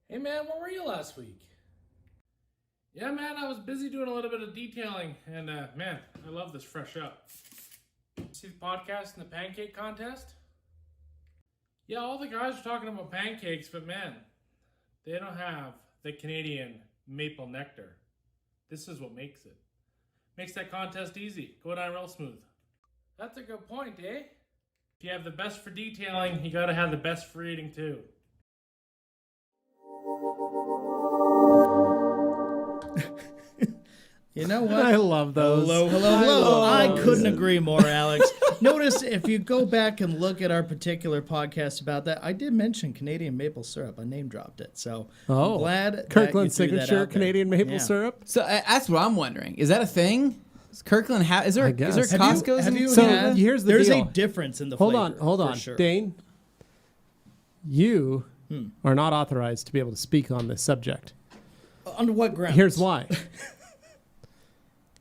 Hey man, where were you last week? Yeah man, I was busy doing a little bit of detailing, and man, I love this fresh up. See the podcast and the pancake contest? Yeah, all the guys are talking about pancakes, but man, they don't have the Canadian maple nectar. This is what makes it. Makes that contest easy. Go down real smooth. That's a good point, eh? If you have the best for detailing, you gotta have the best for eating too. You know what? I love those. Hello. I couldn't agree more, Alex. Notice if you go back and look at our particular podcast about that, I did mention Canadian maple syrup. I name dropped it. So I'm glad Kirkland that you threw that signature out there. Canadian maple syrup. So that's what I'm wondering. Is that a thing? Is Kirkland is there Costco's? Here's the There's deal. a difference in the Hold flavor. on. Sure. Dane, you are not authorized to be able to speak on this subject. Under what grounds? Here's why.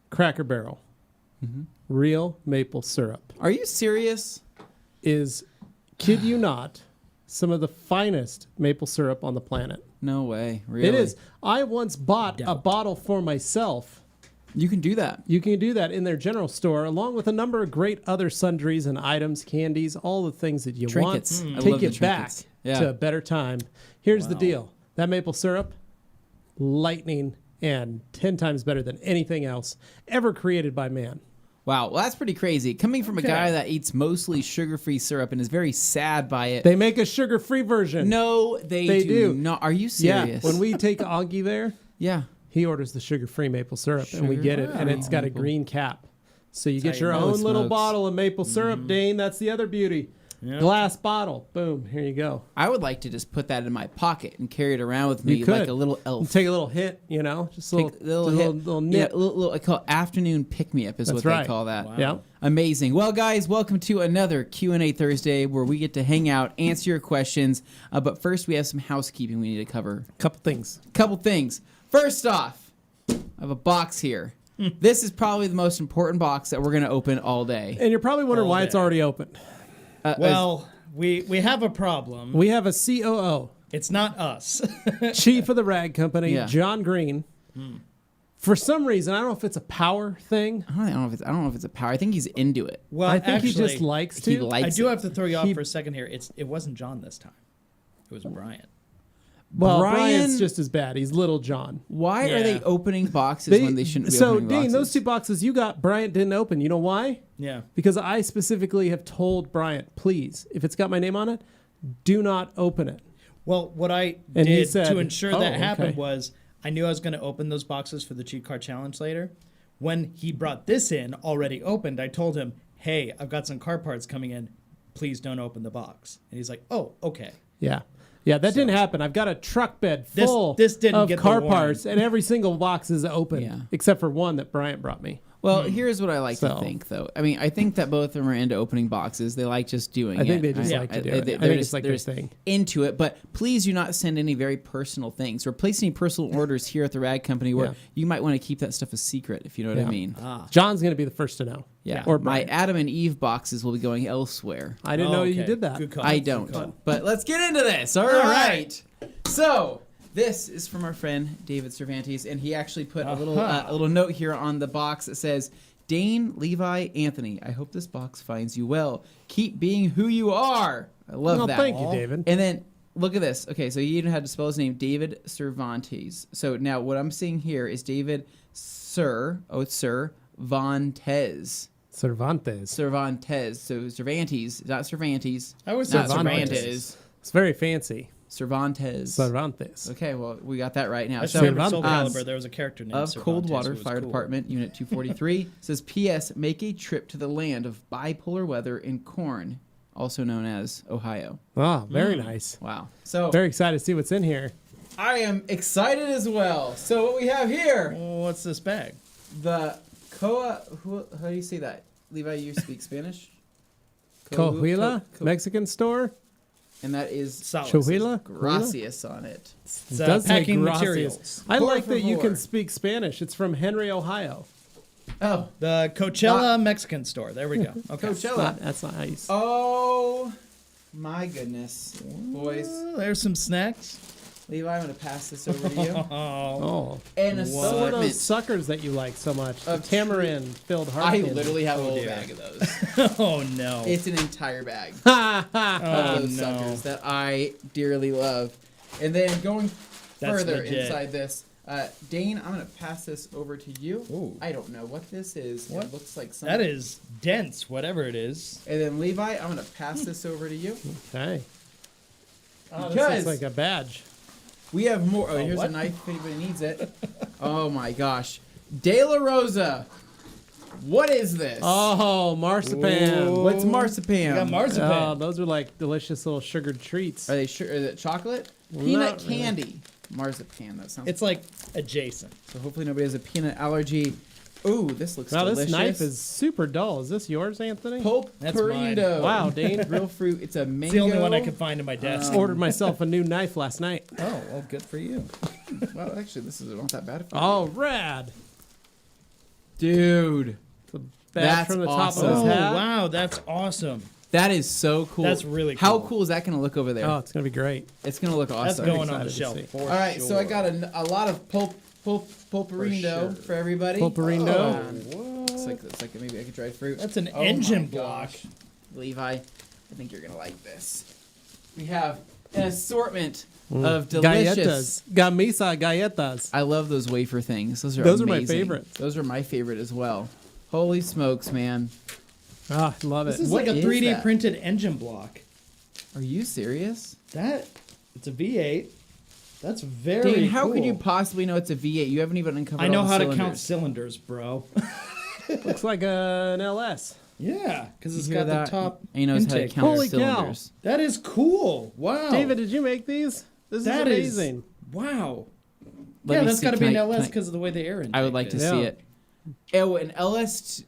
Cracker Barrel. Real maple syrup Are you serious? is, kid you not, some of the finest maple syrup on the planet. No way. Really? It is. I once bought a bottle for myself. You can do that. You can do that in their general store, along with a number of great other sundries and items, candies, all the things that you Trinkets. want. I Take love the it back trinkets. Yeah. to a better time. Here's the deal. That maple syrup, lightning and 10 times better than anything else ever created by man. Wow. Well, that's pretty crazy. Coming from a guy that eats mostly sugar-free syrup and is very sad by it. They make a sugar-free version. No, they do not. Are you serious? Yeah. When we take Augie there, yeah. he orders the sugar-free maple syrup, and we get it, and it's got a green cap. So you get your how you know own it little smokes. bottle of maple syrup, Dane. That's the other beauty. Yeah. Glass bottle. Boom. Here you go. I would like to just put that in my pocket and carry it around with me You could. like a little elf. Take a little hit, you know, just a Take little, a little, little hit. nip. Yeah, little, I call it afternoon pick-me-up is That's what right. they call that. Wow. Yeah. Amazing. Well, guys, welcome to another Q&A Thursday where we get to hang out, answer your questions. But first, we have some housekeeping we need to cover. Couple things. Couple things. First off, I have a box here. This is probably the most important box that we're going to open all day. And you're probably wondering why it's already open. Well, we have a problem. We have a COO, It's not us. chief of the rag company, Yeah. John Green. For some reason, I don't know if it's a power thing. I don't know if it's a power. I think he's into it. Well, I think actually, he just likes to. He likes I do it. have to throw you off for a second here. It wasn't John this time. It was Brian. Well, Brian- Brian's just as bad. He's little John. Why are Yeah. they opening boxes when they shouldn't be so, opening Dane, boxes? those two boxes you got, Bryant didn't open. You know why? Yeah. Because I specifically have told Bryant, please, if it's got my name on it, do not open it. Well, what I And he did said, to ensure that "Oh, happened okay." was I knew I was going to open those boxes for the cheat card challenge later. When he brought this in already opened, I told him, hey, I've got some car parts coming in. Please don't open the box. And he's like, oh, okay. Yeah. Yeah, that didn't happen. I've got a truck bed This full didn't of get the car warning. parts, and every single box is open, Yeah. except for one that Bryant brought me. Well, here's what I like to So- think, though. I mean, I think that both of them are into opening boxes. They like just doing it. I think they just like to do it. I They're think it's just like they're their just thing. into it. But please do not send any very personal things or place any personal orders here at the Rag Company where Yeah. you might want to keep that stuff a secret, if you know what Yeah. I mean. John's going to be the first to know. Yeah. Or My Bryant. Adam and Eve boxes will be going elsewhere. I didn't know you Okay. did that. Good call. I Good don't. call. But let's get into this. All right. So this is from our friend David Cervantes, and he actually put a little note here on the box that says, Dane, Levi, Anthony, I hope this box finds you well. Keep being who you are. I love Well, that. thank you, David. And then look at this. Okay, so you even had to spell his name, David Cervantes. So now what I'm seeing here is David Vantes. Cervantes. Cervantes. So Cervantes, not Cervantes. I always not said Cervantes. Cervantes. It's very fancy. Cervantes. Cervantes. Okay, well, we got that right now. I So, remember Soul Cervantes. Calibur, there was a character named of Cervantes Coldwater who was Fire cool. Department, Unit 243, says, P.S. Make a trip to the land of bipolar weather in corn, also known as Ohio. Oh, very nice. Wow. So Very excited to see what's in here. I am excited as well. So what we have here, Well, what's this bag? the how do you say that? Levi, you speak Spanish? Coahuila, Mexican store. And that is Solid. Chohuila? gracias on it. It's, It does say packing gracias. materials. I Por like that you favor. can speak Spanish. It's from Henry, Ohio. Oh, The Coachella Mexican store. There we go. Okay. Coachella. That's nice. Oh, my goodness. Boys. There's some snacks. Levi, I'm going to pass this over to you. Oh. And Some of assortment. those suckers that you like so much. The tamarind-filled heart I candy. literally have a whole dear. bag of those. Oh no. It's an entire bag Ha ha. of those suckers that I dearly love. And then going That's further legit. inside this, Dane, I'm going to pass this over to you. Ooh. I don't know what this is. What? It looks like something. That is dense, whatever it is. And then Levi, I'm going to pass this over to you. Okay. Oh, this Because looks like a badge. we have more. Oh, here's what? a knife if anybody needs it. Oh my gosh. De La Rosa. What is this? Oh, marzipan. Ooh. What's marzipan? We got marzipan. Oh, those are like delicious little sugared treats. Are they sure? Is it chocolate? Not Peanut really. candy. Marzipan. That sounds. It's like adjacent. So hopefully nobody has a peanut allergy. Ooh, this looks Wow, delicious. this knife is super dull. Is this yours, Anthony? Pulp That's mine. Purindo. Wow, Dane. Real fruit. It's a mango. It's the only one I could find in my desk. Ordered myself a new knife last night. Oh, well, good for you. Well, actually, this is not that bad. Oh, rad. Dude, Badge That's from the awesome. top of Oh, his hat. wow, that's awesome. that is so cool. That's really How cool. cool is that going to look over there? Oh, it's going to be great. It's going to look That's awesome. going on the excited to shelf see. for All right, so I sure. got a lot of pulparindo sure. for everybody. Pulparindo. It's like maybe I could try fruit. That's an Oh my engine gosh. block. Levi, I think you're gonna like this. We have an assortment Mm. of delicious. Galletas. Gamisa galletas. I love those wafer things. Those are Those are my amazing. favorite. Those are my favorite as well. Holy smokes, man! Ah, I love This it. is What like a is 3D that? printed engine block. Are you serious? It's a V8. That's very Dane, how cool. could you possibly know it's a V8? You haven't even uncovered I know all the how to cylinders. count cylinders, bro. Looks like an LS. Yeah, because it's You hear got that? the top And he knows how to intake. count Holy cow. cylinders. That is cool. Wow. David, did you make these? This That is is amazing. wow. Let Yeah, me that's see. got to be Can an I- can LS I- because of the way the air intake I would like to is. Yeah. see it. Oh, an LS2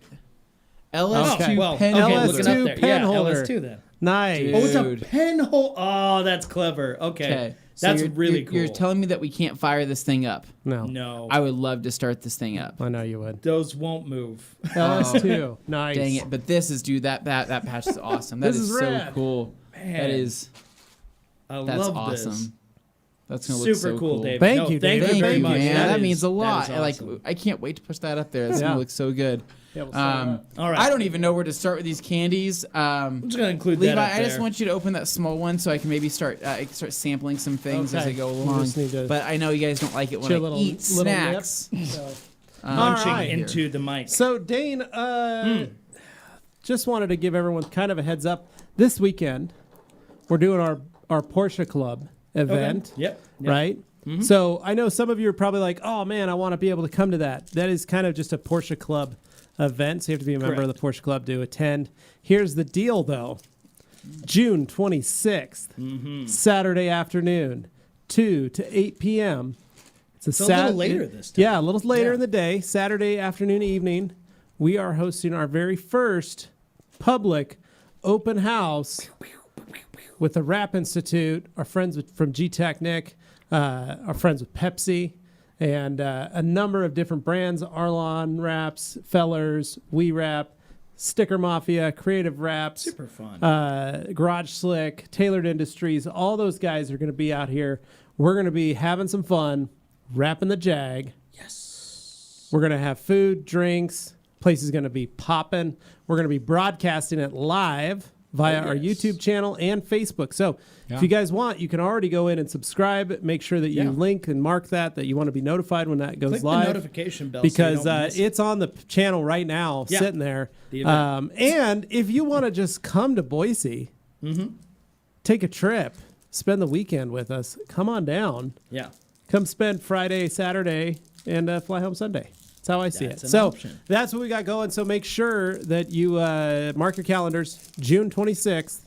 Okay. Well, pen okay, holder. looking up LS2 there. pen Yeah, holder. LS2 then. Nice. Dude. Oh, it's a Dude. pen hole. Oh, that's clever. Okay. Okay, so That's you're, really you're cool. telling me that we can't fire this thing up? No. No. I would love to start this thing up. I know you would. Those won't move. LS2. Nice. Dang it! But this is, dude. That patch is awesome. That This is is so rad. cool. Man. That is. I That's love awesome. this. That's gonna look Super so cool, Dave. Thank No, you, thank David. you very Thank you, much. man. That is- means a lot. that is awesome. Like, I can't wait to push that up there. That's Yeah. gonna look so good. Yeah, we'll start out. All right. I don't even know where to start with these candies. I'm just gonna include Levi, that up I just there. want you to open that small one so I can maybe start sampling some things as Okay. I go We'll along. just need to But I know you guys don't like it when chew I a little- eat little nip. snacks. So- munching All right. into the mic. So, Dane, just wanted to give everyone kind of a heads up. This weekend, we're doing our Porsche Club event, Okay. Yep. right? So, I know some of you are probably like, oh, man, I want to be able to come to that. That is kind of just a Porsche Club event, so you have to be a member of the Porsche Club to attend. Here's the deal, though. June 26th, Saturday afternoon, 2 to 8 p.m. It's a little later this time. Yeah, a little later Yeah. in the day, Saturday afternoon, evening. We are hosting our very first public open house with the Rap Institute, our friends from G-Tech Nick, our friends with Pepsi, and a number of different brands, Arlon Wraps, Fellers, We Wrap, Sticker Mafia, Creative Wraps, Super fun. Garage Slick, Tailored Industries. All those guys are going to be out here. We're going to be having some fun, wrapping the Jag. yes. We're going to have food, drinks. Place is going to be popping. We're going to be broadcasting it live via our yes. YouTube channel and Facebook. So if you guys want, you can already go in and subscribe. Make sure that you Yeah. link and mark that you want to be notified when that goes Click live. the notification bell Because so you don't miss it. it's on the channel right now, Yeah. sitting there. The event. And if you want to just come to Boise, take a trip, spend the weekend with us, come on down. Yeah. Come spend Friday, Saturday, and fly home Sunday. That's how I see That's it. an So option. that's what we got going. So make sure that you mark your calendars. June 26th,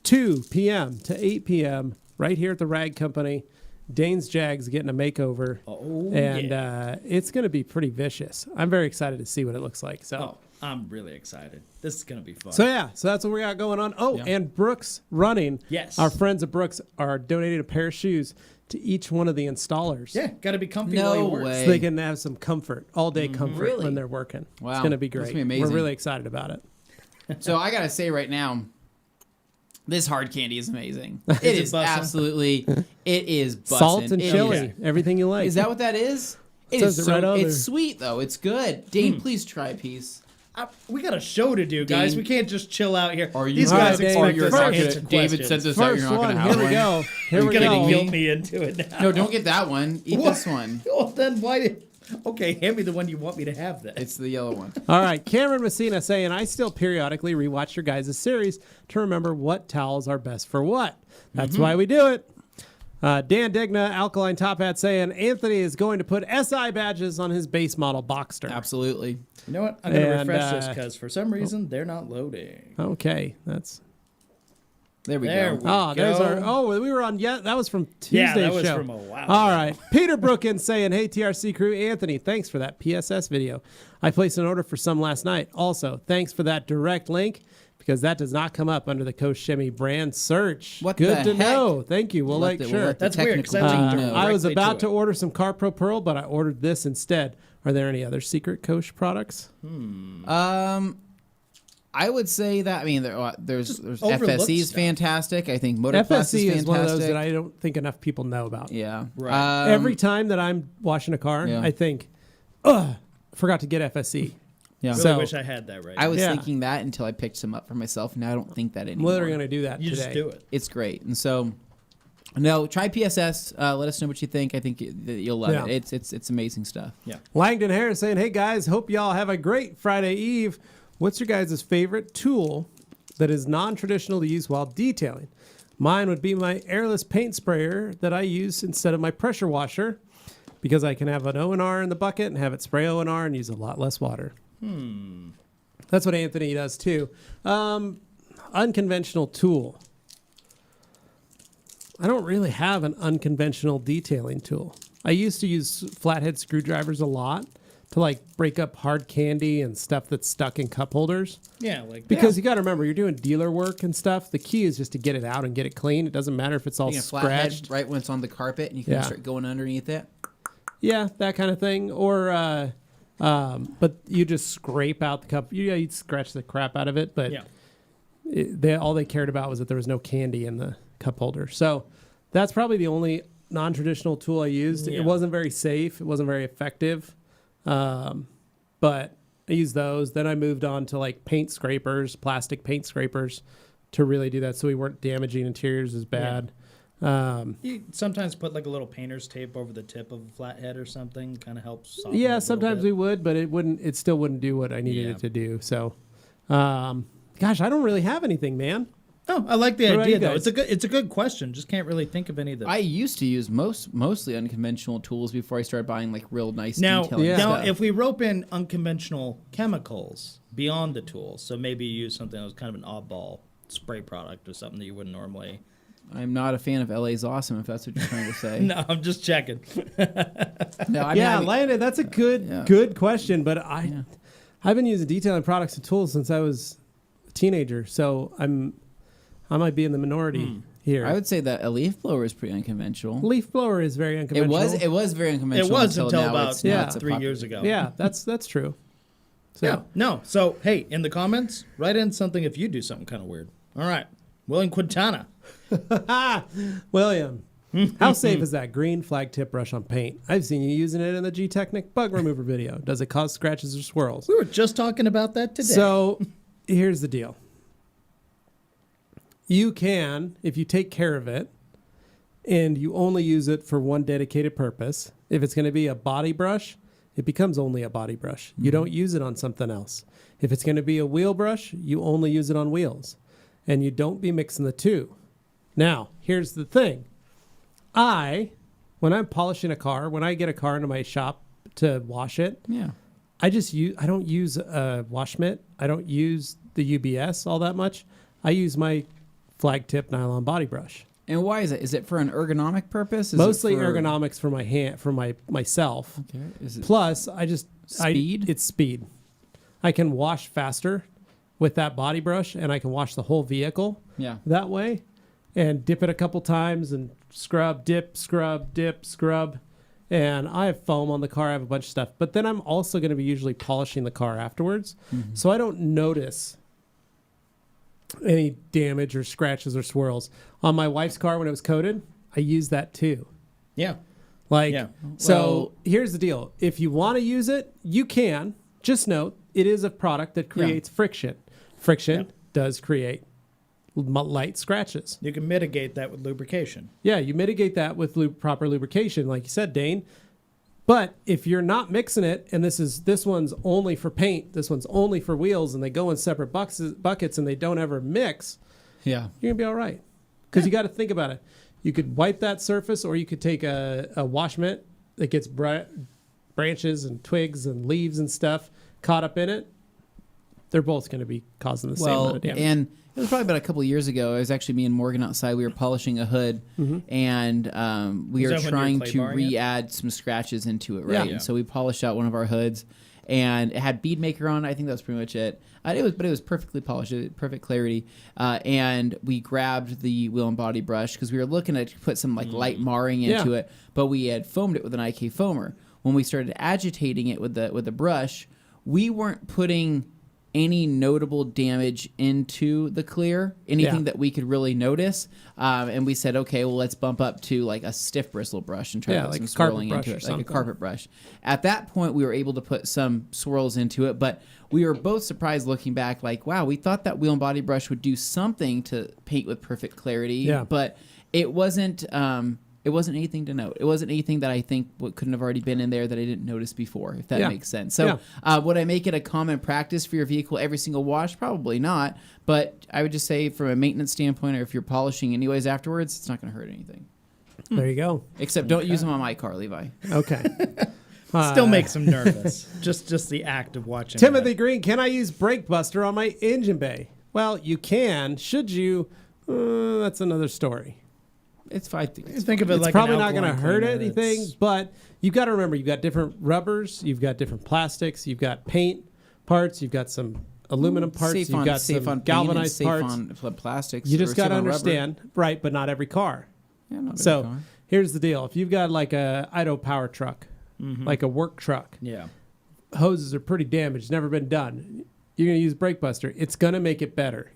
2 p.m. to 8 p.m. right here at the Rag Company. Dane's Jag's getting a makeover. Oh, and yeah. it's going to be pretty vicious. I'm very excited to see what it looks like. So. Oh, I'm really excited. This is gonna be fun. So yeah, so that's what we got going on. Oh, and Brooks Running. Yes. Our friends at Brooks are donating a pair of shoes to each one of the installers. yeah, gotta be comfy No while you work. way. So they can have some comfort, all day comfort Really? when they're working. Wow. It's going to be That's great. gonna be amazing. We're really excited about it. So I gotta say right now, This hard candy is amazing. Is It it is bussin'? absolutely. It is bussin'. Salt and It chili, is. everything you like. Is that what that is? It Says is it right on there. It's sweet though. It's good. Dane, please try a piece. We got a show to do, guys. Dane. We can't just chill out here. Are you These All guys right, Dane, expect you're us not to gonna- answer David questions. said this out. First You're not one. gonna Here have we one. go. Here You're we gonna go. guilt me into it now. No, don't get that one. Eat What? this one. Well, then why did? Okay, hand me the one you want me to have. Then It's the yellow one. All right, Cameron Messina saying, I still periodically rewatch your guys' series to remember what towels are best for what. That's why we do it. Dan Digna, Alkaline Top Hat, saying, Anthony is going to put SI badges on his base model Boxster. Absolutely. you know what? I'm gonna And, refresh this because for some reason they're not loading. Okay, that's... There we There go. we Oh, there's go. our... Oh, we were on... Yeah, that was from Tuesday's Yeah, that was show. from a while All ago. right. Peter Brookins saying, hey, TRC crew, Anthony, thanks for that PSS video. I placed an order for some last night. Also, thanks for that direct link because that does not come up under the Koshemi brand search. What Good the to heck? know. Thank you. We'll make sure. That's weird, 'cause I technical linked team it. know. I was directly about to to it. order some CarPro Pearl, but I ordered this instead. Are there any other secret Kosh products? I would say that. I mean, there's overlooked FSE is stuff. fantastic. I think Motor Plus FSE is is one of those fantastic. that I don't think enough people know about. Yeah. Right. Every time that I'm washing a car, Yeah. I think, ugh, forgot to get FSE. Yeah. Really So- wish I had that right. I was Yeah. thinking that until I picked some up for myself. Now I don't think that I'm anymore. literally going to do that you today. just do it. It's great, and so no, try PSS. Let us know what you think. I think you'll love Yeah. it. It's amazing stuff. Langdon Harris saying, hey guys, hope y'all have a great Friday Eve. What's your guys' favorite tool that is non-traditional to use while detailing? Mine would be my airless paint sprayer that I use instead of my pressure washer because I can have an O&R in the bucket and have it spray O&R and use a lot less water. That's what Anthony does too. Unconventional tool. I don't really have an unconventional detailing tool. I used to use flathead screwdrivers a lot to like break up hard candy and stuff that's stuck in cup holders. Yeah, like Because you got to remember, you're doing dealer work and stuff. The key is just to get it out and get it clean. It doesn't matter if it's all You can flathead scratched. right when it's on the carpet, and you can Yeah. start going underneath it. Yeah, that kind of thing. Or, but you just scrape out the cup. Yeah, you'd scratch the crap out of it, but yeah. all they cared about was that there was no candy in the cup holder. So that's probably the only non-traditional tool I used. Yeah. It wasn't very safe. It wasn't very effective. But I used those. Then I moved on to like paint scrapers, plastic paint scrapers to really do that. So we weren't damaging interiors as bad. You sometimes put like a little painter's tape over the tip of a flathead or something. Kind of helps. Soften it a Yeah, little sometimes bit. we would, but it still wouldn't do what I needed Yeah. it to do. So, gosh, I don't really have anything, man. Oh, I like the What about idea you though. guys? It's a good question. Just can't really think of any of the. I used to use mostly unconventional tools before I started buying like real nice now, detailing Yeah. now, stuff. if we rope in unconventional chemicals beyond the tools, so maybe you use something that was kind of an oddball spray product or something that you wouldn't normally. I'm not a fan of LA's Awesome, if that's what you're trying to say. No, I'm just checking. No, I mean, Yeah, I mean, Landon, that's a Yeah. good question. But I've been using detailing products and tools since I was a teenager, so I might be in the minority here. I would say that a leaf blower is pretty unconventional. Leaf blower is very unconventional. It was very unconventional. It was until now about it's, now it's a 3 popular- years ago. Yeah, that's true. So, Yeah. No. So hey, in the comments, write in something if you do something kind of weird. All right, William Quintana. William, how safe is that green flag tip brush on paint? I've seen you using it in the G-Technic bug remover video. Does it cause scratches or swirls? We were just talking about that today. So here's the deal. You can, if you take care of it, and you only use it for one dedicated purpose, if it's going to be a body brush, it becomes only a body brush. You don't use it on something else. If it's going to be a wheel brush, you only use it on wheels. And you don't be mixing the two. Now, here's the thing. When I'm polishing a car, when I get a car into my shop to wash it, Yeah. I don't use a wash mitt. I don't use the UBS all that much. I use my flag tip nylon body brush. And why is it? Is it for an ergonomic purpose? Is Mostly it for, ergonomics for my hand, for myself. Okay. Is it Plus, Speed? It's speed. I can wash faster with that body brush, and I can wash the whole vehicle yeah. that way, and dip it a couple times and scrub, dip, scrub. And I have foam on the car. I have a bunch of stuff. But then I'm also going to be usually polishing the car afterwards. Mm-hmm. So I don't notice any damage or scratches or swirls. On my wife's car when it was coated, I used that too. Yeah. Like, Yeah. so here's the deal. If you want to use it, you can. Just note, it is a product that creates friction. Friction does create light scratches. You can mitigate that with lubrication. Yeah, you mitigate that with proper lubrication, like you said, Dane. But if you're not mixing it, and this one's only for paint, this one's only for wheels, and they go in separate buckets and they don't ever mix, Yeah. you're gonna be all right. Because you got to think about it. You could wipe that surface, or you could take a wash mitt that gets branches and twigs and leaves and stuff caught up in it. They're both going to be causing the same amount of damage. And it was probably about a couple of years ago. It was actually me and Morgan outside. We were polishing a hood, and we Was were that when you were trying clay to barring it? re-add some scratches into it, right? Yeah. And so we polished out one of our hoods, and it had bead maker on it. I think that was pretty much it. But it was perfectly polished, perfect clarity. And we grabbed the wheel and body brush because we were looking to put some like light marring into it, but we had foamed it with an IK foamer. When we started agitating it with the brush, we weren't putting any notable damage into the clear, anything that we could really notice. And we said, okay, well, let's bump up to like a stiff bristle brush and try to put like some a carpet swirling brush into or it, like a something. carpet brush. At that point, we were able to put some swirls into it, but we were both surprised looking back, like, wow, we thought that wheel and body brush would do something to paint with perfect clarity, but it wasn't anything to note. It wasn't anything that I think couldn't have already been in there that I didn't notice before, if that makes sense. So would I make it a common practice for your vehicle every single wash? Probably not. But I would just say from a maintenance standpoint, or if you're polishing anyways afterwards, it's not going to hurt anything. There you go. Except don't use them on my car, Levi. Okay. Still makes them nervous. just the act of watching. Timothy Green, can I use brake buster on my engine bay? Well, you can. Should you? That's another story. It's fine. Think of it It's like probably an not going to alkaline hurt cleaner. anything, It's- but you've got to remember, you've got different rubbers, you've got different plastics, you've got paint parts, you've got some aluminum parts, safe you've on, got safe some on paint and galvanized safe parts. on plastics. You just or got safe to on rubber. understand, right? But not every car. Yeah, not every So car. here's the deal: if you've got like a Idaho power truck, like a work truck, Yeah. hoses are pretty damaged, never been done. You're going to use brake buster. It's going to make it better.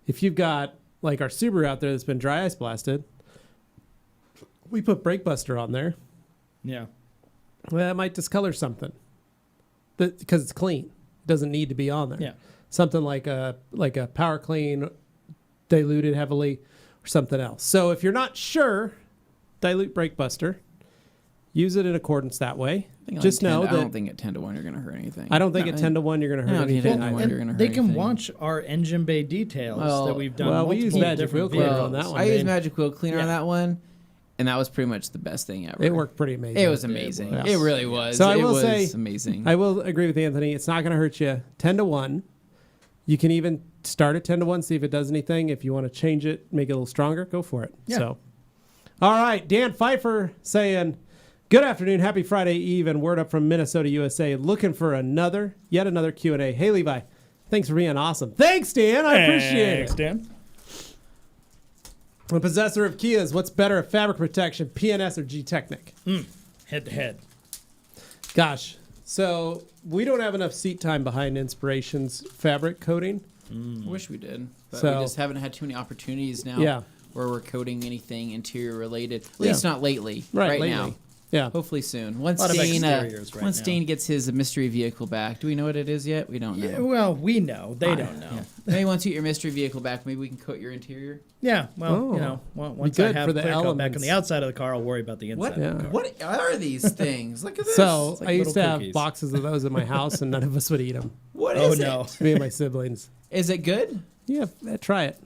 If you've got like our Subaru out there that's been dry ice blasted, we put brake buster on there. Yeah. Well, that might discolor something because it's clean. It doesn't need to be on there. Yeah. Something like a power clean, diluted heavily, or something else. So if you're not sure, dilute brake buster. Use it in accordance that way. Just know I don't that think at 10 to 1 you're going to hurt anything. I don't think at 10 to 1 you're going to hurt I don't think anything. at 10 to 1 either. you're gonna hurt They can anything. watch our engine bay details that we've done. well, we use multiple Magic different Wheel Cleaner videos. on that one. I used Dane. Magic Wheel Cleaner on Yeah. that one, and that was pretty much the best thing ever. It worked pretty amazing. It was amazing. was. It really was. So I it will was say- amazing. I will agree with Anthony. It's not going to hurt you. 10 to 1. You can even start at 10 to 1, see if it does anything. If you want to change it, make it a little stronger, go for it. Yeah. So, all right. Dan Pfeiffer saying, good afternoon. Happy Friday Eve and word up from Minnesota, USA. Looking for yet another Q&A. Hey, Levi. Thanks for being awesome. Thanks, Dan. I appreciate Thanks, it. Dan. The possessor of Kias, what's better, fabric protection, PNS or G-Technic? Head to head. Gosh, so we don't have enough seat time behind Inspiration's fabric coating. I wish we did, but So- we just haven't had too many opportunities now Yeah. where we're coating anything interior related. At least not lately. Right lately. now. Yeah. Hopefully soon. Once lot of Dane, exteriors right once now. Dane gets his mystery vehicle back, do we know what it is yet? We don't know. Yeah, well, we know. They don't know. Yeah. Maybe once you get your mystery vehicle back, maybe we can coat your interior. Yeah, well, Oh. you know, once I good have for the clear coat back elements. on the outside of the car, I'll worry about the inside What? of the car. What are these things? Look at this. So It's like I used to little have cookies. boxes of those in my house, and none of us would eat them. What Oh is no, it? Me and my siblings. Is it good? Yeah, try it.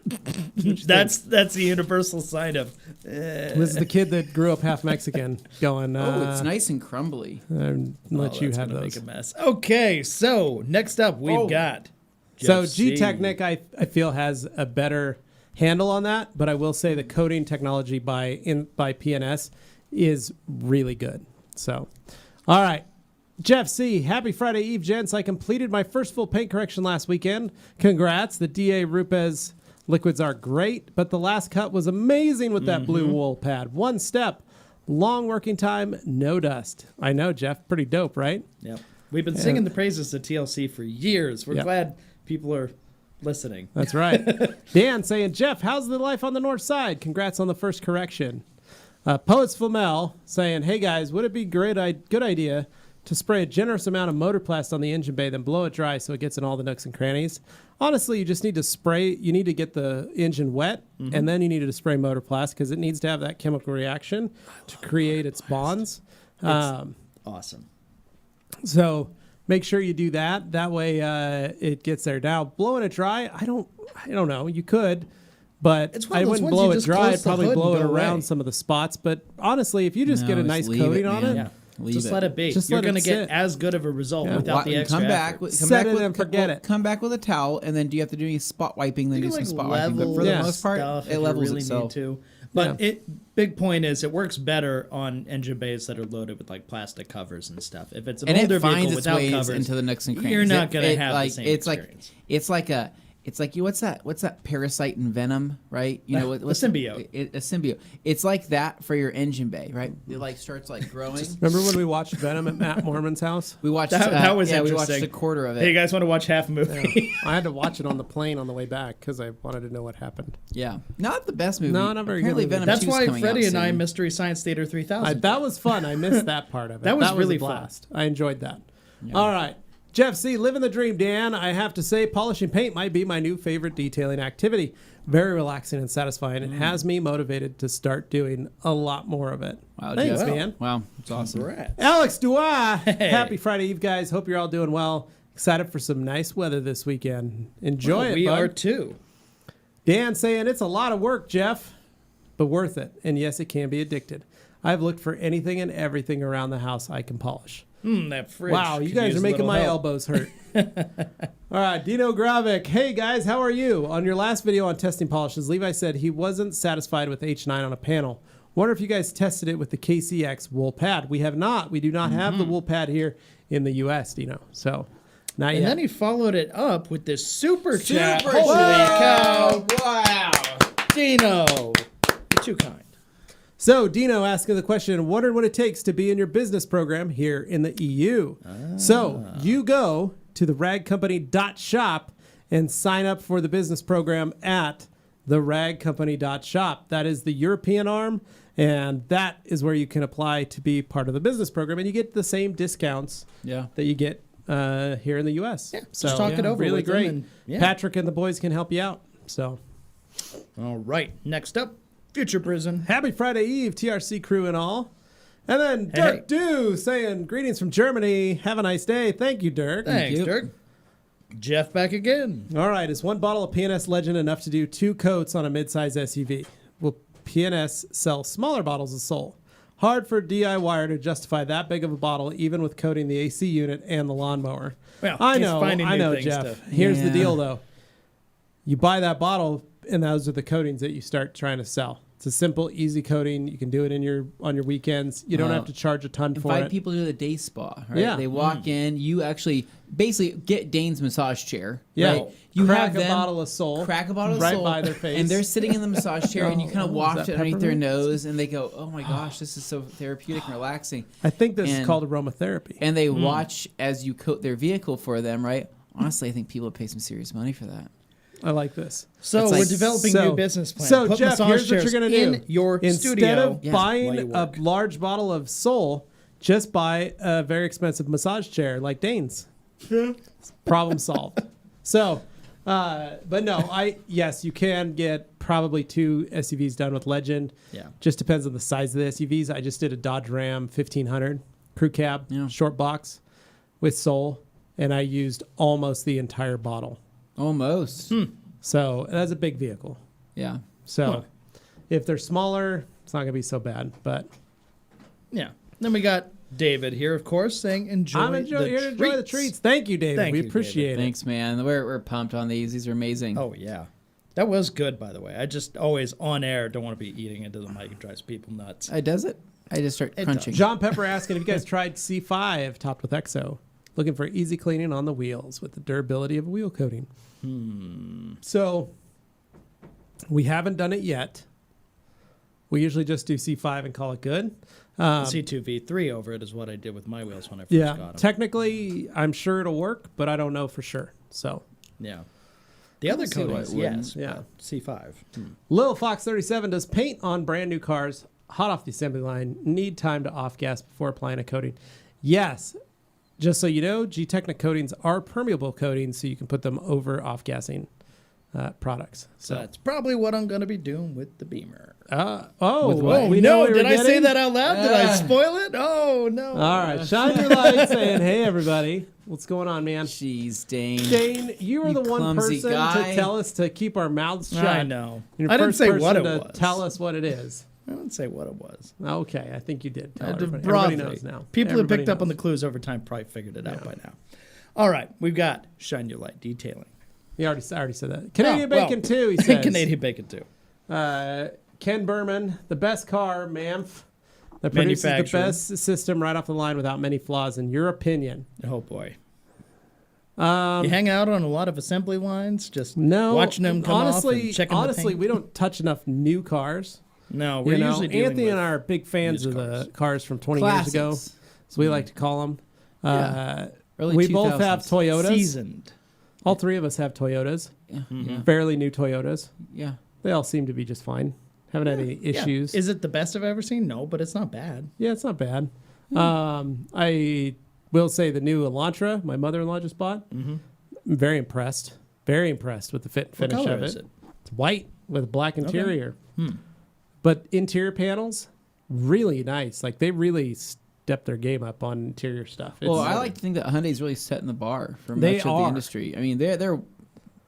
that's the universal sign of. This is the kid that grew up half Mexican going, Oh, it's nice and crumbly. let you that's have gonna those. Make a mess. Okay, so next up we've got. So Jeff C. G-Technic, I feel, has a better handle on that, but I will say the coating technology by PNS is really good. So, all right. Jeff C., happy Friday Eve, gents. I completed my first full paint correction last weekend. Congrats. The DA Rupes liquids are great, but the last cut was amazing with that blue wool pad. One step, long working time, no dust. I know, Jeff. Pretty dope, right? Yep. We've been singing the praises to TLC for years. We're Yep. glad people are listening. That's right. Dan saying, Jeff, how's the life on the north side? Congrats on the first correction. Poets Flamel saying, hey guys, would it be good idea to spray a generous amount of motorplast on the engine bay, then blow it dry so it gets in all the nooks and crannies? Honestly, you just need to spray. You need to get the engine wet, and then you need to spray motorplast because it needs to have that chemical reaction to create its bonds. Awesome. So make sure you do that. That way it gets there. Now, blowing it dry, I don't know. You could, but It's one I of those wouldn't ones blow you it just dry. close I'd the probably hood and blow it go around away. some of the spots. But honestly, if you just get a No, nice just leave coating it, on man. it, Yeah. Leave Just it. let it be. Just You're let it going to get sit. as good of a result without the extra come back effort. with, Set it and forget it. Come back with a towel, and then do you have to do any spot wiping? Then You do can, some like, spot wiping. But for the level most part, stuff if it you levels really itself. need to. But big point is it works better on engine bays that are loaded with like plastic covers and stuff. If it's an And older it finds vehicle its without ways covers, into the nooks and crannies. you're not going to have like, the same it's experience. It's like you. What's that parasite in Venom, right? You know, what's a symbiote. A symbiote. It's like that for your engine bay, right? It like starts like growing. remember when we watched Venom at Matt Mormon's house? We watched That was we watched interesting. a quarter of it. Hey, you guys want to watch half a movie? I had to watch it on the plane on the way back because I wanted to know what happened. Yeah, not the best movie. No, not very good Apparently movie. Venom That's 2 's why coming Freddie out and I soon. Mystery Science Theater 3000. That was fun. I missed that part of it. That was really a fun. blast. I enjoyed that. All right. Jeff C., living the dream, Dan. I have to say, polishing paint might be my new favorite detailing activity. Very relaxing and satisfying. It has me motivated to start doing a lot more of it. Wow, Thanks, Jeff. man. Wow, it's awesome. Congrats. Alex Dua. Happy Friday Eve, guys. Hope you're all doing well. Excited for some nice weather this weekend. Enjoy it, We bud. are too. Dan saying, it's a lot of work, Jeff, but worth it. And yes, it can be addicted. I've looked for anything and everything around the house I can polish. That fridge. Wow, you could guys use are a making little my help. elbows hurt. All right, Dino Gravic. Hey, guys, how are you? On your last video on testing polishes, Levi said he wasn't satisfied with H9 on a panel. Wonder if you guys tested it with the KCX wool pad. We have not. We do not have the wool pad here in the U.S., Dino. So, not And yet. then he followed it up with this super chat. Super Holy cow. Wow. Dino. You're too kind. So, Dino asking the question, wondering what it takes to be in your business program here in the EU. So, you go to the ragcompany.shop and sign up for the business program at the ragcompany.shop. That is the European arm, and that is where you can apply to be part of the business program, and you get the same discounts Yeah. that you get here in the U.S. Yeah, so, just talk it over really with them great. and- yeah. Patrick and the boys can help you out. So, All right. Next up, Future Prison. happy Friday Eve, TRC crew and all. And then Hey. Dirk Do saying, greetings from Germany. Have a nice day. Thank you, Dirk. Thanks, you. Dirk. Jeff back again. All right. Is one bottle of PNS Legend enough to do 2 coats on a midsize SUV? Will PNS sell smaller bottles of Sol? Hard for DIYer to justify that big of a bottle, even with coating the AC unit and the lawnmower. Well, I he's know, finding new things Jeff. to- Here's the Yeah. deal, though. You buy that bottle, and those are the coatings that you start trying to sell. It's a simple, easy coating. You can do it on your weekends. You don't Well, have to charge a ton for Invite it. people to the day spa, right? Yeah. They walk in. You actually basically get Dane's massage chair. Yeah. Right? You Crack have a them bottle of Sol crack a bottle of right Sol, by their face. and they're sitting in the massage chair, and you kind of is waft that it underneath their peppermint? nose, and they go, "Oh my gosh, this is so therapeutic and relaxing." I think this is and- called aromatherapy. And they watch as you coat their vehicle for them, right? Honestly, I think people would pay some serious money for that. I like this. So It's we're like- developing So- new business plans. So, Put Jeff, massage here's what chairs you're going to do. in your Instead studio. of Yeah. while buying you a work. large bottle of Sol, just buy a very expensive massage chair like Dane's. Problem solved. So, but no, yes, you can get probably 2 SUVs done with Legend. Yeah. Just depends on the size of the SUVs. I just did a Dodge Ram 1500 crew cab, Yeah. short box with Sol, and I used almost the entire bottle. Almost. So that's a big vehicle. Yeah. So if they're smaller, it's not going to be so bad. But Yeah. Then we got David here, of course, saying enjoy I'm here to enjoy the treats. Thank you, David. Thank we you, appreciate it. Thanks, man. We're pumped on these. These are amazing. Oh, yeah. That was good, by the way. I just always, on air, don't want to be eating into the mic. It drives people nuts. Does it? I just start It crunching. John Pepper asking if you guys tried C5 topped with EXO. Looking for easy cleaning on the wheels with the durability of wheel coating. So we haven't done it yet. We usually just do C5 and call it good. C2V3 over it is what I did with my wheels when I first Yeah, got them. technically, I'm sure it'll work, but I don't know for sure. So Yeah. The other see why coatings, it wouldn't. yes. Yeah. but C5. Lil Fox 37 does paint on brand new cars hot off the assembly line need time to off gas before applying a coating? Yes. Just so you know, G-Technic coatings are permeable coatings, so you can put them over off gassing products. So So that's probably what I'm going to be doing with the Beamer. we know what did we're I say getting? that out loud? Did I spoil it? Oh, no. All right, shine your light saying, hey, everybody. What's going on, man? Jeez, Dane. Dane, you are You the one clumsy person guy. to tell us to keep our mouths shut. I know. You're I the didn't first say person what it to was. tell us what it is. I didn't say what it was. Okay, I think you did. Tell everybody. Broadly. Everybody knows now. People who Everybody picked up on the knows. clues over time probably figured it out by now. All right, we've got Shine Your Light Detailing. I already said that. Canadian well, Bacon too. He says. Canadian Bacon too. Ken Berman, the best car, MAMF, that produces the Manufacturer. best system right off the line without many flaws. In your opinion? Oh boy. You hang out on a lot of assembly lines, just No, watching them come honestly, off and checking the honestly, paint? we don't touch enough new cars. No, we're usually dealing Anthony with and I are big fans used of cars. the cars from 20 years ago, Classics. so we like to call them. Early We both have 2000s. Toyotas. seasoned. All three of us have Toyotas, Yeah. Mm-hmm. fairly new Toyotas. Yeah. They all seem to be just fine. Haven't had any Yeah. issues. Is it the best I've ever seen? No, but it's not bad. Yeah, it's not bad. I will say the new Elantra, my mother-in-law just bought. I'm very impressed. Very impressed with the fit and What finish color of is it. it? It's white with a black interior. But interior panels, really nice. Like they really stepped their game up on interior stuff. Well, It's- I like to think that Hyundai's really setting the bar for They much of are. the industry. I mean, they're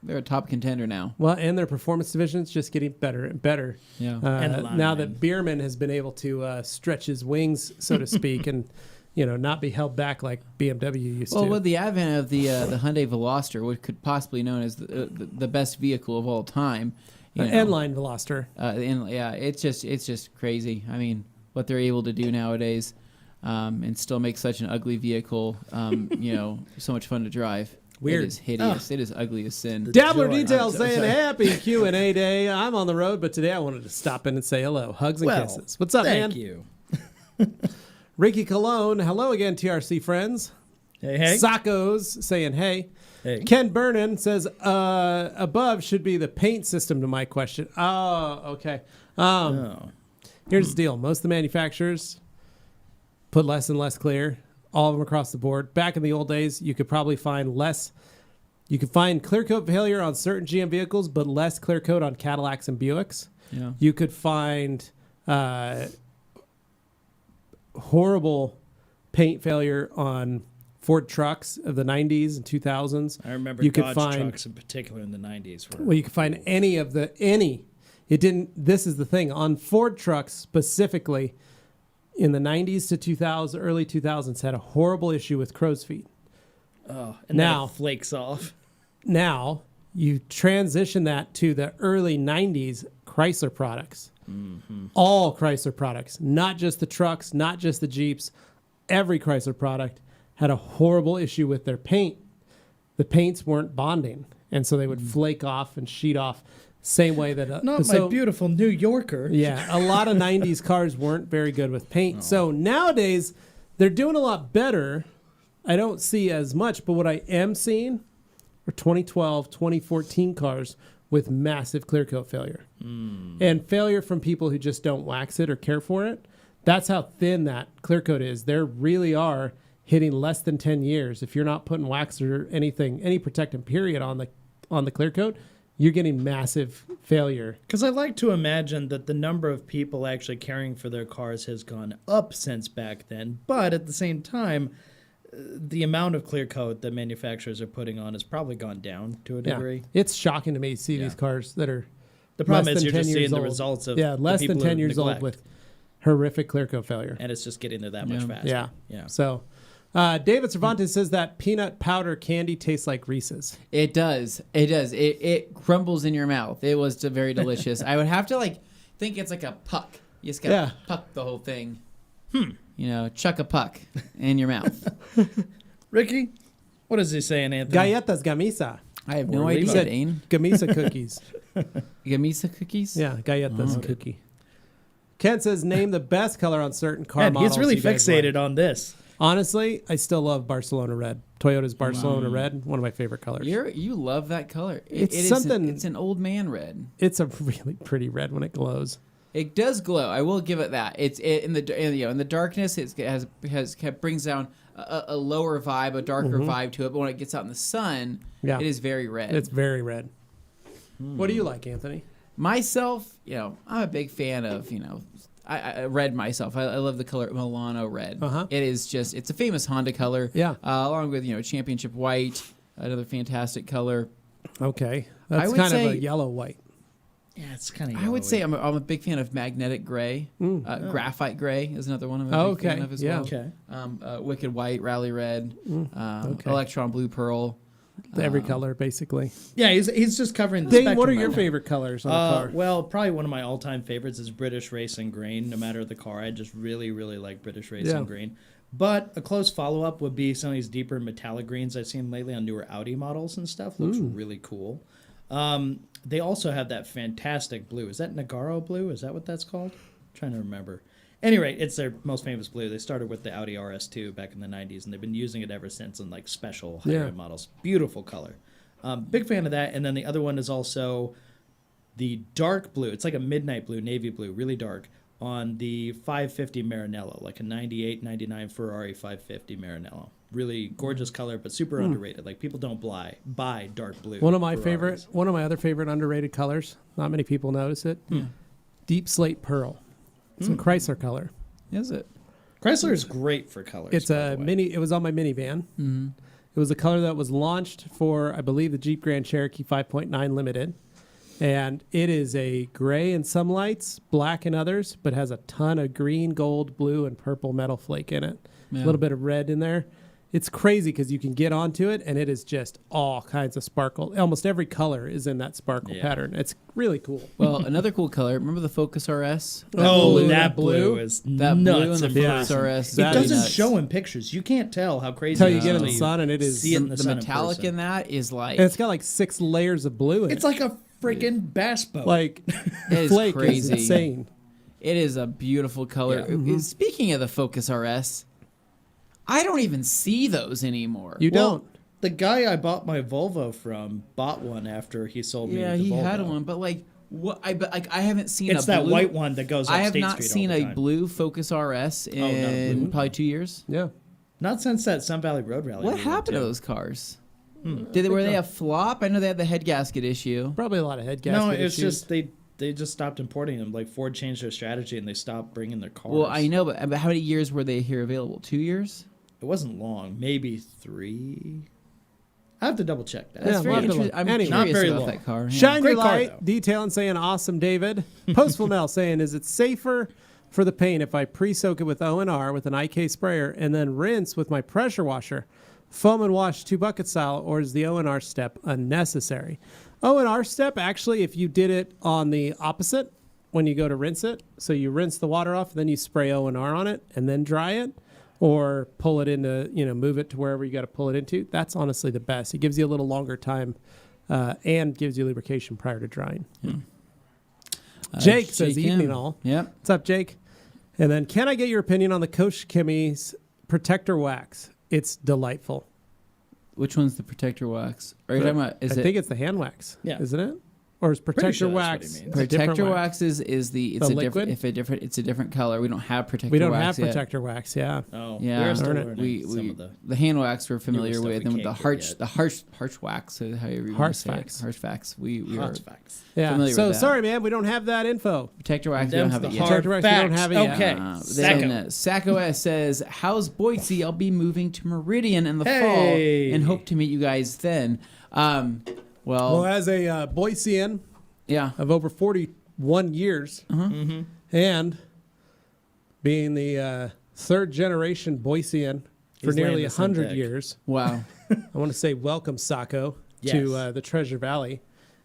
a top contender now. Well, and their performance division is just getting better and better. Yeah. And Now alignment. that Bierman has been able to stretch his wings, so to speak, and not be held back like BMW used Well, to. with the advent of the Hyundai Veloster, what could possibly known as the best vehicle of all time, you know, N-line Veloster. it's just crazy. I mean, what they're able to do nowadays, and still make such an ugly vehicle, so much fun to drive. Weird. It is hideous. It is ugly as sin. Dabbler joy. Details I'm so saying sorry. happy Q&A day. I'm on the road, but today I wanted to stop in and say hello. Hugs and Well, kisses. What's up, man? Thank you. Ricky Cologne. Hello again, TRC friends. Hey, hey. Sacco's saying hey. Hey. Ken Bernan says above should be the paint system to my question. Oh, okay. Oh. Here's the deal. Most of the manufacturers put less and less clear, all of them across the board. Back in the old days, you could probably find less. You could find clear coat failure on certain GM vehicles, but less clear coat on Cadillacs and Buicks. Yeah. You could find horrible paint failure on Ford trucks of the 90s and 2000s. I remember you Dodge could find, trucks in particular in the 90s. Were Well, you could find any. It didn't. This is the thing on Ford trucks specifically. In the 90s to 2000, early 2000s, had a horrible issue with crow's feet. and now- then it flakes off. Now you transition that to the early 90s Chrysler products. All Chrysler products, not just the trucks, not just the Jeeps. Every Chrysler product had a horrible issue with their paint. The paints weren't bonding, and so they would flake off and sheet off. Same way that Not my beautiful New Yorker. Yeah, a lot of 90s cars weren't very good with paint. So nowadays, they're doing a lot better. I don't see as much, but what I am seeing are 2012, 2014 cars with massive clear coat failure. And failure from people who just don't wax it or care for it. That's how thin that clear coat is. There really are hitting less than 10 years. If you're not putting wax or anything, any protectant period on the clear coat, you're getting massive failure. Because I like to imagine that the number of people actually caring for their cars has gone up since back then. But at the same time, the amount of clear coat that manufacturers are putting on has probably gone down to a degree. It's shocking to me to see these cars that are The problem less is than you're 10 just seeing years the old. results of less the than people 10 who years old neglect. with horrific clear coat failure. And it's just getting there that much Yeah. faster. Yeah. So David Cervantes says that peanut powder candy tastes like Reese's. It does. It does. It crumbles in your mouth. It was very delicious. I would have to think it's like a puck. You just gotta puck the whole thing. Chuck a puck in your mouth. Ricky, what is he saying, Anthony? Galletas Gamisa. I have no Or idea, Levi. Dane. Gamisa cookies. Gamisa cookies? Yeah, galletas cookie. Ken says name the best color on certain car Man, models. he's really you guys fixated like. on this. Honestly, I still love Barcelona red. Toyota's Barcelona red, one of my favorite colors. You love that color. It's something. It's an old man red. It's a really pretty red when it glows. It does glow. I will give it that. In the darkness. It brings down a lower vibe, a darker vibe to it. But when it gets out in the sun, it is very red. It's very red. What do you like, Anthony? Myself, I'm a big fan of I red myself. I love the color Milano red. It is just it's a famous Honda color. Yeah. Along with championship white, another fantastic color. Okay, that's kind of a yellow white. Yeah, it's kind of. I would say I'm a big fan of magnetic gray. Graphite gray is another one I'm a big fan of as well. Okay. Wicked white, rally red, electron blue pearl. Every color, basically. Yeah, he's just covering the Dane, spectrum. what are right your now. favorite colors on the car? Well, probably one of my all-time favorites is British Racing Green. No matter the car, I just really, really like British Racing Green. But a close follow-up would be some of these deeper metallic greens I've seen lately on newer Audi models and stuff. Looks really cool. They also have that fantastic blue. Is that Nagaro blue? Is that what that's called? I'm trying to remember. Anyway, it's their most famous blue. They started with the Audi RS2 back in the 90s, and they've been using it ever since in like special high-end models. Beautiful color. Big fan of that. And then the other one is also the dark blue. It's like a midnight blue, navy blue, really dark, on the 550 Maranello, like a 98, 99 Ferrari 550 Maranello. Really gorgeous color, but super underrated. Like people don't buy dark blue. One of my Ferraris. other favorite underrated colors. Not many people notice it. Deep slate pearl. It's a Chrysler color. Is it? Chrysler is great for colors. It's a mini. It was on my minivan. It was a color that was launched for, I believe, the Jeep Grand Cherokee 5.9 Limited. And it is a gray in some lights, black in others, but has a ton of green, gold, blue, and purple metal flake in it. A little bit of red in there. It's crazy because you can get onto it, and it is just all kinds of sparkle. Almost every color is in that sparkle pattern. It's really cool. Well, another cool color. Remember the Focus RS? That blue is that nuts. blue in the Focus RS. It doesn't show in pictures. You can't tell how crazy. Until you get in the sun, and it is see it in the sun metallic in in that is like. And it's got like 6 layers of blue in it. It's like a freaking bass boat. Like It is flake crazy. is insane. It is a beautiful color. Speaking of the Focus RS, I don't even see those anymore. You don't. The guy I bought my Volvo from bought one after he sold me the Volvo. Yeah, he had one, but like what? I haven't seen. It's a that blue, white one that goes up I have State not Street seen all the a time. blue Focus RS in probably 2 years. Yeah. Not since that Sun Valley Road Rally. What we went happened to those cars? Were they a flop? I know they had the head gasket issue. Probably a lot of head gasket No, it's issues. just they just stopped importing them. Like Ford changed their strategy and they stopped bringing their cars. Well, I know, but how many years were they here available? 2 years? It wasn't long, maybe 3. I have to double check that. Yeah, That's very we'll have to interesting. look. I'm Anyway. Not curious very about long. that car. Yeah. Shine your Great car, light, though. detailing saying awesome, David. Post Flamel saying, is it safer for the paint if I pre-soak it with O&R with an IK sprayer and then rinse with my pressure washer, foam and wash 2-bucket style, or is the O&R step unnecessary? O&R step, actually, if you did it on the opposite, when you go to rinse it, so you rinse the water off, then you spray O&R on it and then dry it, or pull it into, move it to wherever you got to pull it into. That's honestly the best. It gives you a little longer time and gives you lubrication prior to drying. Jake says, Jake evening M. all. Yep. What's up, Jake? And then, can I get your opinion on the Kosh Chemi's Protector Wax? It's delightful. Which one's the protector wax? Are you talking about? I think it's the hand wax. Yeah. Isn't it? Or is Protector sure that's what Wax? he means. a different Protector wax? wax is the The liquid? It's a different color. We don't have protector We don't wax have yet. Protector Wax, yeah. Oh, Yeah, we're still Darn it. learning some of the hand wax we're familiar stuff with, we and with can't the get yet. harsh wax, so however you want Harsh to say it. wax. Harsh wax. We are hot facts. Yeah. Familiar So with that. sorry, man, we don't have that info. protector wax. We don't have it yet. Protector wax, we don't have it yet. Okay. Then Sacco S says, "How's Boise? I'll be moving to Meridian in the Hey. fall, and hope to meet you guys then." Well, as a Boisean Yeah. of over 41 years, and being the third generation Boisean for He's nearly laying this on 100 deck. years, Wow. I want to say welcome, Sacco, Yes. to the Treasure Valley.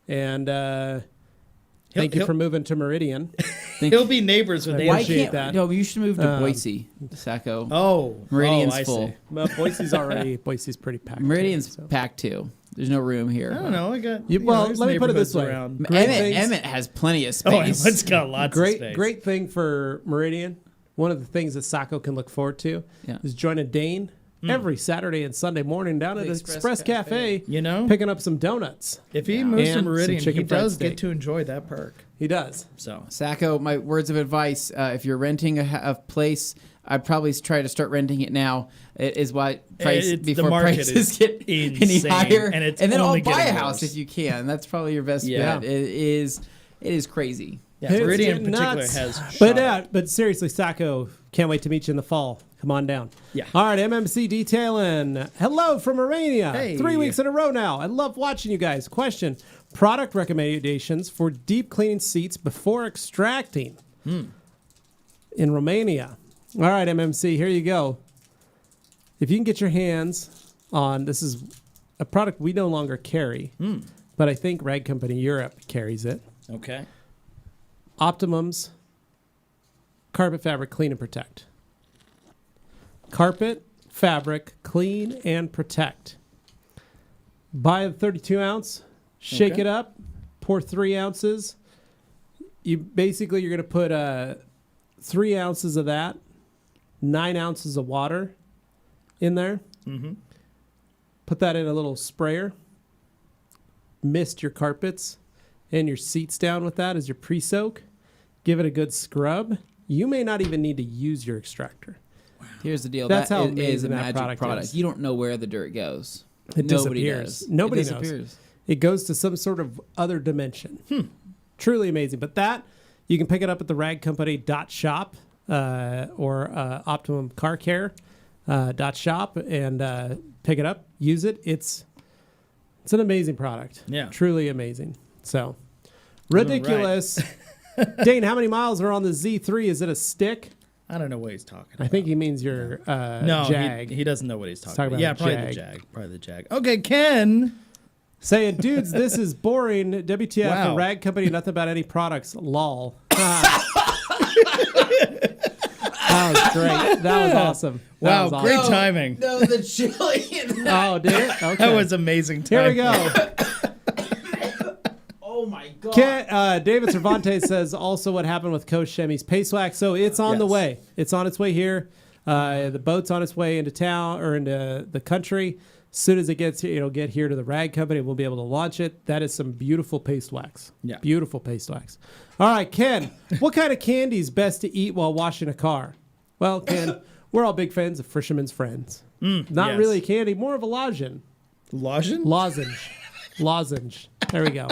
And thank you he'll- for moving to Meridian. He'll be neighbors with Why Andy. Why appreciate can't? that. No, you should move to Boise, Sacco. Meridian's I full. see. Well, Boise's pretty packed. Meridian's so. packed too. There's no room here. I don't know. I got. Well, there's let me put it this neighborhoods way. around. Great things. Emmett has plenty of Oh, space. Emmett's got lots of space. Great thing for Meridian. one of the things that Sacco can look forward to is joining Dane every Saturday and Sunday morning down at Express Cafe. You know, picking up some donuts. if he moves to And Meridian, some he chicken fried does steak. get to enjoy that perk. He does. So Sacco, my words of advice: if you're renting a place, I'd probably try to start renting it now. It is why the market prices is get any insane, higher, and it's then only buy a getting house worse. if you can. That's probably your best Yeah. bet. It is crazy. yeah, It's Meridian in getting particular nuts. has. But shot but seriously, Sacco, can't wait to meet you in the fall. Come on down. Yeah. All right, MMC Detailing. Hello from Romania. Hey. 3 weeks in a row now. I love watching you guys. Question: product recommendations for deep cleaning seats before extracting in Romania. All right, MMC, here you go. If you can get your hands on, this is a product we no longer carry, but I think Rag Company Europe carries it. Okay. Optimum's Carpet Fabric Clean and Protect. Carpet Fabric Clean and Protect. Buy a 32 ounce, shake Okay. it up, pour 3 ounces. You're going to put 3 ounces of that, 9 ounces of water in there. Mm-hmm. Put that in a little sprayer. Mist your carpets and your seats down with that as your pre-soak. Give it a good scrub. You may not even need to use your extractor. Here's the deal. That's that how is a amazing that magic product is. You don't know where the dirt goes. It Nobody disappears. does. Nobody it knows. disappears. It goes to some sort of other dimension. Truly amazing. But that, you can pick it up at the ragcompany.shop or Optimum Car Care .shop and pick it up, use it. It's an amazing product. Yeah. Truly amazing. So, ridiculous. Dane, how many miles are on the Z3? Is it a stick? I don't know what he's talking about. I think he means your No, Jag. he doesn't know what he's talking talking about. Yeah, about probably Jag. the Jag. Probably the Jag. Okay, Ken. Saying, dudes, this is boring. WTF, Wow. a rag company, nothing about any products. Lol. That was great. That was awesome. That Wow, was awesome. great timing. No, the chili. Oh, did it? Okay. That was amazing Here timing. we go. Oh my god. David Cervantes says also what happened with Coach Shemmy's pace wax. So it's on the Yes. way. It's on its way here. The boat's on its way into town or into the country. As soon as it gets here, it'll get here to the rag company. We'll be able to launch it. That is some beautiful paste wax. Yeah. Beautiful paste wax. All right, Ken, what kind of candy is best to eat while washing a car? Well, Ken, we're all big fans of Fisherman's Friends. Not yes. really candy, more of a lozenge. Lozenge? Lozenge. There we go.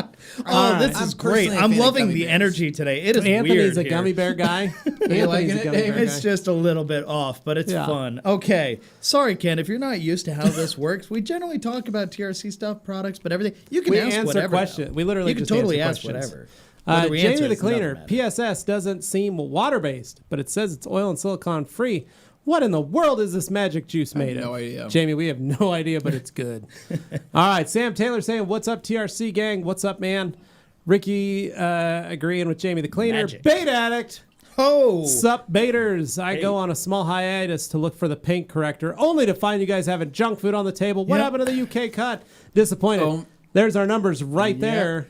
Oh, this I'm is great. personally a I'm fan of loving gummy the bears. energy today. It is Anthony's weird a here. gummy bear guy. you liking Anthony's a it, gummy Dave? bear It's guy. just a little bit off, but it's Yeah. fun. Okay. Sorry, Ken, if you're not used to how this works, we generally talk about TRC stuff, products, but everything. You can We ask answer whatever. questions. now. We literally You can just totally answer ask questions. whatever. Whether we answer Jamie it, the it's nothing Cleaner, matter. PSS doesn't seem water-based, but it says it's oil and silicone free. What in the world is this magic juice made of? no idea. Jamie, we have no idea, but it's good. All right, Sam Taylor saying, what's up, TRC gang? What's up, man? Ricky agreeing with Jamie the Cleaner. Magic. Bait Addict. Oh, Sup, baiters. I go on a small hiatus to look for the paint corrector, only to find you guys having junk food on the table. What Yep. happened to the UK cut? Disappointed. Oh. There's our numbers right there.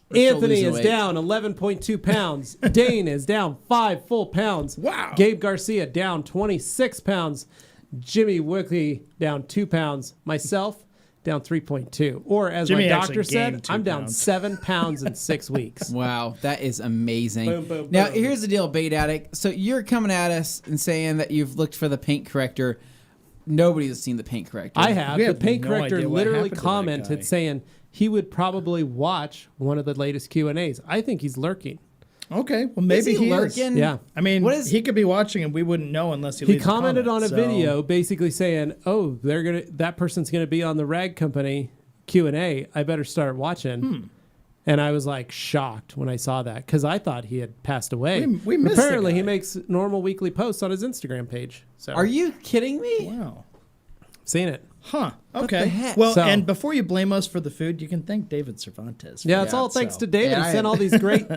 We're still Anthony losing is weight. down 11.2 pounds. Dane is down 5 full pounds. Wow. Gabe Garcia down 26 pounds. Jimmy Wickley down 2 pounds. Myself down 3.2. Or as Jimmy my actually doctor said, gained 2 I'm down pounds. 7 pounds in 6 weeks. Wow, that is amazing. Boom, boom, now, boom. here's the deal, Bait Addict. So you're coming at us and saying that you've looked for the paint corrector. Nobody has seen the paint corrector. I have. We The have paint no corrector idea what literally happened to that guy. commented saying he would probably watch one of the latest Q&As. I think he's lurking. okay. Well, Is maybe he he is. lurking? Yeah. I mean, What is- he could be watching and we wouldn't know unless he He leaves commented a on a comment, so- video basically saying, "Oh, that person's gonna be on the Rag Company Q&A. I better start watching." And I was like shocked when I saw that because I thought he had passed away. We missed the Apparently, guy. he makes normal weekly posts on his Instagram page. So Are you kidding me? Wow. seen it? Huh. Okay. the heck? Well, So- and before you blame us for the food, you can thank David Cervantes. for Yeah, it's that, all thanks so. to David. Yeah, He sent all these great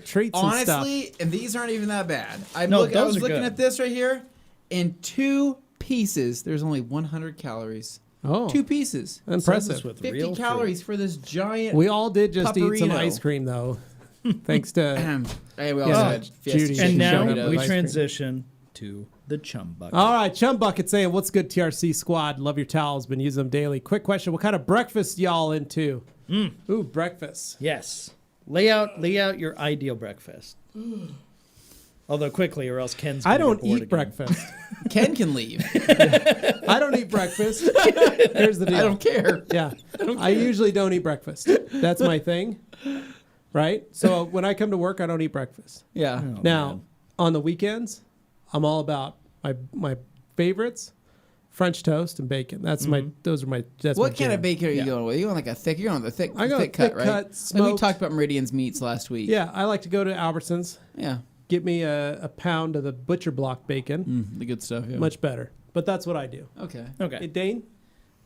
treats and stuff. Honestly, and these aren't even that bad. I No, was those are looking good. at this right here. In 2 pieces, there's only 100 calories. Oh, 2 pieces. Says this impressive. with 50 real calories fruit. for this giant. We all did just eat some Pepperino. ice cream though. Thanks to Hey, we also Yeah. had Fiesta Judy. chicken And now Showed up we with ice cream. transition to the chum bucket. All right, Chum Bucket saying, what's good, TRC squad? Love your towels. Been using them daily. Quick question. What kind of breakfast y'all into? Ooh, breakfast. Yes. Lay out your ideal breakfast. Although quickly, or else Ken's gonna I don't get bored eat again. breakfast. Ken can leave. I don't eat breakfast. Here's the deal. I don't care. Yeah. I usually don't eat breakfast. That's my thing. Right? So when I come to work, I don't eat breakfast. Yeah. Oh, Now, man. on the weekends, I'm all about my favorites, French toast and bacon. That's my that's What my kind jam. of bacon are you Yeah. going with? You going like a thick? You're on the thick, I go thick cut, thick right? cut, Like we smoked. talked about Meridian's meats last week. Yeah, I like to go to Albertsons, Yeah. get me a pound of the butcher block bacon. The good stuff. Yeah. Much better. But that's what I do. Okay. Hey, Okay. Dane,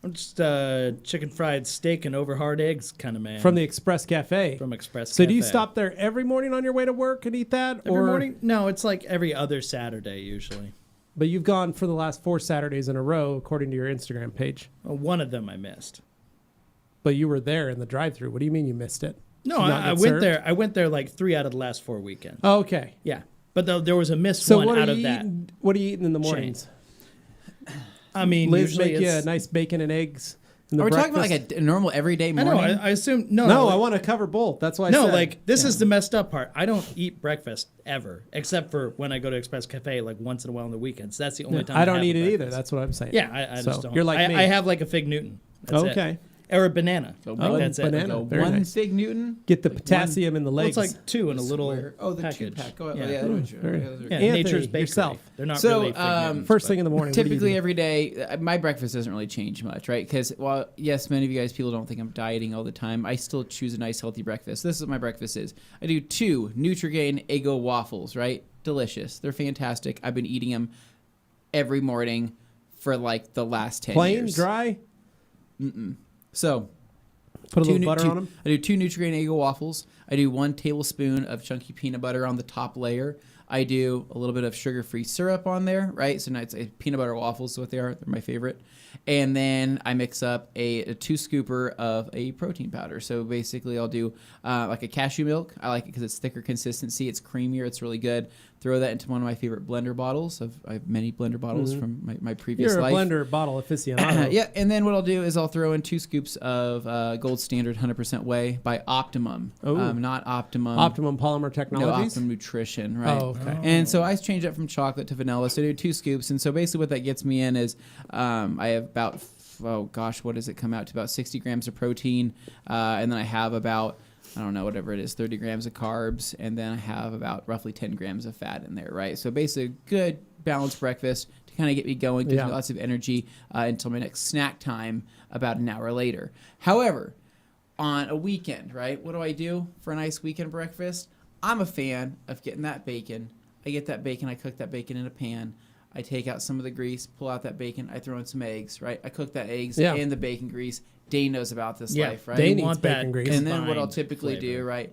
I'm just chicken fried steak and over hard eggs kind of man. from the Express Cafe. From Express So do you Cafe. stop there every morning on your way to work and eat that? every morning? No, it's like every other Saturday usually. But you've gone for the last 4 Saturdays in a row, according to your Instagram page. Well, one of them I missed. But you were there in the drive-thru. What do you mean you missed it? No, Did you not I get went served? there. I went there like 3 out of the last 4 weekends. Oh, okay. Yeah, but there was a missed So one what out are of you that. eating? What are you eating in the mornings? I mean, Liz usually make you a it's, nice bacon and eggs. In the Are we talking about breakfast? like a normal everyday I morning? know. I assume no. No, like- I want to cover both. That's why I no, said. like this is the messed up part. I don't eat breakfast ever, except for when I go to Express Cafe, like once in a while on the weekends. That's the only time I don't have eat a it either. breakfast. That's what I'm saying. Yeah, I So, just don't. you're like me. I have like a fig Newton. That's it. Okay. Or a banana. So Like, one that's banana. it. Very one nice. Fig Newton. Get the Like potassium in the Well, it's legs. like 2 in a little Oh, the package. 2-pack. Oh, Yeah. yeah. very- those are- Yeah, Anthony, Nature's Bakery. yourself. They're not So, really fig Newtons, First but- thing in the morning. what do you Typically do? every day, my breakfast doesn't really change much, right? Because while yes, many of you guys people don't think I'm dieting all the time, I still choose a nice healthy breakfast. This is what my breakfast is. I do 2 Nutrigrain Eggo waffles, right? Delicious. They're fantastic. I've been eating them every morning for like the last 10 plain, years. dry. So Put a two little nu- butter two- on them. I do 2 Nutrigrain Eggo waffles. I do 1 tablespoon of chunky peanut butter on the top layer. I do a little bit of sugar-free syrup on there, right? So now it's peanut butter waffles is what they are. They're my favorite. And then I mix up a 2 scooper of a protein powder. So basically I'll do like a cashew milk. I like it because it's thicker consistency. It's creamier. It's really good. Throw that into one of my favorite blender bottles. I have many blender bottles from my previous You're a life. blender bottle aficionado. Yeah, and then what I'll do is I'll throw in 2 scoops of Gold Standard 100% Whey by Optimum. Oh. Not Optimum. Optimum Polymer No, Technologies. Optimum Nutrition, right? Oh, okay. And so I change that from chocolate to vanilla. So I do 2 scoops. And so basically what that gets me in is I have about, what does it come out to? About 60 grams of protein. And then I have about, I don't know, whatever it is, 30 grams of carbs. And then I have about roughly 10 grams of fat in there, right? So basically a good balanced breakfast to kind of get me going, gives me lots of energy until my next snack time about an hour later. However, on a weekend, right, what do I do for a nice weekend breakfast? I'm a fan of getting that bacon. I get that bacon, I cook that bacon in a pan. I take out some of the grease, pull out that bacon, I throw in some eggs, right? I cook that eggs in the bacon grease. Dane knows about this life, right? Dane You eats want bacon that grease. And then what I'll combined typically do, flavor. right?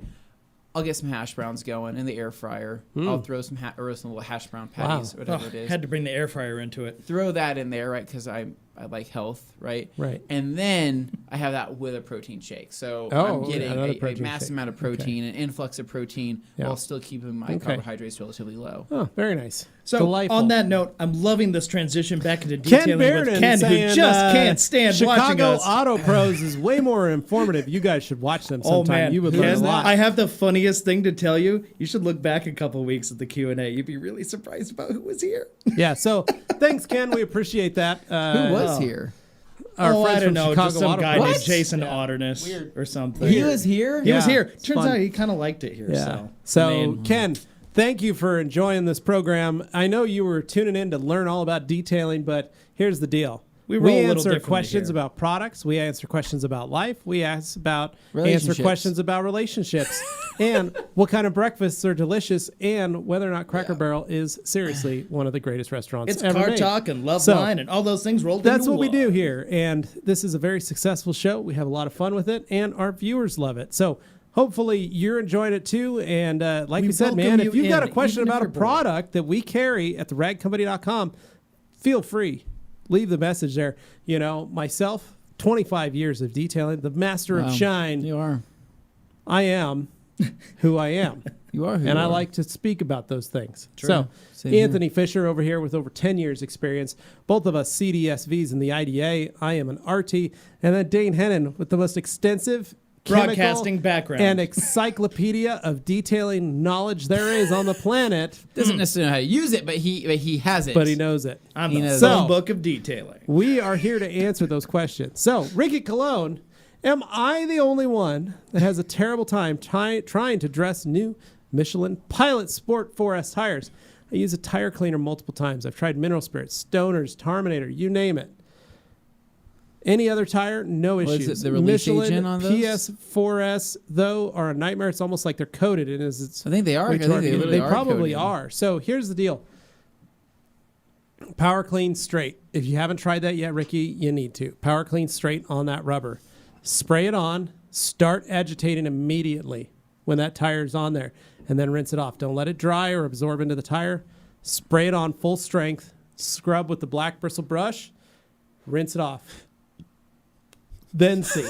I'll get some hash browns going in the air fryer. I'll throw some little hash brown patties, whatever it is. Had to bring the air fryer into it. Throw that in there, right? Because I like health, right? Right. And then I have that with a protein shake. So Oh, I'm getting another a protein massive shake. amount of protein, an influx of protein, Yeah. while still keeping my carbohydrates relatively low. Oh, very nice. So Delightful. on that note, I'm loving this transition back into Ken detailing Barron with Ken, saying, who just can't stand watching Chicago us. Auto Pros is way more informative. You guys should watch them Oh sometime. man, You would learn a Ken, lot. I have the funniest thing to tell you. You should look back a couple weeks at the Q&A. You'd be really surprised about who was here. Yeah. So thanks, Ken. We appreciate that. Who was here? Our I friends don't from know, Chicago just some Auto guy Pros. named What? Jason Otterness or something. He was here? He was Yeah, here. it's Turns fun. out he kind of liked it here. Yeah. So, So, I mean, Ken, thank you for enjoying this program. I know you were tuning in to learn all about detailing, but here's the deal. We roll a little answer differently questions here. about products. We answer questions about life. We answer Relationships. questions about relationships and what kind of breakfasts are delicious and whether or not Cracker Barrel is seriously one of the greatest restaurants it's ever car made. talk and love So, line and all those things rolled That's into what we one. do here. And this is a very successful show. We have a lot of fun with it, and our viewers love it. So hopefully you're enjoying it too. And like We we said, welcome man, you if you've got a in, question even if about a you're bored. product that we carry at theragcompany.com, feel free. Leave the message there. You know, myself, 25 years of detailing, the master of shine. You are. I am. who I am. You are who And you I are. like to speak about those things. True. So, Same here. Anthony Fisher over here with over 10 years experience. Both of us CDSVs in the IDA. I am an RT. And then Dane Hennen with the most extensive Broadcasting chemical background. and encyclopedia of detailing knowledge there is on the planet. Doesn't necessarily know how to use it, but he has it. But he knows it. I'm He the knows. phone So- book of detailing. We are here to answer those questions. So, Ricky Cologne, am I the only one that has a terrible time trying to dress new Michelin Pilot Sport 4S tires? I use a tire cleaner multiple times. I've tried Mineral Spirits, Stoners, Terminator, you name it. Any other tire, no What issues. is it, the release Michelin agent on those? PS4S, though, are a nightmare. It's almost like they're coated. And it's I think they are. way I too think hard to they get. literally They are probably coated. are. So here's the deal. Power Clean Straight. If you haven't tried that yet, Ricky, you need to. Power Clean Straight on that rubber. Spray it on. Start agitating immediately when that tire is on there, and then rinse it off. Don't let it dry or absorb into the tire. Spray it on full strength. Scrub with the black bristle brush. Rinse it off. Then see.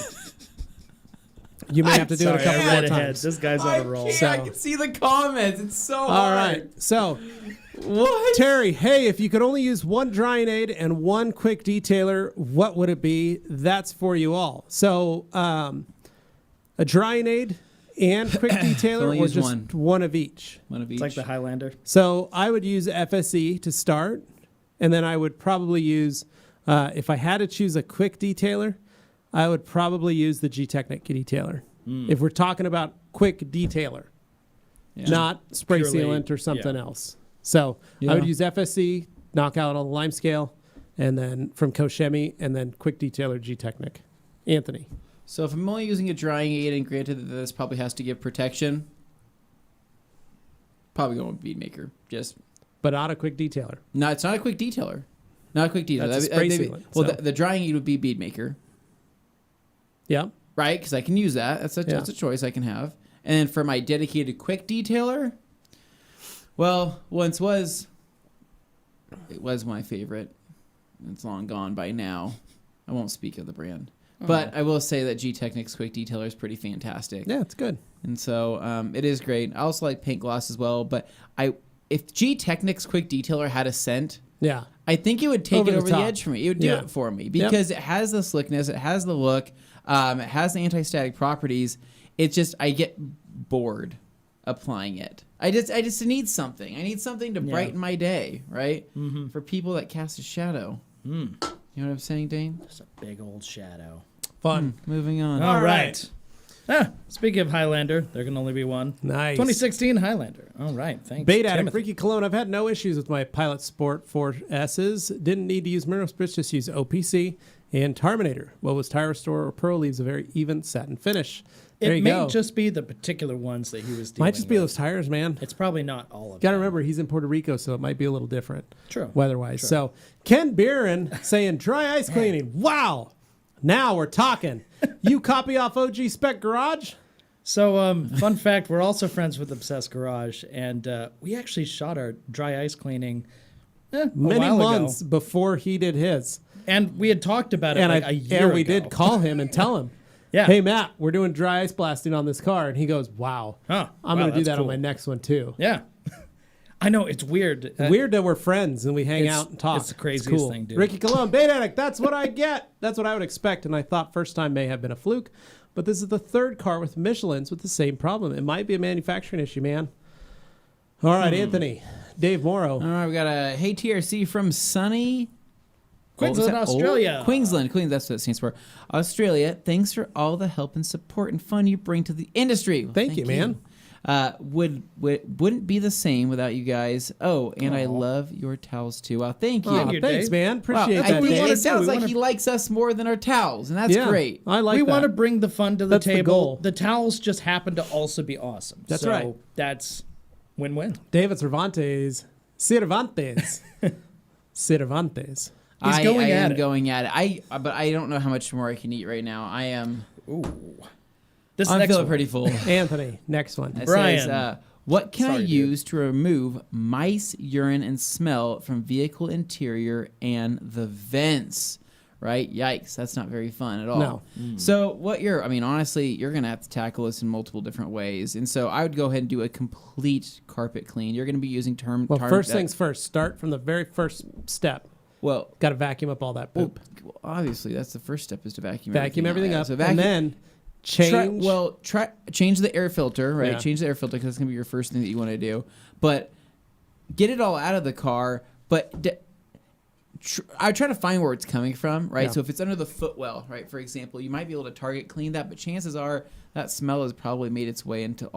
You may have to do it a couple I more read ahead. times. This guy's on a roll. I So- can see the comments. It's so All hard. right. So, What? Terry, hey, if you could only use one drying aid and one quick detailer, what would it be? That's for you all. So, a drying aid and quick detailer, only or use just one of each? One of each. It's like the Highlander. So, I would use FSE to start, and then I would probably use, if I had to choose a quick detailer, I would probably use the G-Technic detailer. If we're talking about quick detailer, Yeah. not spray Purely- sealant or something yeah. else. So Yeah. I would use FSC, knock out all the lime scale, and then from Koshemi, and then quick detailer G-Technic. Anthony. So if I'm only using a drying aid, and granted that this probably has to give protection, probably going with Bead Maker. Just But not a quick detailer. no, it's not a quick detailer. Not a quick detailer. That's a That'd be- spray that'd be- sealant, Well, so. the drying aid would be Bead Maker, Yeah. right? Because I can use that. That's a choice I can have. And then for my dedicated quick detailer, well, it was my favorite. It's long gone by now. I won't speak of the brand. But I will say that G-Technic's quick detailer is pretty fantastic. Yeah, it's good. And so it is great. I also like paint gloss as well. But if G-Technic's quick detailer had a scent, Yeah. I think it would take Over it the over the top. edge for me. It would do Yeah. it for me because it has the slickness, it has the look, it has the anti-static properties. It's just I get bored applying it. I just need something. I need something to brighten my day, right? Mm-hmm. For people that cast a shadow. You know what I'm saying, Dane? It's a big old shadow. Fun. Moving on. All right. right. Speaking of Highlander, there can only be one. Nice. 2016 Highlander. All right. Thanks. Bait addict, Timothy. Ricky Cologne. I've had no issues with my Pilot Sport 4S's. Didn't need to use mineral spirits, just use OPC and Terminator. What was Tire Restore or Pearl leaves a very even satin finish. There It you may go. just be the particular ones that he was dealing Might just be with. those tires, man. It's probably not all of Got to them. remember, he's in Puerto Rico, so it might be a little different True. weather-wise. True. So, Ken Beeran saying dry ice cleaning. Wow. Now we're talking. You copy off OG Spec Garage? So, fun fact, we're also friends with Obsessed Garage, and we actually shot our dry ice cleaning a Many while months ago. before he did his. And we had talked about it And, like a year we ago. did call him and tell him, Yeah. hey, Matt, we're doing dry ice blasting on this car. And he goes, wow. Huh. I'm Wow, going to do that's that on cool. my next one, too. Yeah. I know, it's weird. Weird that we're friends and we hang It's- out and talk. it's the craziest cool. thing, dude. Ricky Cologne, Bait Addict, that's what I get. That's what I would expect. And I thought first time may have been a fluke. But this is the third car with Michelin's with the same problem. It might be a manufacturing issue, man. All right, Anthony. Dave Morrow. All right, we got a Hey TRC from sunny Queensland, Australia. Queensland, that's what it stands for. Australia. Thanks for all the help and support and fun you bring to the industry. Well, Thank you, man. Wouldn't be the same without you guys. Oh, and I love your towels too. Wow, thank you. Aw, you, thanks, Dave. man. Wow, Appreciate I that, think Dave. it sounds We like wanna- he likes us more than our towels, and that's Yeah, great. I like we that. want to bring the fun to the That's the table. goal. The towels just happen to also be awesome. That's so right. That's win-win. David Cervantes. Cervantes. Cervantes. He's going I at am it. going at it. But I don't know how much more I can eat right now. I am. This I'm next feeling one. pretty full. Anthony, next one. It Brian. says, what can I Sorry, dude. use to remove mice, urine, and smell from vehicle interior and the vents? right? Yikes, that's not very fun at all. No. So honestly, you're going to have to tackle this in multiple different ways. And so I would go ahead and do a complete carpet clean. You're going to be using First things first, start from the very first step. Well, Got to vacuum up all that poop. well, obviously, that's the first step, is to vacuum Everything up, So and then change. Change the air filter, right? Yeah. Change the air filter, because that's going to be your first thing that you want to do. But get it all out of the car, but I try to find where it's coming from, right? Yeah. So if it's under the footwell, right, for example, you might be able to target clean that, but chances are that smell has probably made its way into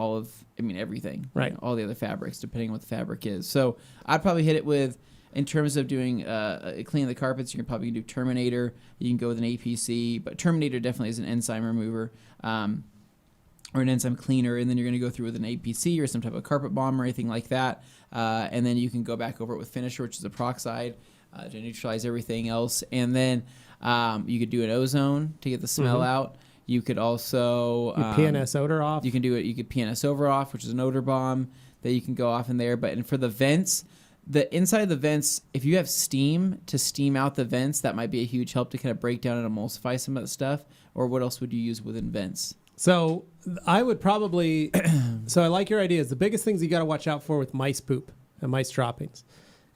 everything, Right. all the other fabrics, depending on what the fabric is. So I'd probably hit it with, in terms of doing cleaning the carpets, you can probably do Terminator. You can go with an APC, but Terminator definitely is an enzyme remover. Or an enzyme cleaner, and then you're going to go through with an APC or some type of carpet bomb or anything like that, and then you can go back over it with finisher, which is a peroxide, to neutralize everything else, and then you could do an ozone to get the smell out. You could also PNS odor off. You can do it. You could PNS over off, which is an odor bomb that you can go off in there. But for the vents, the inside of the vents, if you have steam to steam out the vents, that might be a huge help to kind of break down and emulsify some of the stuff. Or what else would you use within vents? So I would probably, so I like your ideas. The biggest things you got to watch out for with mice poop and mice droppings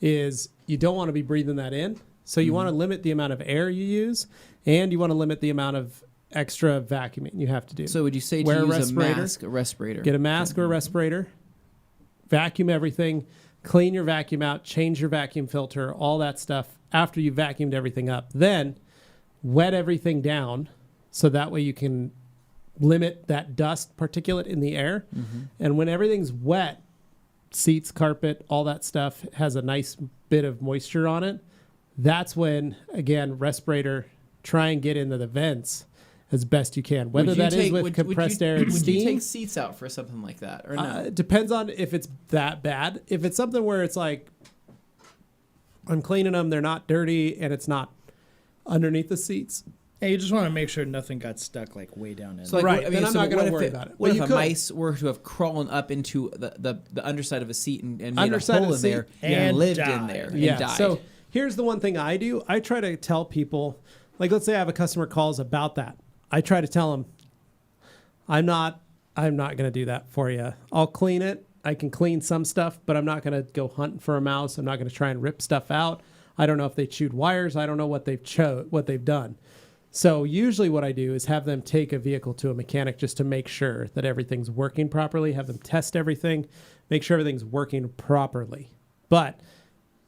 is you don't want to be breathing that in. So you want to limit the amount of air you use, and you want to limit the amount of extra vacuuming you have to do. So would you say Wear to a use respirator. a mask, a respirator? Get a mask or a respirator, vacuum everything, clean your vacuum out, change your vacuum filter, all that stuff after you've vacuumed everything up. Then wet everything down so that way you can limit that dust particulate in the air. And when everything's wet, seats, carpet, all that stuff has a nice bit of moisture on it. That's when, again, respirator, try and get into the vents as best you can. Whether that is with compressed air and Would steam. you take seats out for something like that, or no? It depends on if it's that bad. If it's something where it's like, I'm cleaning them, they're not dirty, and it's not underneath the seats. Yeah, you just want to make sure nothing got stuck like way down in. So like, Right, then I'm not gonna worry about it. What But if you a could. mice were to have crawled up into the underside of a seat and made Underside a of hole the in there seat and and lived in died. there and Yeah. died? So here's the one thing I do. I try to tell people, like, let's say I have a customer calls about that. I try to tell them, I'm not going to do that for you. I'll clean it. I can clean some stuff, but I'm not going to go hunting for a mouse. I'm not going to try and rip stuff out. I don't know if they chewed wires. I don't know what they've done. So usually what I do is have them take a vehicle to a mechanic just to make sure that everything's working properly, have them test everything, make sure everything's working properly. But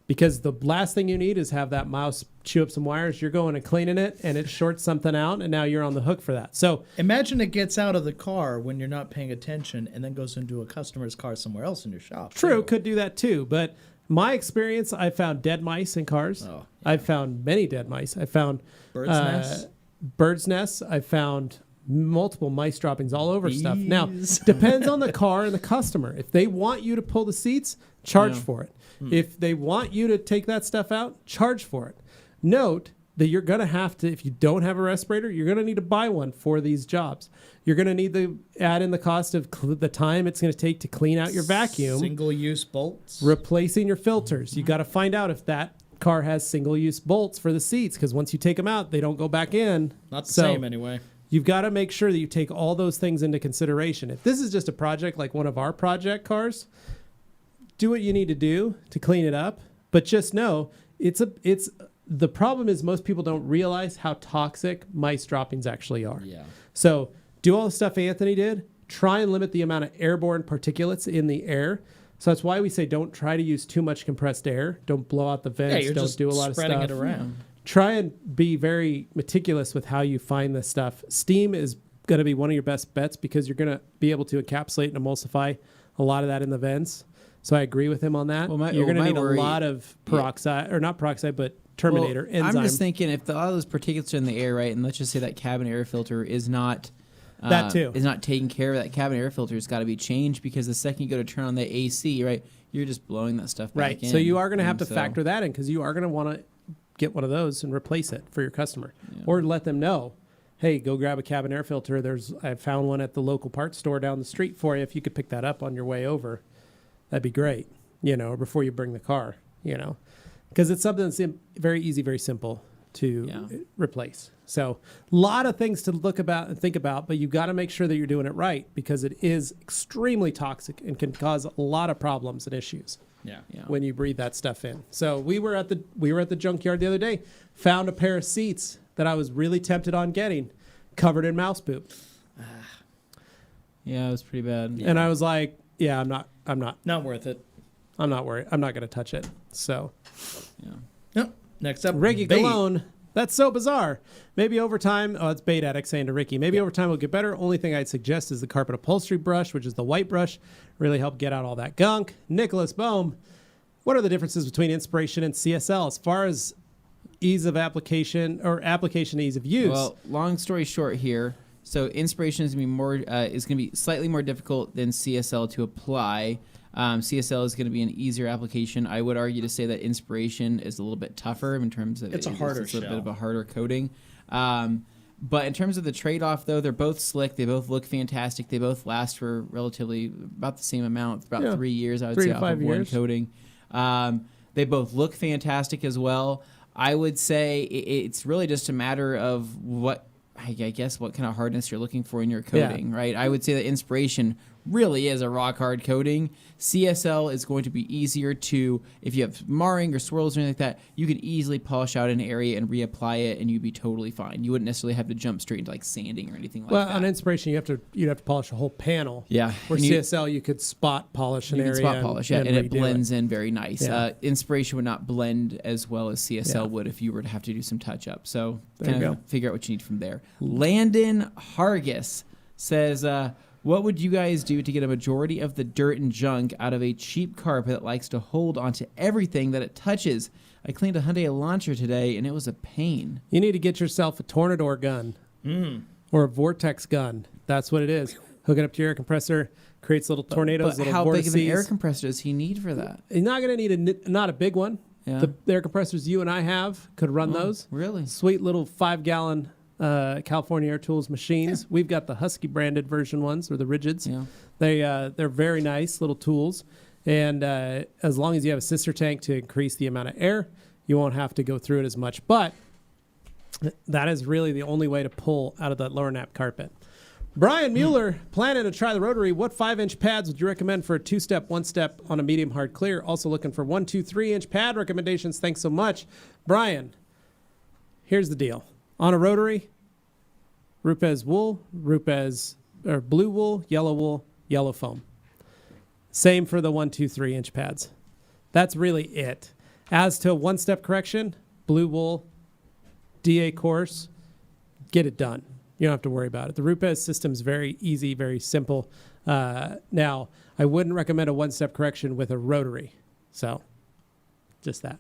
because the last thing you need is have that mouse chew up some wires, you're going and cleaning it and it shorts something out, and now you're on the hook for that. So Imagine it gets out of the car when you're not paying attention and then goes into a customer's car somewhere else in your shop. true, too. could do that too. But my experience, I found dead mice in cars. Oh, I've found many dead mice. I found Bird's nests? Bird's nests. I found multiple mice droppings all over stuff. Now, Bees. depends on the car and the customer. If they want you to pull the seats, charge for it. If they want you to take that stuff out, charge for it. Note that you're going to have to, if you don't have a respirator, you're going to need to buy one for these jobs. You're going to need to add in the cost of the time it's going to take to clean out your vacuum, Single-use bolts. replacing your filters. You got to find out if that car has single-use bolts for the seats, because once you take them out, they don't go back in. Not the So same anyway. You've got to make sure that you take all those things into consideration. If this is just a project like one of our project cars, do what you need to do to clean it up, but just know the problem is most people don't realize how toxic mice droppings actually are. Yeah. So do all the stuff Anthony did. Try and limit the amount of airborne particulates in the air. So that's why we say don't try to use too much compressed air. Don't blow out the vents. Yeah, you're don't just do a lot of spreading stuff. it around. Try and be very meticulous with how you find this stuff. Steam is going to be one of your best bets because you're going to be able to encapsulate and emulsify a lot of that in the vents. So I agree with him on that. You're going to need a lot of peroxide, or not peroxide, but Terminator enzyme. I'm just thinking if a lot of those particulates are in the air, right, and let's just say that cabin air filter is not That too. is not taken care of. That cabin air filter has got to be changed, because the second you go to turn on the AC, right, you're just blowing that stuff back in. So you are going to have to And so- factor that in, because you are going to want to get one of those and replace it for your customer, or let them know, hey, go grab a cabin air filter. I found one at the local parts store down the street for you. If you could pick that up on your way over, that'd be great. Before you bring the car, because it's something that's very easy, very simple. to replace. So a lot of things to look about and think about, but you got to make sure that you're doing it right because it is extremely toxic and can cause a lot of problems and issues. Yeah. When you breathe that stuff in. So we were at the junkyard the other day, found a pair of seats that I was really tempted on getting, covered in mouse poop. Yeah, it was pretty bad. And I was like, yeah, I'm Not worth it. I'm not worried. I'm not going to touch it. So, Yep. Next up, Ricky bait. Cologne. That's so bizarre. Maybe over time, it's Bait Addict saying to Ricky, maybe over time it'll get better. Only thing I'd suggest is the carpet upholstery brush, which is the white brush. Really help get out all that gunk. Nicholas Bohm, what are the differences between Inspiration and CSL as far as ease of application or application ease of use? Well, long story short here. So Inspiration is going to be slightly more difficult than CSL to apply. CSL is going to be an easier application. I would argue to say that Inspiration is a little bit tougher in terms of it's a harder it's a shell. bit of a harder coating. But in terms of the trade-off, though, they're both slick. They both look fantastic. They both last for relatively about the same amount, about 3 years, I would 3 say, to off 5 of one years. coating. They both look fantastic as well. I would say it's really just a matter of what kind of hardness you're looking for in your coating, right? I would say that Inspiration really is a rock hard coating. CSL is going to be easier to, if you have marring or swirls or anything like that, you can easily polish out an area and reapply it and you'd be totally fine. You wouldn't necessarily have to jump straight into like sanding or anything like that. Well, on Inspiration, you'd have to polish a whole panel. Yeah. Where And CSL, you could spot polish an you area. can spot polish, and it redo blends in very nice. Yeah. Inspiration would not blend as well as CSL Yeah. would if you were to have to do some touch up. So There you kind of go. figure out what you need from there. Landon Hargis says, what would you guys do to get a majority of the dirt and junk out of a cheap carpet that likes to hold onto everything that it touches? I cleaned a Hyundai Elantra today, and it was a pain. You need to get yourself a Tornador gun or a Vortex gun. That's what it is. Hook it up to your air compressor, creates little tornadoes, But little how big vortices. of an air compressor does he need for that? You're not going to need not a big one. Yeah. The air compressors you and I have could run those. Really? Sweet little 5-gallon California Air Tools machines. We've got the Husky branded version ones or the Rigids. Yeah. They're very nice little tools. And as long as you have a sister tank to increase the amount of air, you won't have to go through it as much. But that is really the only way to pull out of that lower nap carpet. Brian Mueller, planning to try the rotary. What 5-inch pads would you recommend for a 2-step, 1-step on a medium hard clear? Also looking for 1, 2, 3-inch pad recommendations. Thanks so much. Brian, here's the deal. On a rotary, Rupes wool, or blue wool, yellow foam. Same for the 1, 2, 3-inch pads. That's really it. As to 1-step correction, blue wool, DA course, get it done. You don't have to worry about it. The Rupes system is very easy, very simple. Now, I wouldn't recommend a 1-step correction with a rotary. So, just that.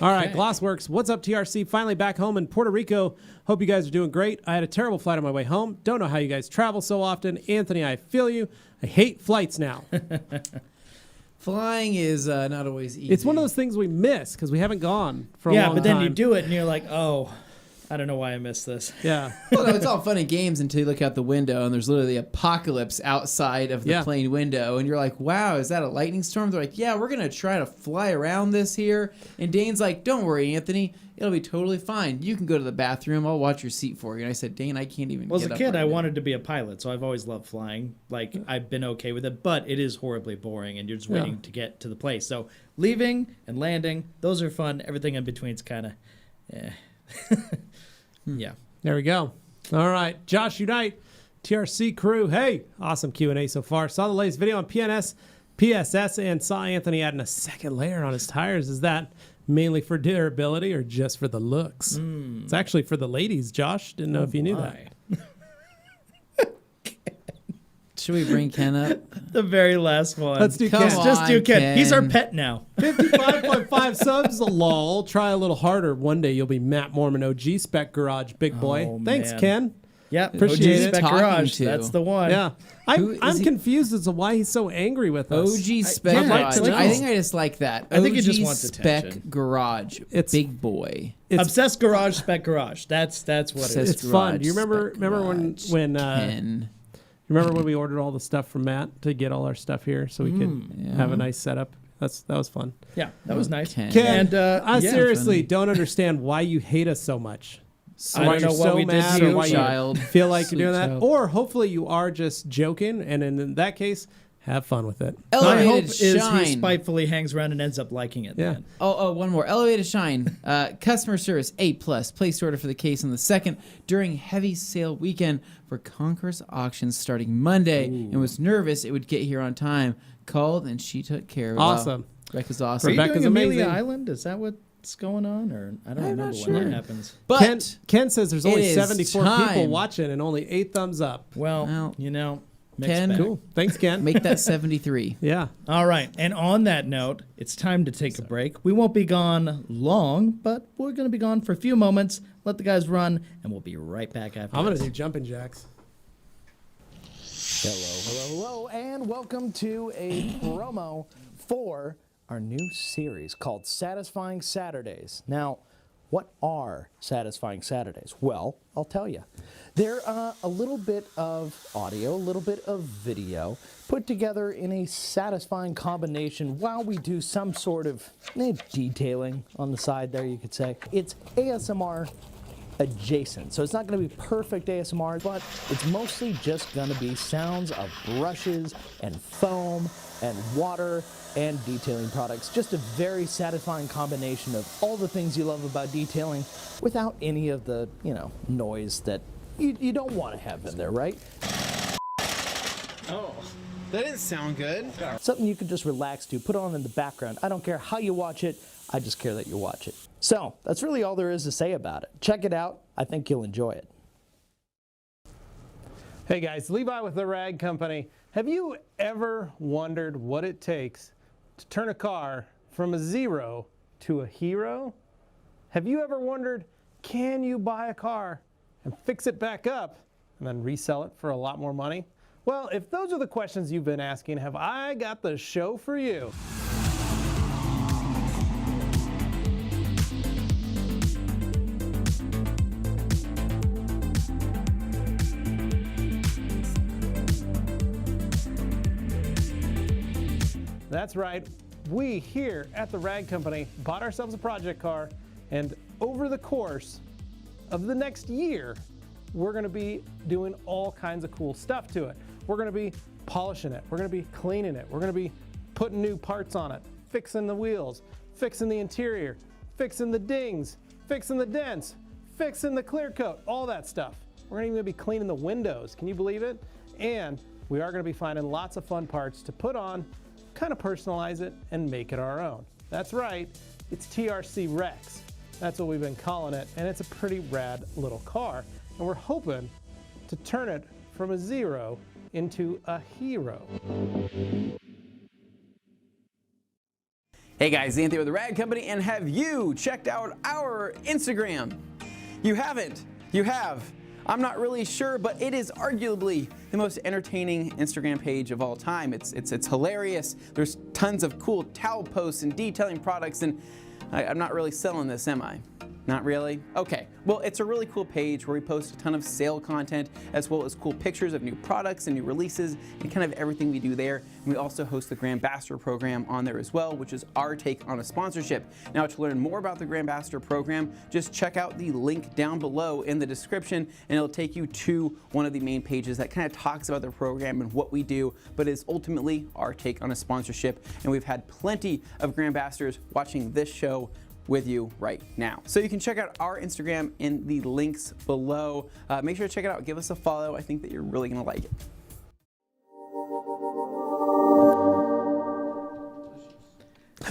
All right, Glossworks. What's up, TRC? Finally back home in Puerto Rico. Hope you guys are doing great. I had a terrible flight on my way home. Don't know how you guys travel so often. Anthony, I feel you. I hate flights now. Flying is not always easy. It's one of those things we miss because we haven't gone for a long time. Yeah, but then you do it and you're like, oh, I don't know why I missed this. Yeah. Well, no, it's all fun and games until you look out the window and there's literally apocalypse outside of the plane window. And you're like, wow, is that a lightning storm? They're like, yeah, we're going to try to fly around this here. And Dane's like, don't worry, Anthony. It'll be totally fine. You can go to the bathroom. I'll watch your seat for you. And I said, Dane, I can't even Well, get as a up kid, right I now." wanted to be a pilot, so I've always loved flying. Like, I've been okay with it, but it is horribly boring, and you're just waiting to get to the place. So leaving and landing, those are fun. Everything in between is kind of, yeah. There we go. All right, Josh Unite, TRC crew. Hey, awesome Q&A so far. Saw the latest video on PSS, and saw Anthony adding a second layer on his tires. Is that mainly for durability or just for the looks? It's actually for the ladies, Josh. Didn't know if you knew that. Should we bring Ken up? The very last one. Let's do Come Ken. on. Just do Ken. He's our Ken. pet now. 55.5 subs, lol. Try a little harder. One day you'll be Matt Mormon OG Spec Garage, big boy. Oh, Thanks, man. Ken. Yep. Appreciate OG it. Spec Talking Garage. to. That's the one. Yeah. Who is I'm he? confused as to why he's so angry with us. OG Spec yeah, I'd like Garage. to know. I think I just like that. I think he OG just wants Spec attention. Garage. It's- big boy. It's, Obsessed Garage, Spec Garage. That's what it Obsessed is. it's fun. Garage, Do you remember Spec when Garage, when Ken. remember when we ordered all the stuff from Matt to get all our stuff here so we could have a nice setup That was fun. Yeah, that was nice. Okay. Ken, And, I yeah. seriously Funny. don't understand why you hate us so much. I Why don't you're know what so we did mad to or you. why you Child. feel like Sweet you're doing that. child. Or hopefully you are just joking, and in that case, have fun with it. My hope Elevated is he shine. spitefully hangs around and ends up liking it. Yeah. Then. Oh, one more. Elevated shine. Customer service A+. Placed order for the case on the 2nd during heavy sale weekend for Concourse auctions starting Monday, and was nervous it would get here on time. Called and she took care of it. Awesome. Rebecca's Are awesome. you Rebecca's doing Amelia amazing. Island? Is that what's going on? Or I don't I'm remember not when sure. that happens. But Ken says there's it only is 74 people time. watching and only 8 thumbs up. Well, mixed Ken, bag. Cool. Thanks, Ken. make that 73. Yeah. All right, and on that note, it's time to take a break. We won't be gone long, but we're going to be gone for a few moments. Let the guys run, and we'll be right back after I'm going this. to do jumping jacks. Hello, and welcome to a promo for our new series called Satisfying Saturdays. Now, what are Satisfying Saturdays? Well, I'll tell you. They're a little bit of audio, a little bit of video, put together in a satisfying combination while we do some sort of detailing on the side there, you could say. It's ASMR adjacent. So it's not going to be perfect ASMR, but it's mostly just going to be sounds of brushes and foam and water and detailing products. Just a very satisfying combination of all the things you love about detailing without any of the, noise that you don't want to have in there, right? Oh, that didn't sound good. Something you can just relax to, put on in the background. I don't care how you watch it, I just care that you watch it. So, that's really all there is to say about it. Check it out, I think you'll enjoy it. Hey guys, Levi with the Rag Company. Have you ever wondered what it takes to turn a car from a 0 to a hero? Have you ever wondered, can you buy a car and fix it back up and then resell it for a lot more money? Well, if those are the questions you've been asking, have I got the show for you. That's right. We here at the Rag Company bought ourselves a project car, and over the course of the next year, we're going to be doing all kinds of cool stuff to it. We're going to be polishing it. We're going to be cleaning it. We're going to be putting new parts on it, fixing the wheels, fixing the interior, fixing the dings, fixing the dents, fixing the clear coat, all that stuff. We're even going to be cleaning the windows. Can you believe it? And we are going to be finding lots of fun parts to put on, kind of personalize it, and make it our own. That's right, it's TRC Rex. That's what we've been calling it, and it's a pretty rad little car. And we're hoping to turn it from a 0 into a hero. Hey guys, Anthony with the Rag Company, and have you checked out our Instagram? You haven't? You have? I'm not really sure, but it is arguably the most entertaining Instagram page of all time. It's hilarious. There's tons of cool towel posts and detailing products, and I'm not really selling this, am I? Not really? Okay, well, it's a really cool page where we post a ton of sale content as well as cool pictures of new products and new releases and kind of everything we do there. And we also host the Grand Ambassador program on there as well, which is our take on a sponsorship. Now, to learn more about the Grand Ambassador program, just check out the link down below in the description, and it'll take you to one of the main pages that kind of talks about the program and what we do, but is ultimately our take on a sponsorship. And we've had plenty of Grand Ambassadors watching this show with you right now. So you can check out our Instagram in the links below. Make sure to check it out. Give us a follow. I think that you're really gonna like it.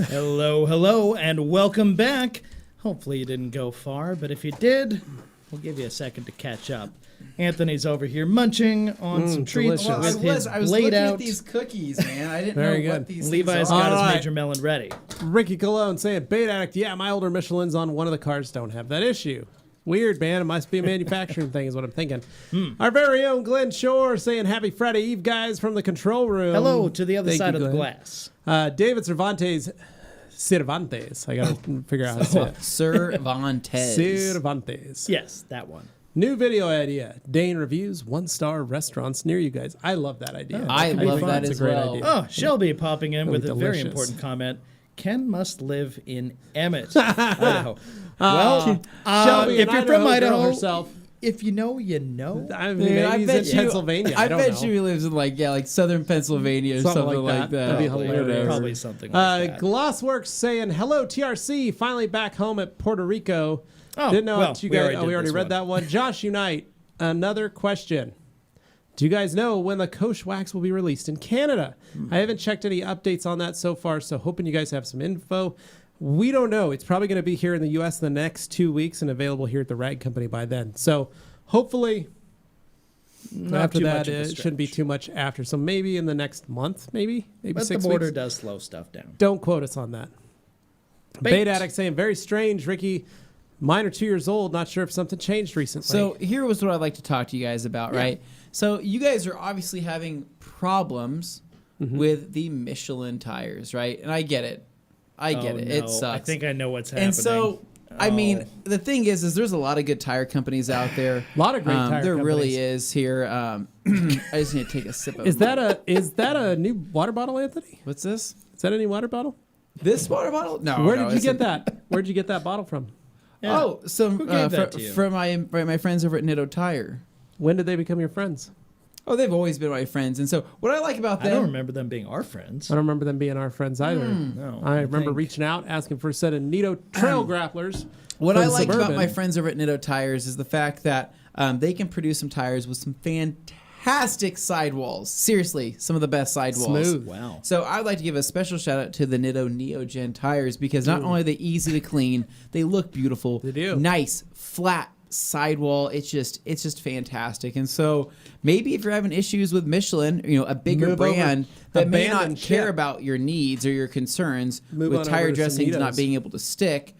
Hello, and welcome back. Hopefully you didn't go far, but if you did, we'll give you a second to catch up. Anthony's over here munching on some treats delicious. with his I was blade looking out. at these cookies, man. I didn't Very know what good. these Levi's things got are. his Alright. Major Melon ready. Ricky Cologne saying, Bait Addict, yeah, my older Michelin's on one of the cars don't have that issue. Weird, man. It must be a manufacturing thing is what I'm thinking. Our very own Glenn Shore saying, happy Friday Eve, guys, from the control room. Hello to the other Thank side you, of the Glenn. glass. David Cervantes. I got to figure out how to say it. Cervantes. Cervantes. Yes, that one. New video idea. Dane reviews 1-star restaurants near you guys. I love that idea. I That'd be love fun. that It's a as great well. idea. Oh, Shelby popping in with a That'd be very delicious. important comment. Ken must live in Emmett, Idaho. Well, Shelby if an you're from Idaho girl Idaho, herself. if you know, you know. I mean, maybe he's in Pennsylvania. I don't bet know. you he lives in like southern Pennsylvania or something like that. That'd be Probably, hilarious. probably something like that. Glossworks saying, hello, TRC. Finally back home at Puerto Rico. Oh, Didn't know well, what you we guys. already Oh, did we already this read one. that one. Josh Unite. Another question. Do you guys know when the Kosh wax will be released in Canada? I haven't checked any updates on that so far, so hoping you guys have some info. We don't know. It's probably going to be here in the U.S. in the next 2 weeks and available here at the Rag Company by then. So hopefully Not after too that, much of a it shouldn't be stretch. too much after. So maybe in the next month, maybe But 6 the border weeks. does slow stuff down. Don't quote us on that. Bait Addict saying, very strange, Ricky. Mine are 2 years old. Not sure if something changed recently. So here was what I'd like to talk to you guys about, right? So you guys are obviously having problems with the Michelin tires, right? And I get it. I get Oh, it. no. It sucks. I think I know what's happening. and so, I mean, Oh. the thing is there's a lot of good tire companies out there. A lot of great tire There really companies. is here. I just need to take a sip of Is that a new water bottle, Anthony? What's this? Is that a new water bottle? This water bottle? No. Where no, did you it's get a- that? Where'd you get that bottle from? Yeah. Oh, some Who gave that to you? from my friends over at Nitto Tire. When did they become your friends? Oh, they've always been my friends. And so what I like about I them don't remember them being our friends. I don't remember them being our friends either. No, I remember think- reaching out, asking for a set of Nitto trail grapplers. What from I like about Suburban. my friends over at Nitto Tires is the fact that they can produce some tires with some fantastic sidewalls. Seriously, some of the best sidewalls. Smooth. Wow. So I'd like to give a special shout out to the Nitto Neogen tires because not only are they easy to clean, they look beautiful. They do. Nice, flat sidewall. It's just fantastic. And so maybe if you're having issues with Michelin, a bigger Move over. brand that may not Abandon care ship. about your needs or your concerns Move with on tire over to some dressings not Nittos. being able to stick,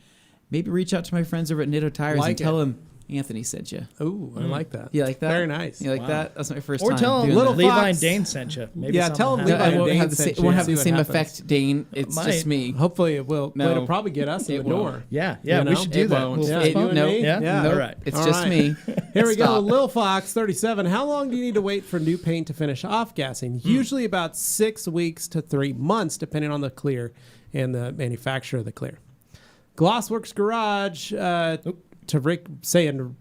maybe reach out to my friends over at Nitto Tires Like and tell it. them Anthony sent you. Ooh, I like that. You like that? Very nice. You like Wow. that? That's my first Or time. tell them doing Little that. Levi Fox. and Dane sent you. Maybe Yeah, tell something them No, Levi happened. it won't Dane have the sent same, you. it won't have See the what same happens. effect, Dane. It's Might. just me. Hopefully it will. No. It'll probably get us in It the won't. door. Yeah, You we know? should do It that. won't. We'll Yeah, fist you bump. and Nope. me? Yeah? Yeah. All right. It's All just right. me. Here we go. Stop. Lil Fox 37. How long do you need to wait for new paint to finish off gassing? Usually about 6 weeks to 3 months, depending on the clear and the manufacturer of the clear. Glossworks Garage to Rick saying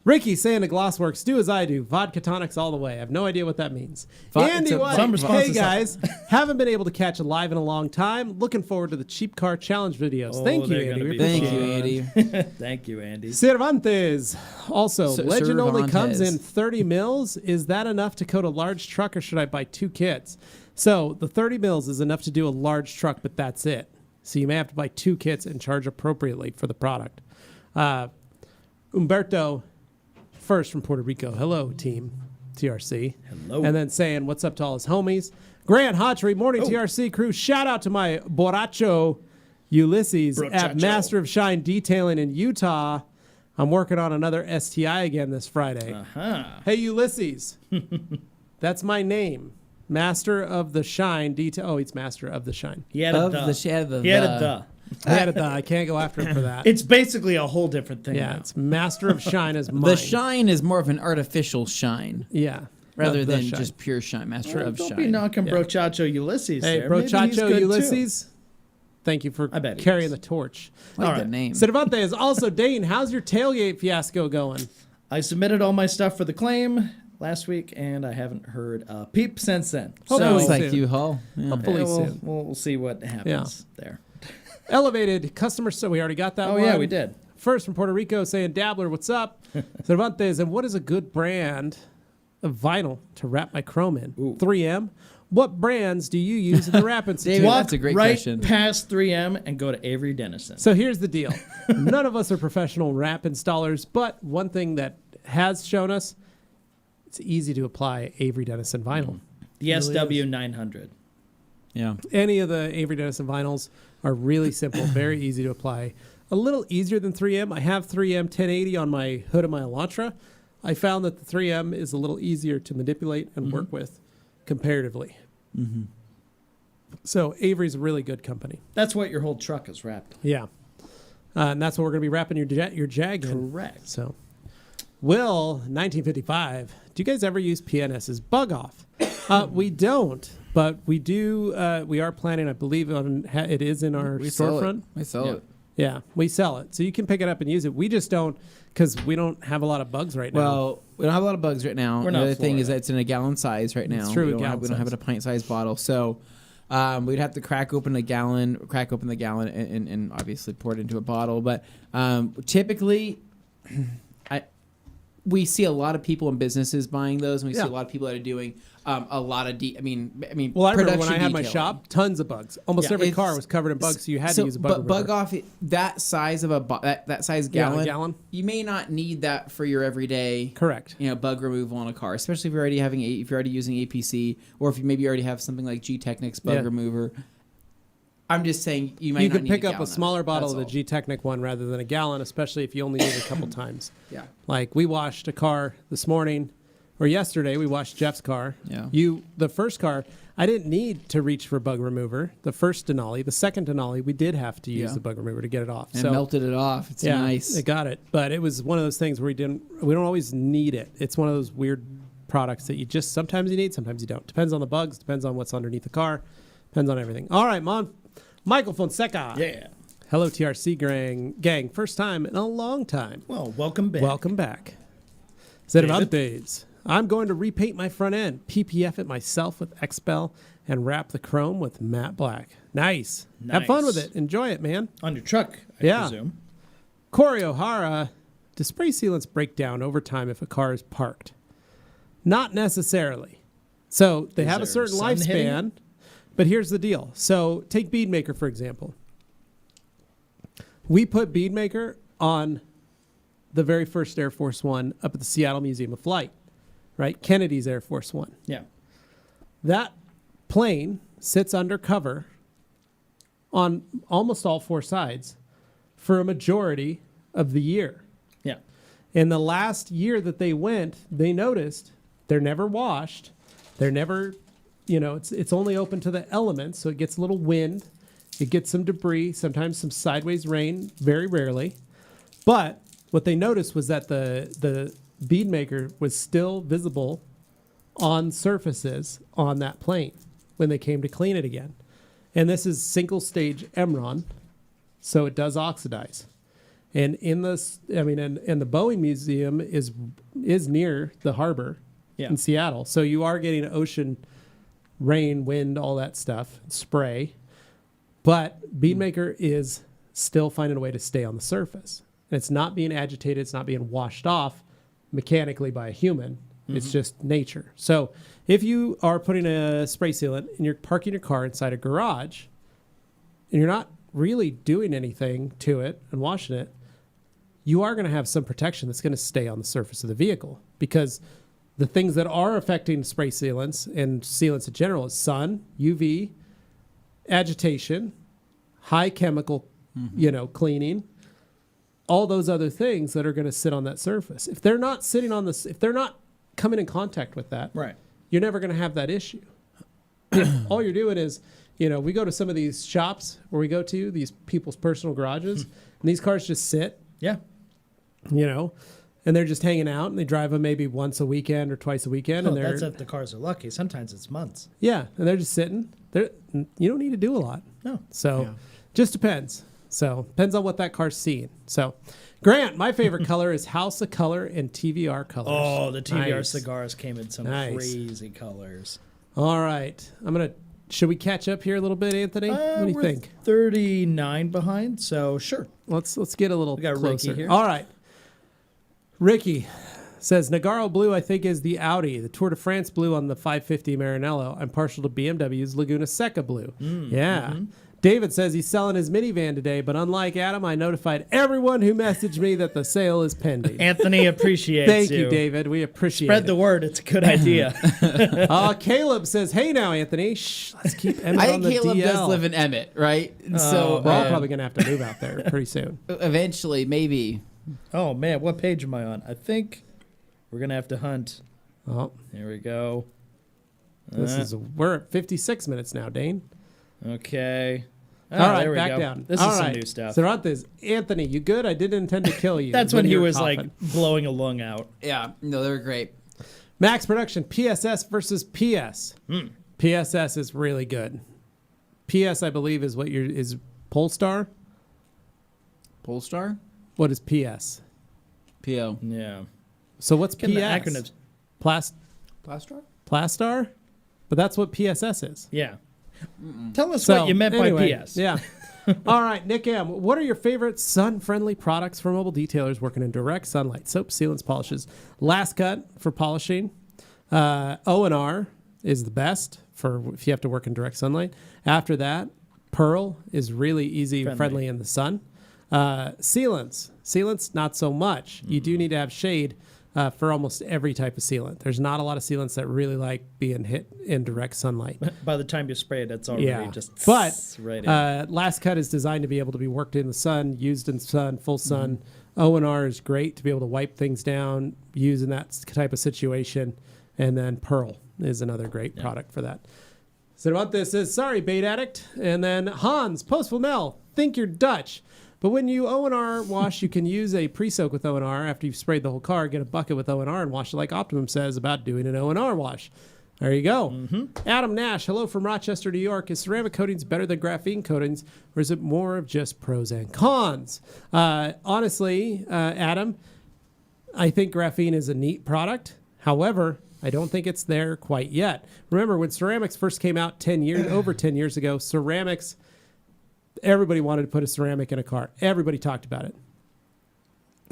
Ricky saying to Glossworks, do as I do. Vodka tonics all the way. I have no idea what that means. Andy White, some response hey to guys, haven't been able to catch it live in a long time. Looking forward to the cheap car challenge videos. Oh, Thank you, they're Andy. gonna We be Thank appreciate you, it. Andy. Thank you, Andy. Cervantes. Also, Legend only comes Cervantes. in 30 mils. Is that enough to coat a large truck, or should I buy 2 kits? So the 30 mils is enough to do a large truck, but that's it. So you may have to buy 2 kits and charge appropriately for the product. Umberto, first from Puerto Rico. Hello, team TRC. Hello. And then saying, what's up to all his homies? Grant Hotchery, morning TRC crew. Shout out to my borracho Ulysses at Brochacho. Master of Shine Detailing in Utah. I'm working on another STI again this Friday. Uh-huh. Hey, Ulysses. That's my name. Master of the Shine Detail. Oh, he's Master of the Shine. He had a Of duh. the shade of the He had a the. duh. I had it. I can't go after him for that. It's basically a whole different thing. Yeah, now. it's Master of Shine is mine. The shine is more of an artificial shine Yeah. rather of the than shine. just pure shine. Master Well, of don't shine. be knocking Yeah. Brochacho Ulysses Hey, there. Maybe he's Brochacho good, Ulysses. Thank you for I bet he carrying is. the torch. I like All that right. name. Cervantes. Also, Dane, how's your tailgate fiasco going? too. I submitted all my stuff for the claim last week, and I haven't heard a peep since then. Hopefully Sounds like soon. you, Hull. Yeah. Hopefully we'll, soon. we'll see what happens there. Elevated customer. So we already got that Oh, one. yeah, we did. First from Puerto Rico saying, Dabbler, what's up? Cervantes, and what is a good brand of vinyl to wrap my chrome in? 3M. What brands do you use at the Wrap Institute? David, Walk that's a great right question. past 3M and go to Avery Dennison. So here's the deal. None of us are professional wrap installers, but one thing that has shown us, it's easy to apply Avery Dennison vinyl. The really is. SW900. Yeah. Any of the Avery Dennison vinyls are really simple, very easy to apply. A little easier than 3M. I have 3M 1080 on my hood of my Elantra. I found that the 3M is a little easier to manipulate and work with comparatively. So Avery's a really good company. That's what your whole truck is wrapped. Yeah. And that's what we're going to be wrapping your Jag in. Correct. So, Will, 1955. Do you guys ever use PNS's Bug Off? We don't, but we do. We are planning, I believe, on it is in our storefront. We sell it. Yeah, we sell it. So you can pick it up and use it. We just don't, because we don't have a lot of bugs right now. Well, we don't have a lot of bugs right now. We're The not other thing is Florida. that it's in a gallon size right now. It's true, We gallon don't have it size. a pint-sized bottle. So we'd have to crack open the gallon, and obviously pour it into a bottle. But typically, we see a lot of people in businesses buying those, and we see Yeah. a lot of people that are doing a lot of I mean, well, I remember when production I had my detailing. shop, tons of bugs. Almost Yeah, every it's- car was covered in bugs, so you had to use a bug But bug remover. off that size of that size Yeah, a gallon, gallon. you may not need that for your everyday Correct. bug removal on a car, especially if you're already using APC, or if you maybe already have something like G-Technic's bug Yeah. remover. I'm just saying you might You not could need pick a up gallon a smaller of it. bottle That's of the all. G-Technic one rather than a gallon, especially if you only use it a couple times. Yeah. Like we washed a car this morning, or yesterday we washed Jeff's car. Yeah. The first car, I didn't need to reach for bug remover. The first Denali, the second Denali, we did have to use Yeah. the bug remover to get it off. And melted it off. It's yeah, nice. it got it. But it was one of those things where we don't always need it. It's one of those weird products that you just sometimes you need, sometimes you don't. Depends on the bugs, depends on what's underneath the car, depends on everything. All right, Michael Fonseca. Yeah. Hello, TRC gang. First time in a long time. Well, welcome back. Welcome back. Set of David? updates. I'm going to repaint my front end, PPF it myself with XPEL, and wrap the chrome with matte black. Nice. Have fun with Nice. it. Enjoy it, man. On your truck, I Yeah. presume. Corey O'Hara, do spray sealants break down over time if a car is parked? Not necessarily. So they Is have a there certain sun hitting lifespan, but here's the deal. So take Beadmaker, for example. We put Beadmaker on the very first Air Force One up at the Seattle Museum of Flight, right? Kennedy's Air Force One. Yeah. That plane sits under cover on almost all four sides for a majority of the year. Yeah. In the last year that they went, they noticed they're never washed. They're never, it's only open to the elements, so it gets a little wind. It gets some debris, sometimes some sideways rain, very rarely. But what they noticed was that the bead maker was still visible on surfaces on that plane when they came to clean it again. And this is single stage Emron, so it does oxidize. And in this, and the Boeing Museum is near the harbor in Seattle. So you are getting ocean rain, wind, all that stuff, spray. But Beadmaker is still finding a way to stay on the surface. And it's not being agitated. It's not being washed off mechanically by a human. It's just nature. So if you are putting a spray sealant and you're parking your car inside a garage and you're not really doing anything to it and washing it, you are going to have some protection that's going to stay on the surface of the vehicle, because the things that are affecting spray sealants and sealants in general is sun, UV, agitation, high chemical, cleaning, all those other things that are going to sit on that surface. If they're not sitting on this, if they're not coming in contact with that, Right. you're never going to have that issue. All you're doing is, we go to some of these shops where we go to, these people's personal garages, and these cars just sit, Yeah. and they're just hanging out, and they drive them maybe once a weekend or twice a weekend, and they're That's if the cars are lucky. Sometimes it's months. and they're just sitting. You don't need to do a lot. No. So just depends. So depends on what that car's seeing. So Grant, my favorite color is House of Color and TVR colors. Oh, the TVR Nice. cigars came in some Nice. crazy colors. All right. Should we catch up here a little bit, Anthony? What do you We're think? 39 behind, so sure. Let's get a little We got closer. Ricky here. All right. Ricky says Nagaro Blue, I think, is the Audi. The Tour de France Blue on the 550 Maranello. I'm partial to BMW's Laguna Seca Blue. Yeah. David says he's selling his minivan today, but unlike Adam, I notified everyone who messaged me that the sale is pending. Anthony appreciates Thank you, David. We appreciate Spread it. the word. It's a good idea. Caleb says, hey now, Anthony. Shh, let's keep Emmett I on think the Caleb DL. does live in Emmett, right? So We're all probably going to have to move out there pretty soon. eventually, maybe. Oh, man. What page am I on? I think we're going to have to hunt. Oh, Here we go. we're at 56 minutes now, Dane. Okay. Oh, All right, there we back go. down. This All is some right. new stuff. Cervantes, Anthony, you good? I didn't intend to kill you. That's when he you were was coughing. like blowing a lung out. Yeah, no, they were great. Max Production, PSS versus PS. PSS is really good. PS, I believe, is is Polestar. Polestar? What is PS? PO. Yeah. So what's PS? Getting the acronyms. Plastar? Plastar? But that's what PSS is. Yeah. Tell us So, what you meant anyway, by PS. Yeah. All right, Nick M. What are your favorite sun-friendly products for mobile detailers working in direct sunlight? Soap, sealants, polishes. Last Cut for polishing. O&R is the best for if you have to work in direct sunlight. After that, Pearl is really easy and friendly in the sun. Sealants, not so much. You do need to have shade for almost every type of sealant. There's not a lot of sealants that really like being hit in direct sunlight. By the time you spray it, it's already just But right in. Last Cut is designed to be able to be worked in the sun, used in sun, full sun. O&R is great to be able to wipe things down, use in that type of situation. And then Pearl is another great product for that. Cervantes says, sorry, bait addict. And then Hans, post Flamel, think you're Dutch. But when you O&R wash, you can use a pre-soak with O&R after you've sprayed the whole car, get a bucket with O&R and wash it like Optimum says about doing an O&R wash. There you go. Adam Nash, hello from Rochester, New York. Is ceramic coatings better than graphene coatings, or is it more of just pros and cons? Honestly, Adam, I think graphene is a neat product. However, I don't think it's there quite yet. Remember, when ceramics first came out over 10 years ago, ceramics, everybody wanted to put a ceramic in a car. Everybody talked about it.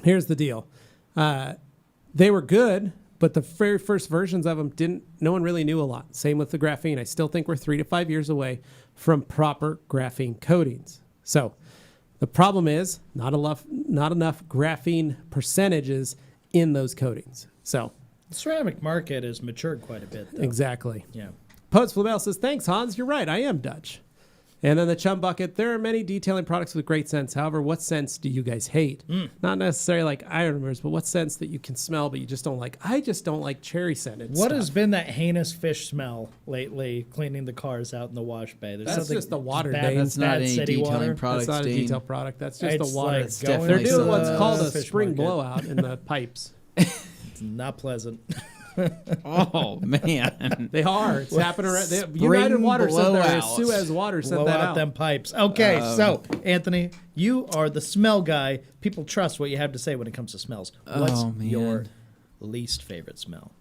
Here's the deal. They were good, but the very first versions of them no one really knew a lot. Same with the graphene. I still think we're 3 to 5 years away from proper graphene coatings. So the problem is not enough graphene percentages in those coatings. So The ceramic market has matured quite a bit, though. exactly. Yeah. Poets Flamel says, thanks, Hans. You're right. I am Dutch. And then the Chum Bucket, there are many detailing products with great scents. However, what scents do you guys hate? Not necessarily like iron mirrors, but what scents that you can smell but you just don't like? I just don't like cherry scented What stuff. has been that heinous fish smell lately, cleaning the cars out in the wash bay? There's That's something just the water, bad, Dane. That's not bad any city detailing water. products, That's not a Dane. detail product. That's just It's the water. like It's going They're definitely to doing the what's called a fish spring market. blowout in the pipes. It's not pleasant. Oh, man. They are. It's happening around. Spring United Water said there blowout. is Suez Water sent Blow that out out. them pipes. Okay, so Anthony, you are the smell guy. People trust what you have to say when it comes to smells. What's Oh, man. your least favorite smell?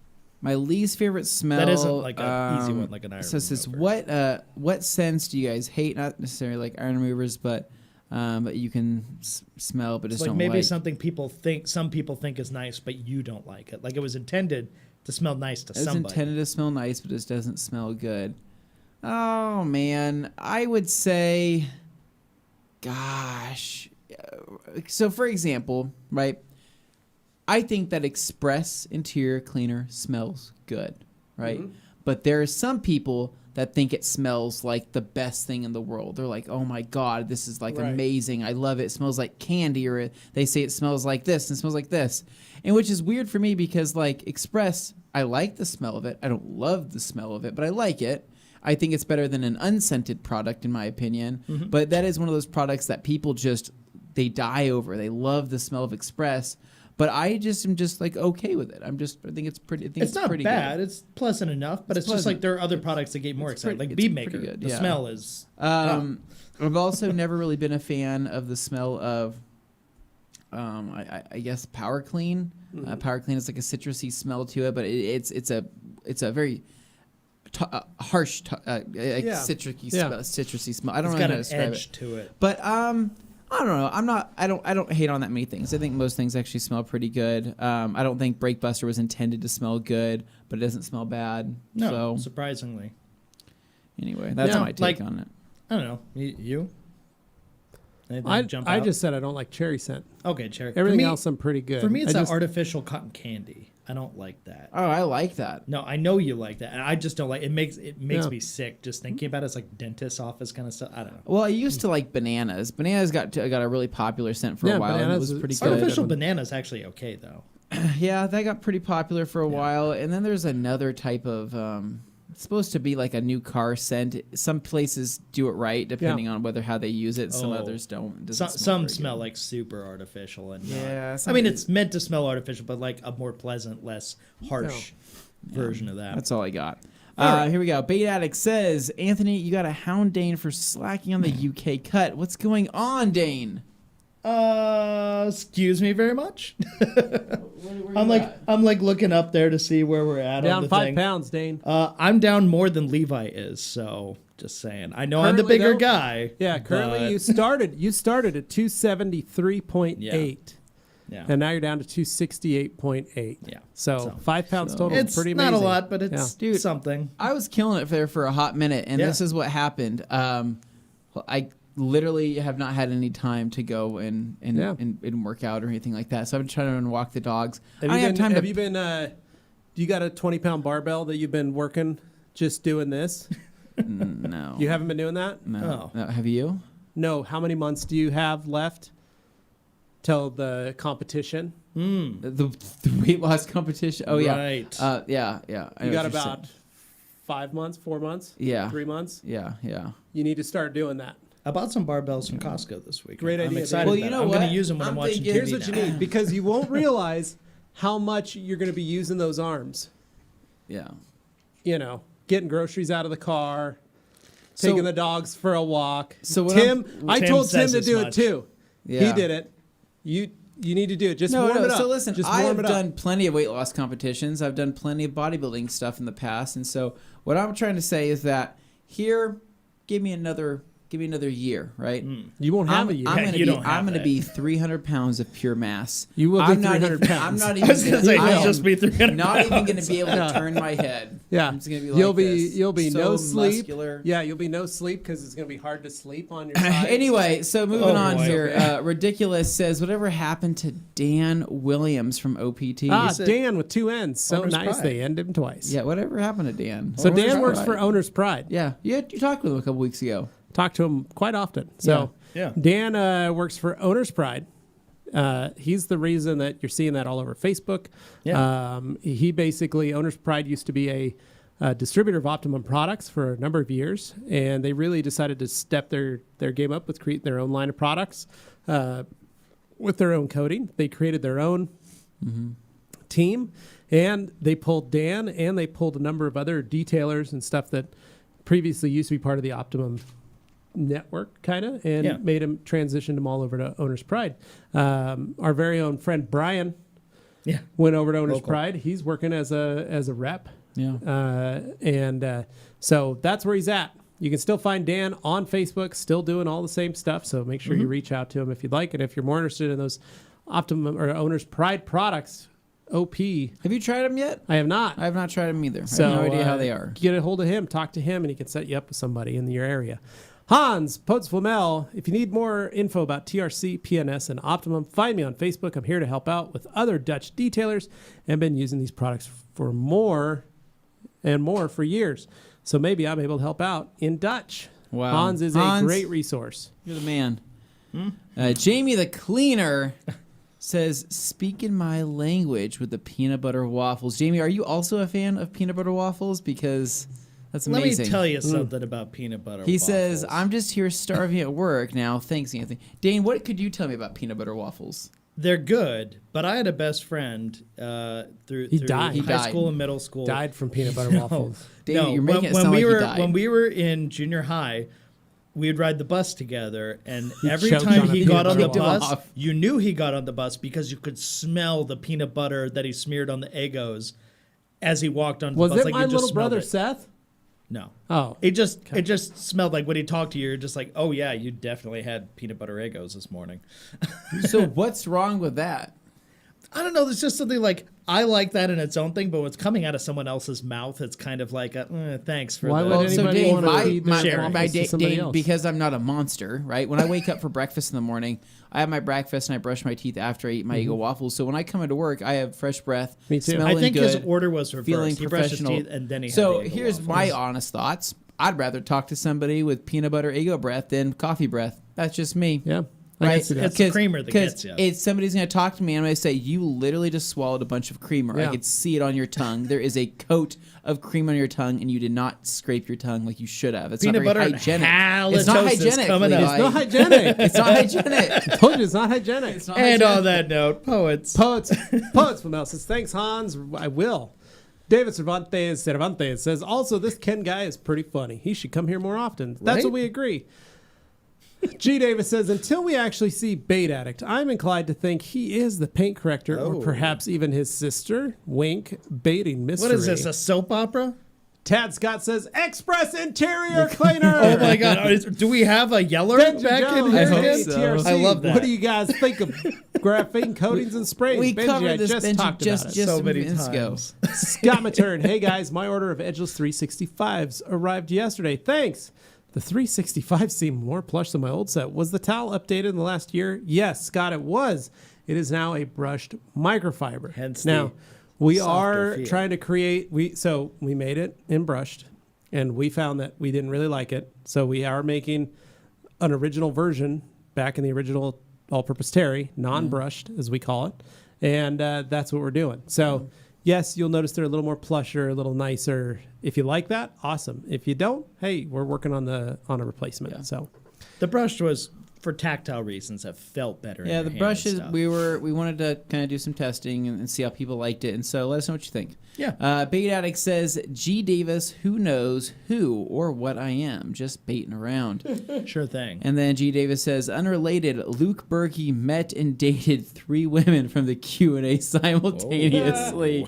My least favorite smell. That isn't like an easy one, like an iron So it says, remover. what scents do you guys hate? Not necessarily like iron removers, but you can smell, but It's just like don't maybe like. some people think is nice, but you don't like it. Like it was intended to smell nice to It's somebody. intended to smell nice, but it just doesn't smell good. Oh man, I would say, gosh. So for example, right? I think that Express interior cleaner smells good, right? But there are some people that think it smells like the best thing in the world. They're like, oh my God, this is like Right. amazing. I love it. It smells like candy, or they say it smells like this and it smells like this. And which is weird for me because like Express, I like the smell of it. I don't love the smell of it, but I like it. I think it's better than an unscented product in my opinion. But that is one of those products that people just, they die over. They love the smell of Express. But I just am just like okay with it. I think it's pretty. I think It's not pretty bad. Good. It's pleasant enough, but it's just pleasant. like there are other products that get more excited. pretty- Like it's Bead pretty Maker, good, the yeah. smell is. I've also never really been a fan of the smell of, I guess Power Clean. Power Clean is like a citrusy smell to it, but it's a very harsh citrusy smell. I don't It's really know got how to an describe edge it. to it. But I don't know. I don't hate on that many things. I think most things actually smell pretty good. I don't think Brake Buster was intended to smell good, but it doesn't smell bad. No, So surprisingly. anyway, that's Yeah, my take like- on it. I don't know. You? Anything jump I out? just said I don't like cherry scent. Okay, cherry. Everything for me, else I'm pretty good. For me, it's I that just- artificial cotton candy. I don't like that. Oh, I like that. No, I know you like that, and I just don't like it. Makes Yeah. me sick just thinking about it. It's like dentist's office kind of stuff. I don't know. Well, I used to like bananas. Bananas got a really popular scent for Yeah, a while, and it bananas was is- pretty good. Artificial banana's actually okay though. Yeah, that got pretty popular for a while, and then there's another type of supposed to be like a new car scent. Some places do it right depending on how they use it. Some others don't. It doesn't Some smell like super artificial and Yeah, I mean, it's meant to smell artificial, but like a more pleasant, less harsh version of that. That's all I got. right. Here we go. Bait Addict says, Anthony, you got to hound Dane for slacking on the UK cut. What's going on, Dane? Excuse me very much. I'm like looking up there to see where we're at on Down the 5 thing. pounds, Dane. I'm down more than Levi is, so just saying. I know I'm the Currently, bigger though, guy. Yeah, currently but- you started at 273.8. Yeah. And now you're down to 268.8. Yeah. So 5 pounds total. It's pretty not amazing. a lot, but it's Dude, something. I was killing it there for a hot minute, and this is what happened. I literally have not had any time to go and work out or anything like that. So I've been trying to walk the dogs. Do you got a 20-pound barbell that you've been working just doing this? No. You haven't been doing that? No. No. Have you? No. How many months do you have left till the competition? The weight loss competition? Oh, yeah. Right. Yeah. I You know got what you're about saying. 5 months, 4 months? Yeah. 3 months? Yeah. You need to start doing that. I bought some barbells from Costco this week. Great I'm idea, excited. Well, about you it. know I'm going what? to use them when I'm watching thinking- TV Here's what you now. need, because you won't realize how much you're going to be using those arms. Yeah. You know, getting groceries out of the car, So- taking the dogs for a walk. So what Tim, I Tim told Tim says to as do it much. too. Yeah. He did it. You need to do it. Just warm it up. So listen, Just I warm have it up. done plenty of weight loss competitions. I've done plenty of bodybuilding stuff in the past, and so what I'm trying to say is that here, give me another year, right? You won't have a year. I'm Yeah, gonna you be don't have that. 300 pounds of pure mass. You will be I'm not 300 even- pounds. I'm not I even. was going to say, I it'll am just be 300 not even going to pounds. be able to turn my head. Yeah, I'm just gonna be you'll like be this. you'll be So no sleep. muscular. Yeah, you'll be no sleep because it's gonna be hard to sleep on your side. Anyway, so moving Oh, on boy. here. Ridiculous says, whatever happened to Dan Williams from OPT? Dan with 2 N's. So Owner's nice Pride. they ended him twice. Yeah, whatever happened to Dan? So Owner's Dan works Pride. for Owner's Pride. Yeah, you talked with him a couple weeks ago. Talk to him quite often. So Yeah. Dan works for Owner's Pride. He's the reason that you're seeing that all over Facebook. Yeah. He basically, Owner's Pride used to be a distributor of Optimum products for a number of years, and they really decided to step their game up with creating their own line of products with their own coding. They created their own team, and they pulled Dan, and they pulled a number of other detailers and stuff that previously used to be part of the Optimum network, kind of, and made him transition them all over to Owner's Pride. Our very own friend Brian went over to Owner's Pride. He's working as a rep. Yeah. So that's where he's at. You can still find Dan on Facebook, still doing all the same stuff. So make sure you reach out to him if you'd like. And if you're more interested in those Optimum or Owner's Pride products, OP. Have you tried them yet? I have not. I have not tried them either. So, I have no idea how they are. Get a hold of him, talk to him, and he can set you up with somebody in your area. Hans, Potes Flamel, if you need more info about TRC, PNS, and Optimum, find me on Facebook. I'm here to help out with other Dutch detailers and been using these products for more and more for years. So maybe I'm able to help out in Dutch. Wow. Hans is a great resource. You're the man. Jamie the Cleaner says, speaking my language with the peanut butter waffles. Jamie, are you also a fan of peanut butter waffles? Because that's amazing. Let me tell you something about peanut butter He waffles. says, I'm just here starving at work now. Thanks, Anthony. Dane, what could you tell me about peanut butter waffles? They're good, but I had a best friend through died. He high died. school and middle school. Died from peanut butter waffles. Dane, you're making it sound like he died. When we were in junior high, we would ride the bus together, and every choked time on a he peanut got on the butter bus, waffle. you knew he got on the bus because you could smell the peanut butter that he smeared on the Eggos as he walked on the Was bus. it Like my you just little smelled brother it. Seth? No. Oh. It just smelled like when he talked to you, you're just like, oh yeah, you definitely had peanut butter Eggos this morning. So what's wrong with that? I don't know. There's just something like I like that in its own thing, but when it's coming out of someone else's mouth, it's kind of like, thanks for Why the. would Well, so anybody Dane, want to feed their sharing. waffles to somebody Dane, else? because I'm not a monster, right? When I wake up for breakfast in the morning, I have my breakfast and I brush my teeth after I eat my Eagle waffles. So when I come into work, I have fresh breath. Me too. Smelling I think good, his order was reversed. feeling He brushed his professional. teeth and then he. So had the Eggo here's waffles. my honest thoughts. I'd rather talk to somebody with peanut butter Eggo breath than coffee breath. That's just me. Yeah. Right? see that. It's the creamer that gets you. If somebody's going to talk to me, I'm going to say, you literally just swallowed a bunch of creamer. Yeah. I could see it on your tongue. There is a coat of cream on your tongue, and you did not scrape your tongue like you should have. It's Peanut not very butter and hygienic. It's not halitosis hygienic. coming up. Levi. It's not hygienic. It's not hygienic. I told you it's not hygienic. It's not And hygienic. on that note, poets. Poets Flamel says, thanks, Hans. I will. David Cervantes says, also, this Ken guy is pretty funny. He should come here more often. That's Right? what we agree. G. Davis says, until we actually see Bait Addict, I'm inclined to think he is the paint corrector or perhaps even his sister. Wink, baiting mystery. What is this, a soap opera? Tad Scott says, Express Interior Cleaner. Oh my God! Do we have a yeller Benji back in Jones, here? I hope again? so. TRC. I love that. What do you guys think of graphene coatings and sprays? We Benji, covered I this, just Benji, talked just about it. So some many minutes ago. times. Scott Matern, hey guys, my order of edgeless 365s arrived yesterday. Thanks. The 365 seemed more plush than my old set. Was the towel updated in the last year? Yes, Scott, it was. It is now a brushed microfiber. Hence now, the we softer are feel. trying to create. We made it in brushed, and we found that we didn't really like it. So we are making an original version back in the original all-purpose Terry, non-brushed as we call it, and that's what we're doing. So. Yes, you'll notice they're a little more plusher, a little nicer. If you like that, awesome. If you don't, hey, we're working on a replacement. Yeah. So The brushed was for tactile reasons that felt better. in Yeah, your the hand brushes, and stuff. we wanted to kind of do some testing and see how people liked it. And so let us know what you think. Yeah. Bait Addict says, G. Davis, who knows who or what I am? Just baiting around. Sure thing. And then G. Davis says, unrelated, Luke Berkey met and dated 3 women from the Q&A simultaneously.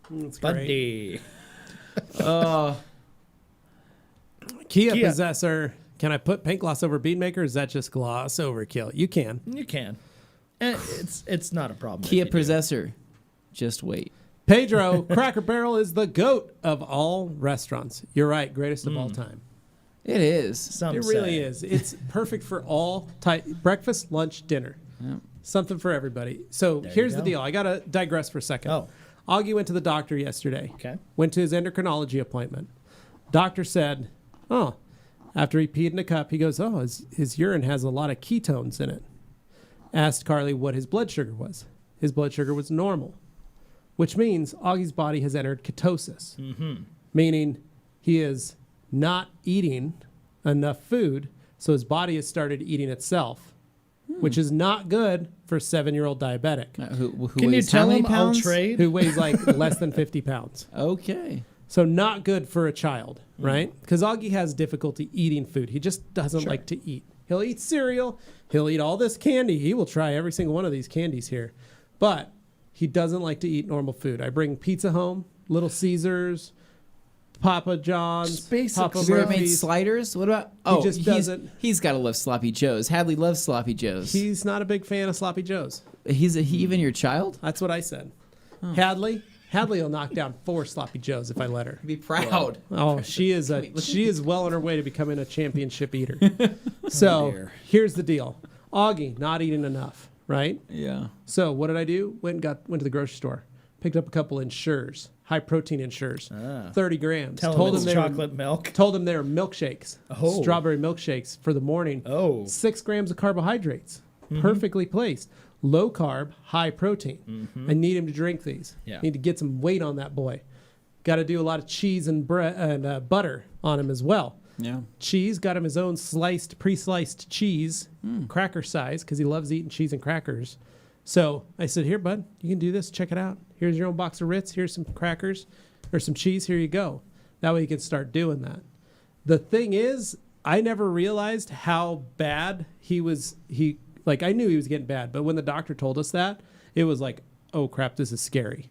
that's great. Buddy. Oh, Kia, Kia. Possessor, can I put paint gloss over bead maker? Or is that just gloss overkill? You can. You can. And it's not a problem. if Kia you do. Possessor, just wait. Pedro, Cracker Barrel is the GOAT of all restaurants. You're right, greatest of all time. It is. Some It really say. is. It's perfect for all type breakfast, lunch, dinner. Yep. Something for everybody. So There here's you the go. deal. I gotta digress for a second. Oh. Augie went to the doctor yesterday. Okay. Went to his endocrinology appointment. Doctor said, oh, after he peed in a cup, he goes, oh, his urine has a lot of ketones in it. Asked Carly what his blood sugar was. His blood sugar was normal, which means Augie's body has entered ketosis, meaning he is not eating enough food, so his body has started eating itself, which is not good for a 7-year-old diabetic Who Can you weighs how tell many him I'll pounds? trade? who weighs like less than 50 pounds. Okay. So not good for a child, right? Because Augie has difficulty eating food. He just doesn't like to eat. He'll eat cereal. He'll eat all this candy. He will try every single one of these candies here. But he doesn't like to eat normal food. I bring pizza home, Little Caesars, Papa John's, Just basic Papa Have you ever made Murphy's. sliders? What about? Oh, just doesn't- He's got to love sloppy joes. Hadley loves sloppy joes. He's not a big fan of Sloppy Joes. He even your child? That's what I said. Hadley will knock down 4 Sloppy Joes if I let her. Be proud. Oh, she is well on her way to becoming a championship eater. So dear. here's the deal: Augie not eating enough, right? Yeah. So what did I do? Went to the grocery store, picked up a couple Ensures, high protein Ensures, 30 grams. Tell him it's chocolate milk. Told them they were milkshakes, Oh. strawberry milkshakes for the morning. Oh. 6 grams of carbohydrates, perfectly placed. Low carb, high protein. I need him to drink these. Yeah. Need to get some weight on that boy. Got to do a lot of cheese and bread and butter on him as well. Yeah. Cheese, got him his own pre-sliced cheese, cracker size, because he loves eating cheese and crackers. So I said, here, bud, you can do this. Check it out. Here's your own box of Ritz. Here's some crackers or some cheese. Here you go. That way you can start doing that. The thing is, I never realized how bad he was. I knew he was getting bad, but when the doctor told us that, it was like, oh crap, this is scary.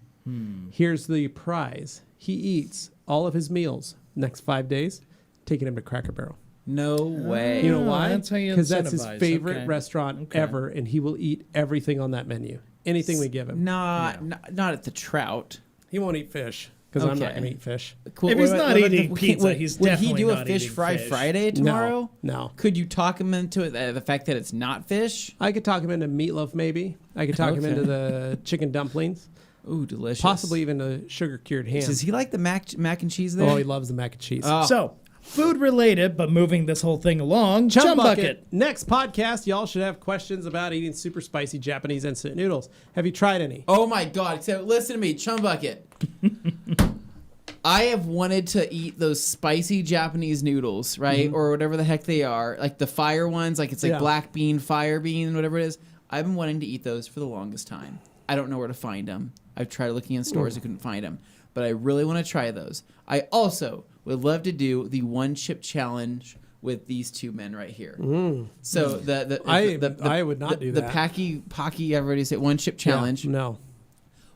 Here's the prize. He eats all of his meals next 5 days, taking him to Cracker Barrel. No way. You know why? That's how you Because that's his incentivize. favorite Okay. restaurant Okay. ever, and he will eat everything on that menu. Anything we give him. Not at the trout. He won't eat fish, because I'm not Okay. going to eat fish. Cool. If he's What- not what about eating pizza, would, he's would he definitely do a not fish eating fry fish. Friday tomorrow? No. Could you talk him into it, the fact that it's not fish? I could talk him into meatloaf, maybe. I could talk him Okay. into the chicken dumplings, Ooh, delicious. possibly even the sugar-cured ham. Does he like the mac and cheese there? Oh, he loves the mac and cheese. Oh. So, Food related, but moving this whole thing along. Chum Bucket. Next podcast, y'all should have questions about eating super spicy Japanese instant noodles. Have you tried any? Oh my God. So listen to me, Chum Bucket. I have wanted to eat those spicy Japanese noodles, right? Or whatever the heck they are. Like the fire ones, like it's like black bean, fire bean, whatever it is. I've been wanting to eat those for the longest time. I don't know where to find them. I've tried looking in stores, I couldn't find them. But I really want to try those. I also would love to do the one chip challenge with these two men right here. So I would not do that. The Pocky, everybody say one chip challenge. Yeah, no.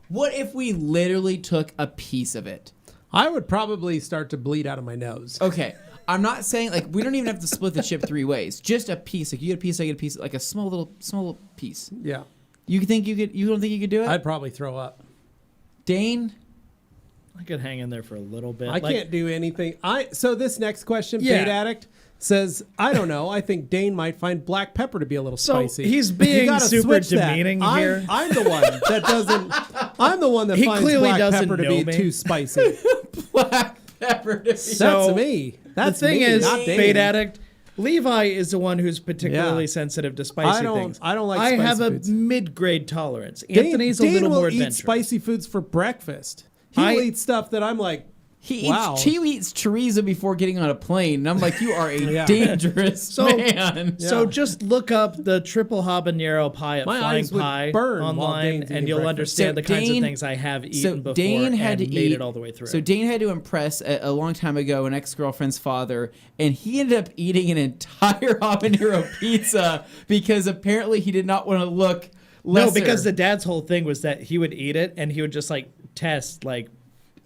What if we literally took a piece of it? I would probably start to bleed out of my nose. Okay. I'm not saying like we don't even have to split the chip 3 ways. Just a piece. Like you get a piece, I get a piece, like a small little piece. Yeah. You don't think you could do it? I'd probably throw up. Dane? I could hang in there for a little bit. I can't do anything. So this next question, Fade Addict says, I don't know. I think Dane might find black pepper to be a little spicy. He's being You gotta super switch that. demeaning here. I'm the one that doesn't. I'm the one that He finds clearly black doesn't pepper to know be me. too spicy. Black pepper to be. That's me. That's the thing me, is, not Dane. Fade Addict, Levi is the one who's particularly sensitive to spicy things. I don't like I spicy have foods. a mid-grade tolerance. Dane, Anthony's Dane a little will more eat adventurous. spicy foods for breakfast. He will eat stuff that I'm like, He wow. eats chorizo before getting on a plane. And I'm like, you are a dangerous man. So just look up the triple habanero pie at My Flying eyes would Pie burn while online, Dane's and eating you'll breakfast. understand the kinds of things I have eaten before Dane had and to made eat, it all the way through. So Dane had to impress a long time ago an ex-girlfriend's father, and he ended up eating an entire habanero pizza because apparently he did not want to look lesser. No, because the dad's whole thing was that he would eat it and he would just like test like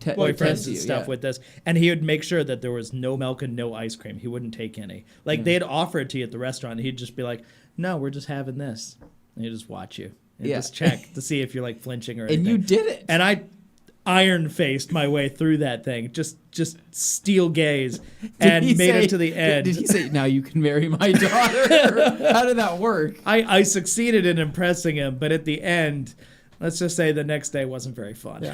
boyfriends and stuff with this, and he would make sure that there was no milk and no ice cream. He wouldn't take any. Like they'd offer it to you at the restaurant, and he'd just be like, "No, we're just having this." And he'd just watch you and just check to see if you're like flinching or anything. And you did it. And I iron-faced my way through that thing, just steel gaze, and made it to the end. Did he say, "Now you can marry my daughter"? How did that work? I succeeded in impressing him, but at the end, let's just say the next day wasn't very fun.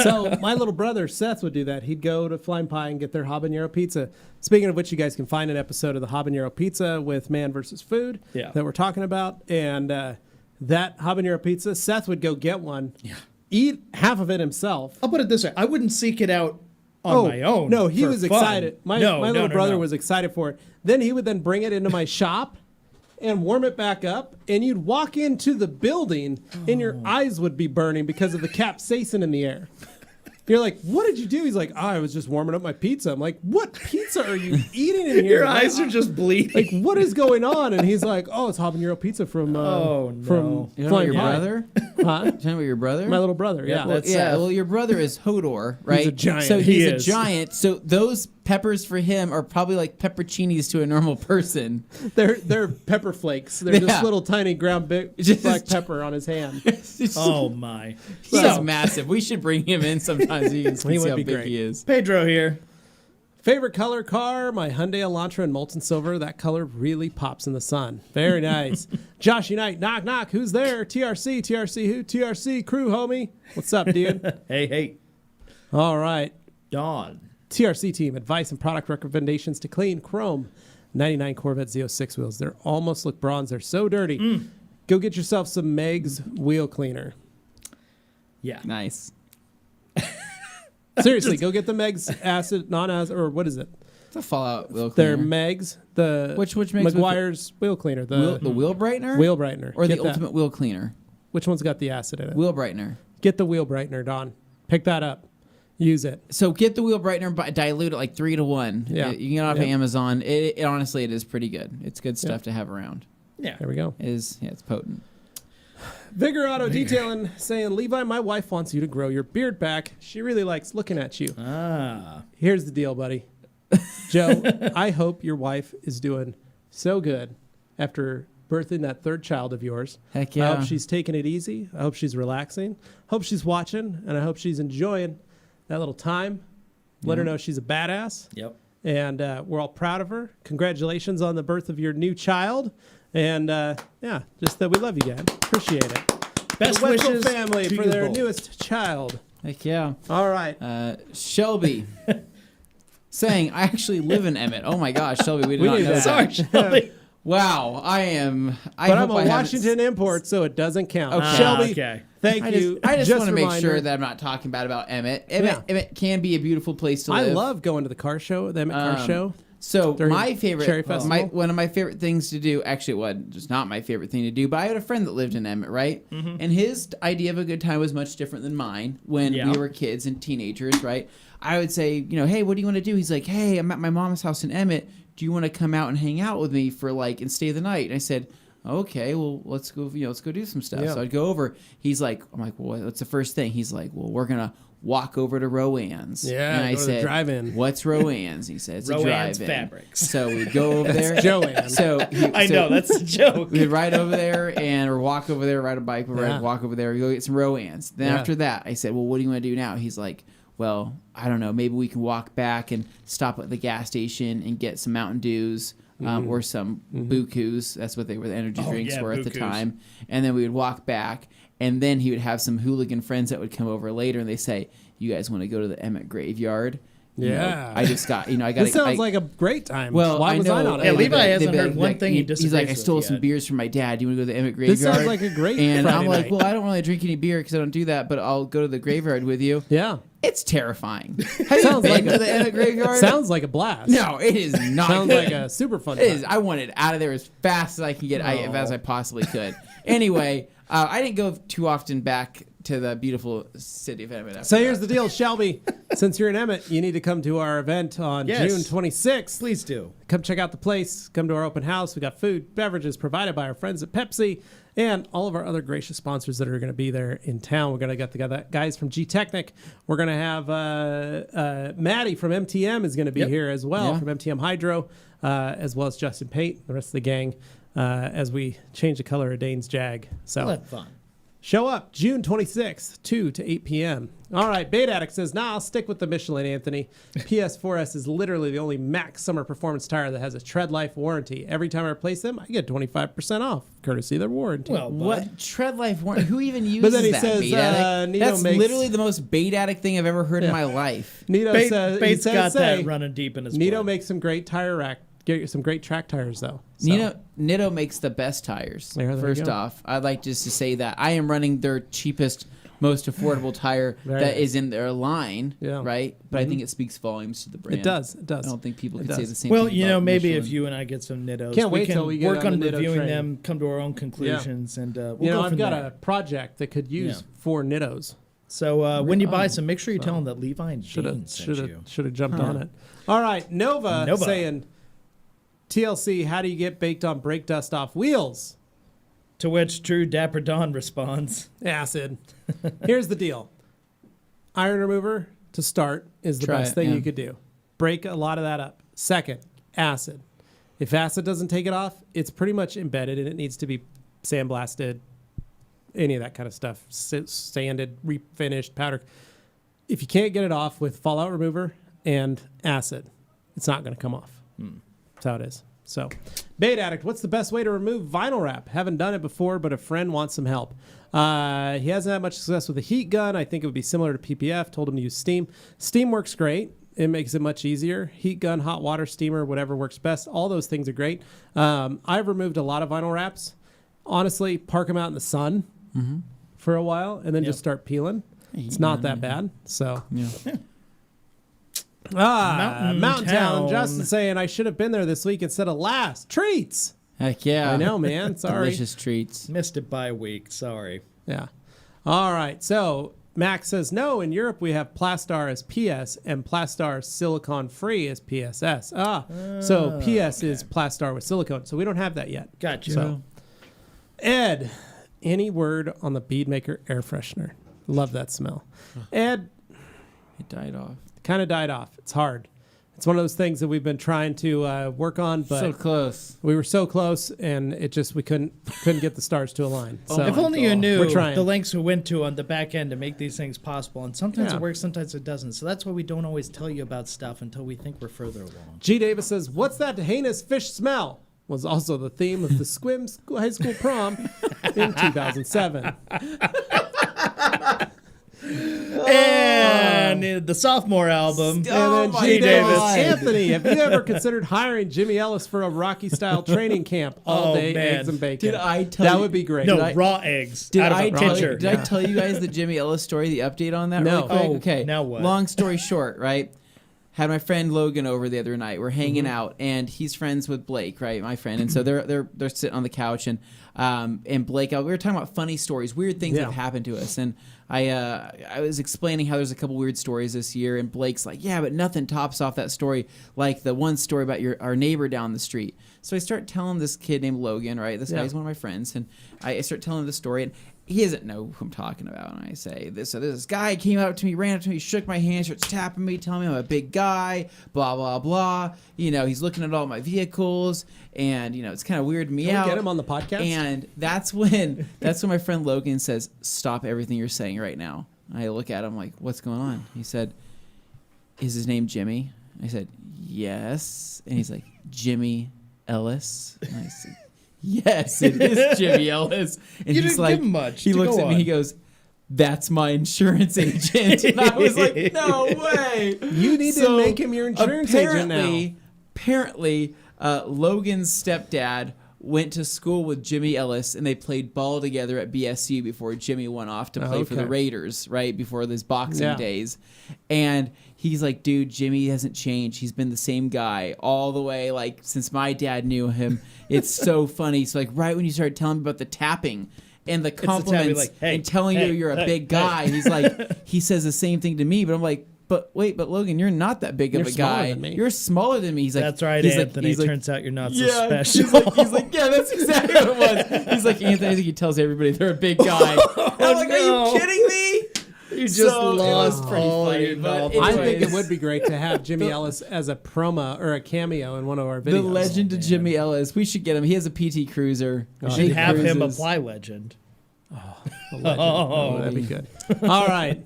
So my little brother Seth would do that. He'd go to Flying Pie and get their habanero pizza. Speaking of which, you guys can find an episode of the habanero pizza with Man vs. Food that we're talking about. And that habanero pizza, Seth would go get one, eat half of it himself. I'll put it this way: I wouldn't seek it out on my own. No, he for was fun. excited. My little brother was excited for it. Then he would then bring it into my shop and warm it back up, and you'd walk into the building and your eyes would be burning because of the capsaicin in the air. You're like, what did you do? He's like, I was just warming up my pizza. I'm like, what pizza are you eating in here? Your eyes are just bleeding. Like, what is going on? And he's like, oh, it's habanero pizza from from You know Flying your Pie. brother? Huh? You know your brother? My little brother, yeah. Well, your brother is Hodor, right? He's a giant. So He he's a is. giant. So those peppers for him are probably like pepperoncinis to a normal person. They're pepper flakes. They're just little tiny ground black pepper on his hand. Oh my! He's massive. We should bring him in sometime so you can see would how be big great. he is. Pedro here. Favorite color car? My Hyundai Elantra in molten silver. That color really pops in the sun. Very nice. Josh Unite, knock, knock. Who's there? TRC who? TRC crew, homie. What's up, dude? Hey. All right. Dawn. TRC team, advice and product recommendations to clean chrome 99 Corvette Z06 wheels. They almost look bronze. They're so dirty. Go get yourself some Meg's wheel cleaner. Yeah. Nice. Seriously, go get the Meg's acid, non-acid, or what is it? It's a Fallout wheel They're cleaner. Meg's, the Which Meg's McGuire's wheel cleaner. the wheel brightener? Wheel brightener. Or the Get that. ultimate wheel cleaner? Which one's got the acid in it? Wheel brightener. Get the wheel brightener, Don. Pick that up. Use it. So get the wheel brightener, but dilute it like 3 to 1. Yeah. You can get it off of Amazon. It honestly, it is pretty good. It's good stuff to have around. Yeah. There we go. It's potent. Vigor Auto Detailing saying, Levi, my wife wants you to grow your beard back. She really likes looking at you. Here's the deal, buddy. Joe, I hope your wife is doing so good after birthing that third child of yours. Heck yeah. I hope she's taking it easy. I hope she's relaxing. Hope she's watching, and I hope she's enjoying that little time. Let her know she's a badass. Yep. And we're all proud of her. Congratulations on the birth of your new child. And just that we love you guys. Appreciate it. Best the Wetzel wishes family to for you their both. newest child. Heck yeah. All right. Shelby. saying, I actually live in Emmett. Oh my gosh, Shelby, we did not knew know that. Sorry, Shelby. Wow, I But I'm hope a I haven't- Washington import, so it doesn't count. Okay. Shelby, Okay. thank I you. just want to make reminder, sure that I'm not talking bad about Emmett. Yeah. Emmett can be a beautiful place to I live. love going to the car show, the Emmett Car Show. So during my favorite, Cherry Festival? one of my favorite things to do, actually, it wasn't just not my favorite thing to do, but I had a friend that lived in Emmett, right? Mm-hmm. And his idea of a good time was much different than mine when Yeah. we were kids and teenagers, right? I would say, hey, what do you want to do? He's like, hey, I'm at my mom's house in Emmett. Do you want to come out and hang out with me for and stay the night? And I said, okay, well, let's go, let's go do some stuff. Yeah. So I'd go over. He's like, I'm like, well, what's the first thing? He's like, well, we're going to walk over to Rowan's. Yeah, and I go to the said, drive-in. what's Rowan's? He said, it's a Rowan's drive-in. Fabrics. So we'd go over there. Joanne. I know, that's a joke. We'd ride over there or walk over there, ride a bike, walk over there, we go get some Rowan's. Then Yeah. after that, I said, well, what do you want to do now? He's like, well, I don't know. Maybe we can walk back and stop at the gas station and get some Mountain Dews or some Bukus. That's what they were, the energy drinks yeah, were at the Bukus. time. And then we would walk back, and then he would have some hooligan friends that would come over later, and they say, you guys want to go to the Emmett graveyard? You know, Yeah. I just got, I got This sounds like a great time. well, why I was know. I not? Yeah, at it? Levi They'd hasn't be heard one thing he He's like, I disagrees stole with some yet. beers from my dad. Do you want to go to the Emmett This graveyard? sounds like a great And Friday I'm like, night. well, I don't really drink any beer because I don't do that, but I'll go to the graveyard with you. Yeah. It's terrifying. Have you Sounds been like to the Emmett graveyard? Sounds like a blast. No, it is not. Sounds good. like a super fun It is. time. I wanted out of there as fast as I can get, as fast as I possibly could. Anyway, I didn't go too often back to the beautiful city of Emmett. So here's the deal, Shelby. Since you're in Emmett, you need to come to our event on Yes. June 26th. Please do. Come check out the place. Come to our open house. We got food, beverages provided by our friends at Pepsi and all of our other gracious sponsors that are going to be there in town. We're going to get the guys from G Technic. We're going to have Maddie from MTM is going to be here as well, Yeah. from MTM Hydro, as well as Justin Pate, the rest of the gang, as we change the color of Dane's Jag. So We'll have fun. show up June 26th, 2 to 8 p.m. All right, Bait Addict says, I'll stick with the Michelin, Anthony. PS4S is literally the only max summer performance tire that has a tread life warranty. Every time I replace them, I get 25% off, courtesy of their warranty. Well, bud. What tread life warranty? Who even uses then he that? says, Bait addict? Nito That's makes- literally the most bait addict thing I've ever heard in my life. Nito says, Bates he got says, that running deep in his Nito blood. makes some great some great track tires, though. So, Nitto makes the best tires. There you First go. off, I'd like just to say that I am running their cheapest, most affordable tire Very that nice. is in their line, Yeah. right? But I think it speaks volumes to the brand. It does. I don't think people can say does. the same Well, thing you know, about maybe Michelin. if you and I get some Nittos, Can't we wait can till we get work on on the Nitto reviewing train. them, come to our own conclusions, and we'll go I've from got there. a project that could use Yeah. 4 Nittos. So when you buy some, make sure you tell them that Levi and Dane sent you. Should have jumped on it. All right, Nova saying, TLC, how do you get baked on brake dust off wheels? To which True Dapper Don responds, Acid. Here's the deal. Iron remover to start is the Try best it, thing yeah. you could do. Break a lot of that up. Second, acid. If acid doesn't take it off, it's pretty much embedded and it needs to be sandblasted, any of that kind of stuff, sanded, refinished, powder. If you can't get it off with fallout remover and acid, it's not going to come off. That's how it is. So, Bait Addict, what's the best way to remove vinyl wrap? Haven't done it before, but a friend wants some help. He hasn't had much success with a heat gun. I think it would be similar to PPF. Told him to use steam. Steam works great. It makes it much easier. Heat gun, hot water, steamer, whatever works best. All those things are great. I've removed a lot of vinyl wraps. Honestly, park them out in the sun for a while and then just start peeling. It's not that bad. So, Mountain Town. Justin saying I should have been there this week instead of last. Treats. Heck yeah. I know, man. Sorry. Delicious treats. missed it by a week. Sorry. Yeah. All right. So Max says, no, in Europe we have Plastar as PS and Plastar silicone free as PSS. So PS is Plastar with silicone. So we don't have that yet. Gotcha. So, Ed, any word on the Beadmaker air freshener? Love that smell. Ed, It died off. kind of died off. It's hard. It's one of those things that we've been trying to work on, but So close. we were so close, and it just we couldn't get the stars to align. So If only you knew We're trying. the lengths we went to on the back end to make these things possible. And sometimes Yeah. it works, sometimes it doesn't. So that's why we don't always tell you about stuff until we think we're further along. G. Davis says, "What's that heinous fish smell?" Was also the theme of the Squim High School prom in 2007. And on the sophomore album. Oh And then my G. Davis. God. Anthony, have you ever considered hiring Jimmy Ellis for a Rocky-style training camp? All Oh, day, man. eggs and bacon. Did I tell That you- would be great. No, I- raw eggs Did out of I a tell pitcher. you, did I tell you guys the Jimmy Ellis story, the update on that really No. quick? Oh, Okay. now what? Long story short, right? Had my friend Logan over the other night. We're hanging out, and he's friends with Blake, right? My friend, and so they're sitting on the couch, and Blake, we were talking about funny stories, weird things that have happened to us, and I was explaining how there's a couple weird stories this year, and Blake's like, yeah, but nothing tops off that story like the one story about our neighbor down the street. So I start telling this kid named Logan, right? This guy's one of my friends, and I start telling him the story, and he doesn't know who I'm talking about. And I say, this guy came up to me, ran up to me, shook my hand, starts tapping me, telling me I'm a big guy, blah, blah, blah. You know, he's looking at all my vehicles, and, you know, it's kind of weirding me Can out. we get him on the podcast? And that's when my friend Logan says, stop everything you're saying right now. I look at him like, what's going on? He said, is his name Jimmy? I said, yes. And he's like, Jimmy Ellis? And I said, yes, it is Jimmy Ellis. And You he's didn't like, give him much he to looks go at me, on. he goes, that's my insurance agent. And I was like, no way. You need to make him your insurance agent now. Apparently, Logan's stepdad went to school with Jimmy Ellis, and they played ball together at BSU before Jimmy went off to play for the Raiders, right, before those boxing days. And he's like, dude, Jimmy hasn't changed. He's been the same guy all the way, like, since my dad knew him. It's so funny. So, like, right when you started telling me about the tapping and the compliments like, hey, and telling you you're a big guy, he's like, he says the same thing to me, but I'm like, but wait, but Logan, you're not that big of You're a smaller guy. than me. You're smaller than me. He's like, That's right, he's Anthony. Like, Turns out you're not so yeah, special. he's like, yeah, that's exactly what it was. He's like, Anthony, I think he tells everybody they're a big guy. And I'm like, no. are you kidding me? You just So, lost it was pretty all funny, your but novelty. I think it anyways. would be great to have Jimmy Ellis as a promo or a cameo in one of our videos. The legend of Jimmy Ellis. We should get him. He has a PT Cruiser. We He should have him cruises. apply legend. A legend. Oh, that'd be good. All right.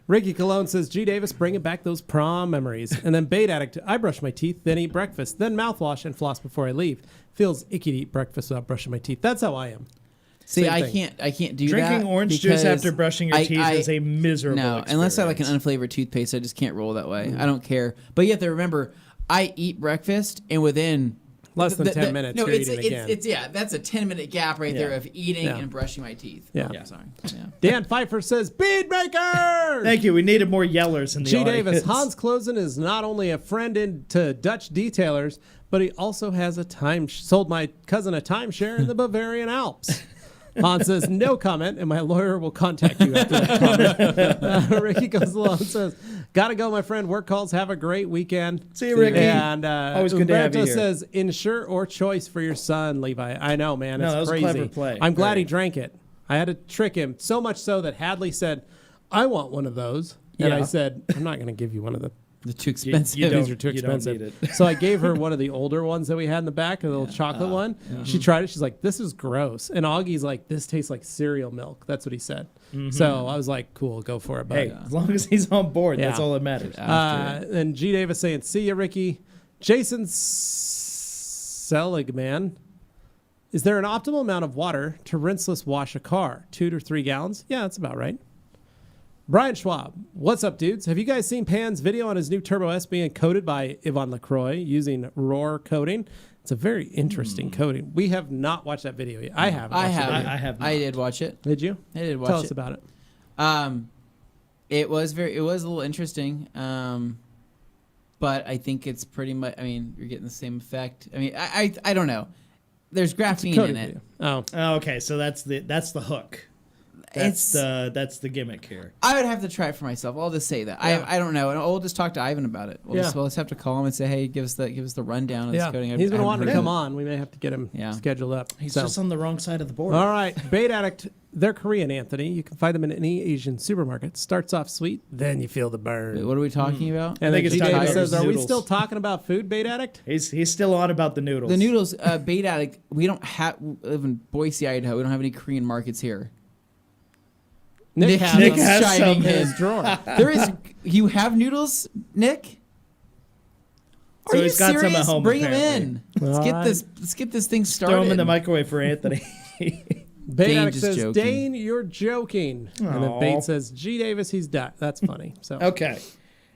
Ricky Cologne says, G. Davis, bringing back those prom memories. And then Bait Addict, I brush my teeth, then eat breakfast, then mouthwash and floss before I leave. Feels icky to eat breakfast without brushing my teeth. That's how I am. See, Same I thing. can't do that. Drinking orange juice because after brushing your teeth I- is a miserable No, experience. unless I like an unflavored toothpaste, I just can't roll that way. I don't care. But you have to remember, I eat breakfast, and within Less than 10 minutes, no, you're it's, eating it's, again. that's a 10-minute gap right there of eating Yeah. and brushing my teeth. Yeah. Oh, sorry. Yeah. Dan Pfeiffer says, Beadmaker! Thank you. We needed more yellers in the G. audience. Davis, Hans Klosen is not only a friend into Dutch detailers, but he also has sold my cousin a timeshare in the Bavarian Alps. Hans says, no comment, and my lawyer will contact you after that comment. Ricky goes along and says, gotta go, my friend. Work calls. Have a great weekend. See you, Ricky. And Always good to have you Umberto here. says, insure or choice for your son, Levi. I know, man. No, It's that was a crazy. clever play. I'm glad he Very. drank it. I had to trick him, so much so that Hadley said, I want one of those. And I Yeah. said, I'm not going to give you one of the They're too expensive. you don't- these are too you don't expensive. need it. So I gave her one of the older ones that we had in the back, a little chocolate one. She tried it. She's like, this is gross. And Augie's like, this tastes like cereal milk. That's what he said. So I was like, cool, go for it. But, Hey, as long as he's on board, that's Yeah. all that matters. and G. Davis saying, see ya, Ricky. Jason Seligman. Is there an optimal amount of water to rinseless wash a car? 2 to 3 gallons? Yeah, that's about right. Brian Schwab, what's up, dudes? Have you guys seen Pan's video on his new Turbo S being coated by Yvonne LaCroix using Roar coating? It's a very interesting coating. We have not watched that video yet. I haven't. I watched have. that video. I have not. I did watch it. Did you? I did watch Tell it. us about it. It was a little interesting. But I think it's pretty much. I mean, you're getting the same effect. I mean, I don't know. There's graphene Coating in it. video. Oh. Oh, okay, so that's the hook. That's the gimmick here. I would have to try it for myself. I'll just say that. Yeah. I don't know, and we'll just talk to Ivan about it. We'll just have to call him and say, hey, give us the rundown of this Yeah, coating. he's been I wanting to haven't come heard on. We may have to get him Yeah. scheduled up. He's So. just on the wrong side of the board. All right, Bait Addict. They're Korean, Anthony. You can find them in any Asian supermarket. Starts off sweet, then you feel the burn. Wait, what are we talking about? And I then think it's G. talking Davis about says, his "Are we noodles." still talking about food, Bait Addict?" He's still on about the noodles. The noodles, Bait Addict, we don't have, live in Boise, Idaho. We don't have any Korean markets here. Nick has Nick them has shining some. in his drawer. There is, you have noodles, Nick? Are So you he's got some serious? at home, Bring them apparently. in. Let's All get right. this. Let's get this thing started. Throw him in the microwave for Anthony. Bait Dane Addict just says, joking. "Dane, you're joking." And then Aw. Bait says, "G. Davis, he's dead." That's funny. So Okay.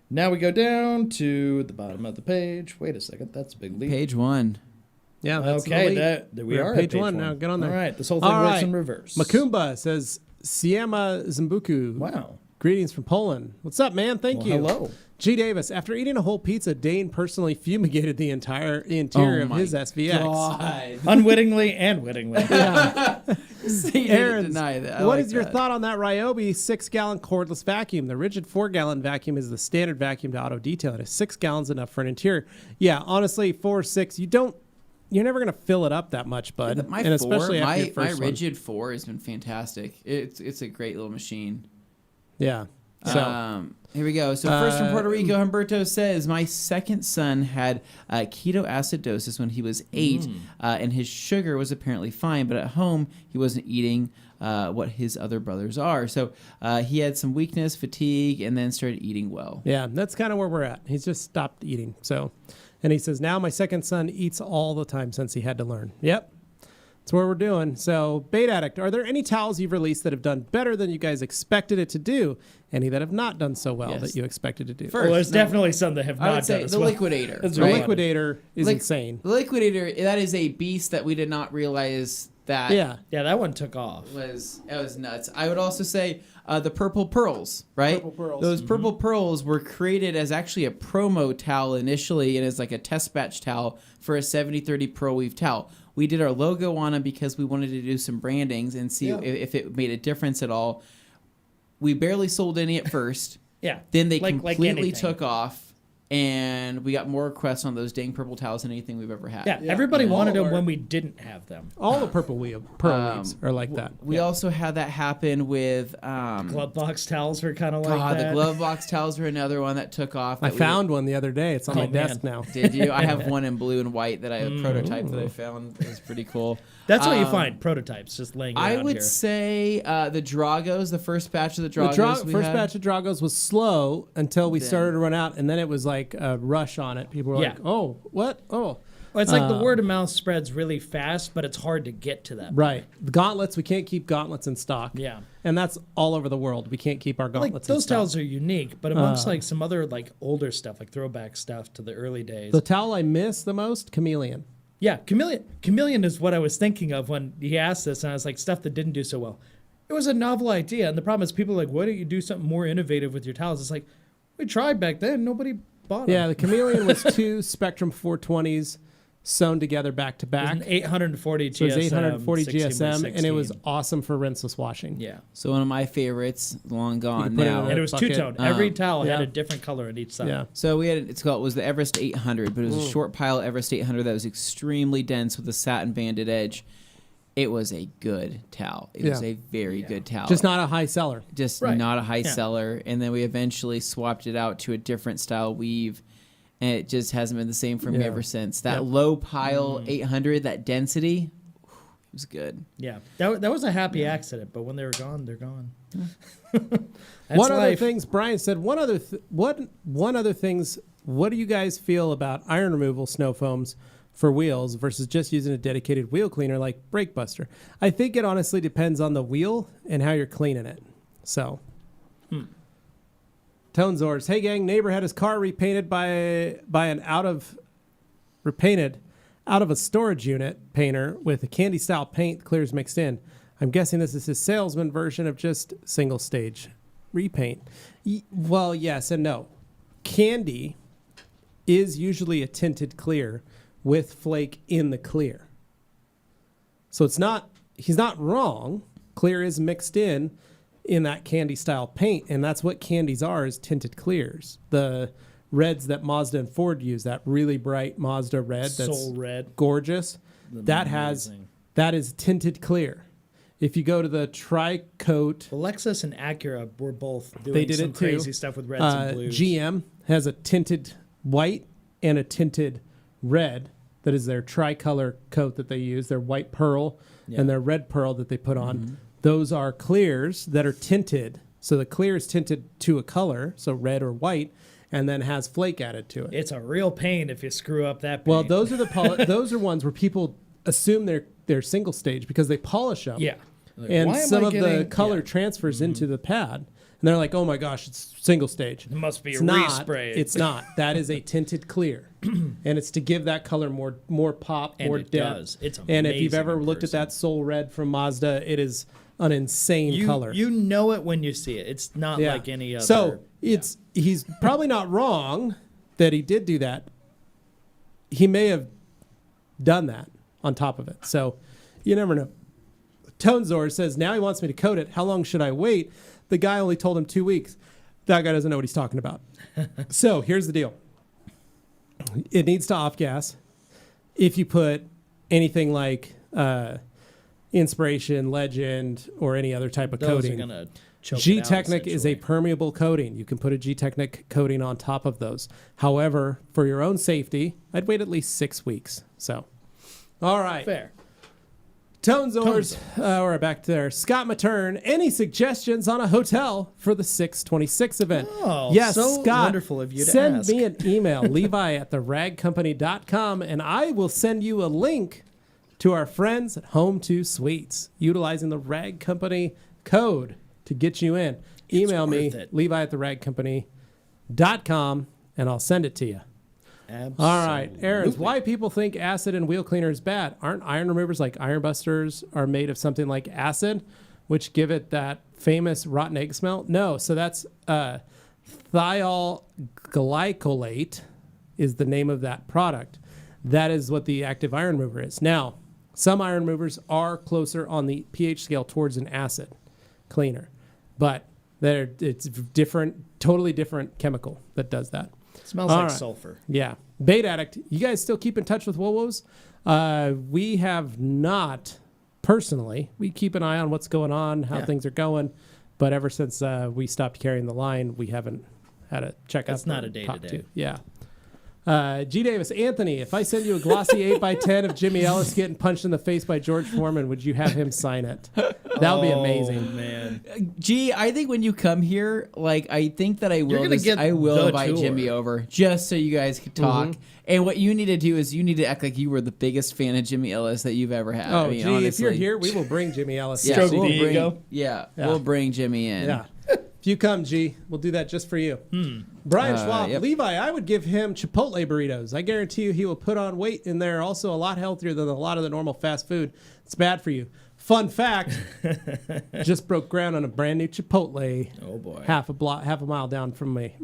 Now we go down to the bottom of the page. Wait a second, that's a big leap. Page 1. Yeah, that's Okay, the there We're we at are. page at one now. Get on there. All right, this whole thing All works right. in reverse. Makumba says, Siema Zimbuku. Wow. Greetings from Poland. What's up, man? Thank Well, you. hello. G. Davis, after eating a whole pizza, Dane personally fumigated the entire interior of his SVX. God. Unwittingly and wittingly. You didn't Aaron, deny that. I what like is your that. thought on that Ryobi 6-gallon cordless vacuum? The rigid 4-gallon vacuum is the standard vacuum to auto detail. It is 6 gallons enough for an interior. Yeah, honestly, 4 or 6, you're never gonna fill it up that much, bud. My and especially after your my first one. rigid 4 has been fantastic. It's a great little machine. Yeah. So Here we go. So first from Puerto Rico, Humberto says, my second son had ketoacidosis when he was 8, and his sugar was apparently fine, but at home he wasn't eating what his other brothers are. So he had some weakness, fatigue, and then started eating well. yeah, that's kind of where we're at. He's just stopped eating. So, and he says now my second son eats all the time since he had to learn. Yep. That's what we're doing. So, Bait Addict, are there any towels you've released that have done better than you guys expected it to do? Any that have not done so well Yes. that you expected to do? First, Well, there's no, definitely some that have I not would say done as the well. liquidator. That's The right. Liquidator is Like- insane. The liquidator, that is a beast that we did not realize that Yeah. Yeah, that one took off. was nuts. I would also say the purple pearls, right? Purple pearls. Those purple pearls were created as actually a promo towel initially, and as like a test batch towel for a 70/30 pearl weave towel. We did our logo on them because we wanted to do some brandings and see if it made a difference at all. We barely sold any at first. Yeah. Then they Like completely anything. took off, and we got more requests on those dang purple towels than anything we've ever had. Yeah, everybody wanted them Or- when we didn't have them. All the pearl weaves are like that. We also had that happen with Glove box towels were kind of like God, that. the glove box towels were another one that took off. I that we- found one the other day. It's on Oh, my man. desk now. Did you? I have one in blue and white that I have prototype that I found. It's pretty cool. That's what you find, prototypes, just laying around I would here. say the Dragos, the first batch of the The Dragos. we first had. batch of Dragos was slow until we Then- started to run out, and then it was like a rush on it. People were Yeah. like, "Oh, what? Oh, Well, it's like the word of mouth spreads really fast, but it's hard to get to that. right." The gauntlets, we can't keep gauntlets in stock. Yeah. and that's all over the world. We can't keep our Like gauntlets. in those stock. towels are unique, but amongst like some other like older stuff, like throwback stuff to the early days. The towel I miss the most, chameleon. Yeah, chameleon is what I was thinking of when he asked this, and I was like, stuff that didn't do so well. It was a novel idea, and the problem is people are like, why don't you do something more innovative with your towels? It's like, we tried back then, nobody bought Yeah, them. the chameleon was two Spectrum 420s sewn together back to It was back. an 840 So it GSM. was 840 16 by GSM, and it was 16. awesome for rinseless washing. Yeah. So one of my favorites, long gone put it now. in And it was bucket. two-tone. Every towel had yeah. a different color on each side. Yeah. So we had it was the Everest 800, but it was a short pile Everest 800 that was extremely dense with a satin banded edge. It was a good towel. It was Yeah. a very good towel. Just not a high seller. Just Right. not a high Yeah. seller. And then we eventually swapped it out to a different style weave, and it just hasn't been the same for me Yeah. ever since. That Yep. low pile 800, that density, it was good. Yeah. That was a happy accident, but when they were gone, they're gone. That's What other life. things? Brian said. One other things. What do you guys feel about iron removal snow foams for wheels versus just using a dedicated wheel cleaner like Brake Buster? I think it honestly depends on the wheel and how you're cleaning it. So. Tonezors, hey gang, neighbor had his car repainted by an out of a storage unit painter with a candy style paint clears mixed in. I'm guessing this is his salesman version of just single stage repaint. Well, yes and no. Candy is usually a tinted clear with flake in the clear. So he's not wrong. Clear is mixed in that candy style paint, and that's what candies are, is tinted clears. The reds that Mazda and Ford use, that really bright Mazda red that's Soul red. gorgeous, that Amazing. is tinted clear. If you go to the Tri-Coat, Well, Lexus and Acura were both doing they did some it too. crazy stuff with reds and blues. GM has a tinted white and a tinted red. That is their tricolor coat that they use. Their white pearl and their red pearl that they put on. Those are clears that are tinted. So the clear is tinted to a color, so red or white, and then has flake added to it. It's a real pain if you screw up that paint. Well, those are those are ones where people assume they're single stage because they polish them. Yeah. Like, and why am some I of the getting- color yeah. transfers into the pad. And they're like, oh my gosh, it's single stage. It must be It's a not. respray. It's not. That is a tinted clear. And it's to give that color more pop, And more it depth. does. It's And if you've amazing ever in looked at person. that Soul Red from Mazda, it is an insane color. You know it when you see it. It's not Yeah. like any other. So he's probably not wrong that he did do that. He may have done that on top of it. So you never know. Tonezor says, now he wants me to coat it. How long should I wait? The guy only told him 2 weeks. That guy doesn't know what he's talking about. So here's the deal. It needs to off gas. If you put anything like Inspiration, Legend, or any other type of those coating, are gonna choke it out, G-Technic is a essentially. permeable coating. You can put a G-Technic coating on top of those. However, for your own safety, I'd wait at least 6 weeks. So, all right. fair. Tonezors, we're back there. Scott Matern, any suggestions on a hotel for the 626 event? Oh, yes, so Scott, wonderful of you to send ask. me an email, levi@theragcompany.com, and I will send you a link to our friends at Home 2 Suites, utilizing the Rag Company code to get you in. Email me, worth it. levi@theragcompany.com, and I'll send it to you. Absolutely. All right, Aaron's, why people think acid and wheel cleaner is bad? Aren't iron removers like Iron Busters are made of something like acid, which give it that famous rotten egg smell? No, so that's thiol glycolate is the name of that product. That is what the active iron remover is. Now, some iron removers are closer on the pH scale towards an acid cleaner, but it's different, totally different chemical that does that. Smells All like right. sulfur. Yeah. Bait Addict, you guys still keep in touch with Wowos? We have not personally. We keep an eye on what's going on, how things are going. But ever since we stopped carrying the line, we haven't had a check That's up. not or a talk day-to-day. to. Yeah. G. Davis, Anthony, if I send you a glossy 8x10 of Jimmy Ellis getting punched in the face by George Foreman, would you have him sign it? That would be amazing. Man. Gee, I think when you come here, like I think that I will. gonna get I will the invite tour. Jimmy over just so you guys can talk. And what you need to do is you need to act like you were the biggest fan of Jimmy Ellis that you've ever had. Oh, I mean, gee, honestly. if you're here, we will bring Jimmy Ellis. yeah, Stroke we'll the bring, ego. yeah, Yeah. we'll bring Jimmy in. Yeah. If you come, G, we'll do that just for you. Brian Schwab, yep. Levi, I would give him Chipotle burritos. I guarantee you he will put on weight in there. Also, a lot healthier than a lot of the normal fast food. It's bad for you. Fun fact, just broke ground on a brand new Chipotle. Oh, boy. Half a mile down from me.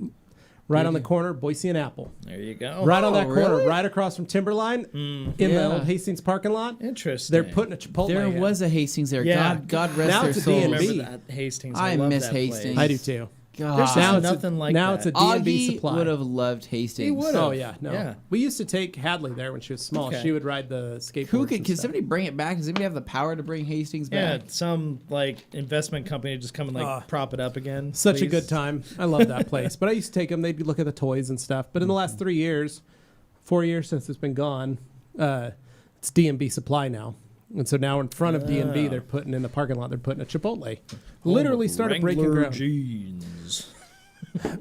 Right on the corner, Boise and Apple. There you go. Right on that corner, really? right across from Timberline, in the Yeah. old Hastings parking lot. Interesting. They're putting a Chipotle There in. was a Hastings there. Yeah. God rest Now their it's a souls. D&B. Remember that Hastings. I love miss that place. Hastings. I do too. God. There's Now just it's nothing like now that. it's a D&B Augie supply. would have loved Hastings. He would Oh have. yeah, no. Yeah. We used to take Hadley there when she was small. Okay. She would ride the skateboard. Who can somebody bring it back? Does anybody have the power to bring Hastings Yeah, back? some like investment company just come and like prop it up again. Such a please. good time. I love that place. But I used to take them. They'd look at the toys and stuff. But in the last 3 years, 4 years since it's been gone, it's D&B Supply now. And so now in front of D&B, they're putting in the parking lot. They're putting a Chipotle. Literally started breaking Wrangler ground. jeans.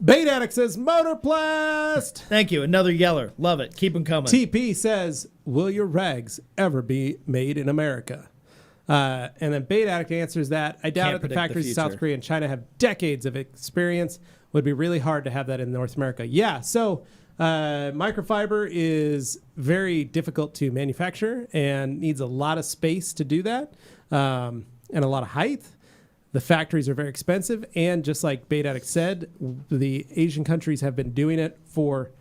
Bait Addict says Motorplast. Thank you. Another yeller. Love it. Keep them coming. TP says, will your rags ever be made in America? And then Bait Addict answers that. I doubt Can't it. The predict the factories in South future. Korea and China have decades of experience. Would be really hard to have that in North America. Yeah, so microfiber is very difficult to manufacture and needs a lot of space to do that and a lot of height. The factories are very expensive. And just like Bait Addict said, the Asian countries have been doing it for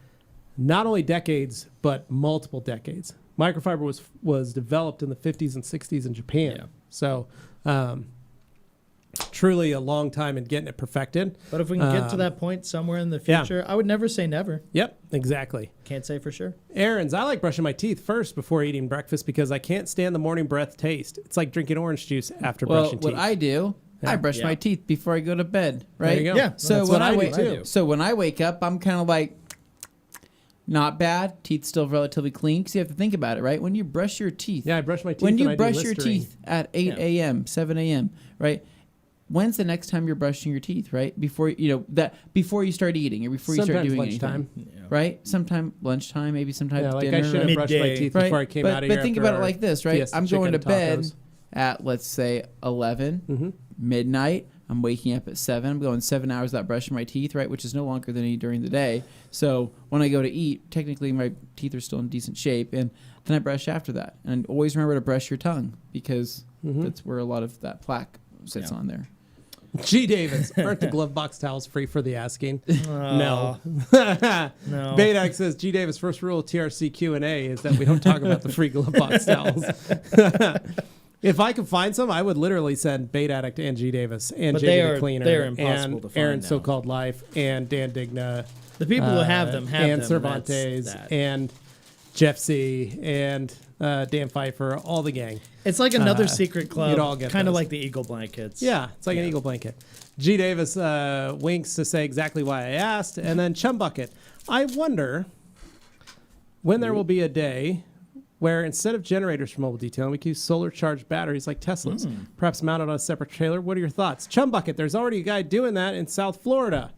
not only decades, but multiple decades. Microfiber was developed in the 50s and 60s in Japan. Yeah. So truly a long time in getting it perfected. But if we can get to that point somewhere in the yeah. future, I would never say never. Yep, exactly. Can't say for sure. Aaron's, I like brushing my teeth first before eating breakfast because I can't stand the morning breath taste. It's like drinking orange juice after Well, brushing what teeth. I do, I brush Yeah. my teeth before I go to bed. Right? There you go. Yeah, So That's when what I I wake, do too. so when I wake up, I'm kind of like, not bad. Teeth still relatively clean because you have to think about it, right? When you brush your teeth, Yeah, I brush my teeth when and you I do brush your Listerine. teeth at 8 a.m., 7 a.m., right? When's the next time you're brushing your teeth, right? Before you start eating or before you start Sometimes doing lunchtime. anything, right? Sometime lunchtime, maybe sometime Yeah, like dinner. I should have right? brushed my Midday. teeth Right. before I came but, out of but here. think after about it our like this, right? Fiesta I'm going to chicken and bed. tacos. at, let's say, 11, midnight. I'm waking up at 7. I'm going 7 hours without brushing my teeth, right, which is no longer than I eat during the day. So when I go to eat, technically my teeth are still in decent shape, and then I brush after that. And always remember to brush your tongue because that's where a lot of that plaque sits on there. G. Davis, aren't the glove box towels free for the asking? No. No. Baydac says G. Davis' first rule of TRC Q&A is that we don't talk about the free glove box towels. If I could find some, I would literally send Bait Addict and G. Davis and But Jamie the Cleaner they're impossible and to find Aaron now. So-Called Life and Dan Digna. The people who have them have and them. Cervantes That's that. and Jeff C. and Dan Pfeiffer, all the gang. It's like another secret club, you'd all get kind of those. like the Eagle Blankets. Yeah, it's like an eagle blanket. G. Davis winks to say exactly why I asked. And then Chum Bucket. I wonder when there will be a day where instead of generators for mobile detailing, we can use solar charged batteries like Teslas, perhaps mounted on a separate trailer. What are your thoughts? Chum Bucket, there's already a guy doing that in South Florida.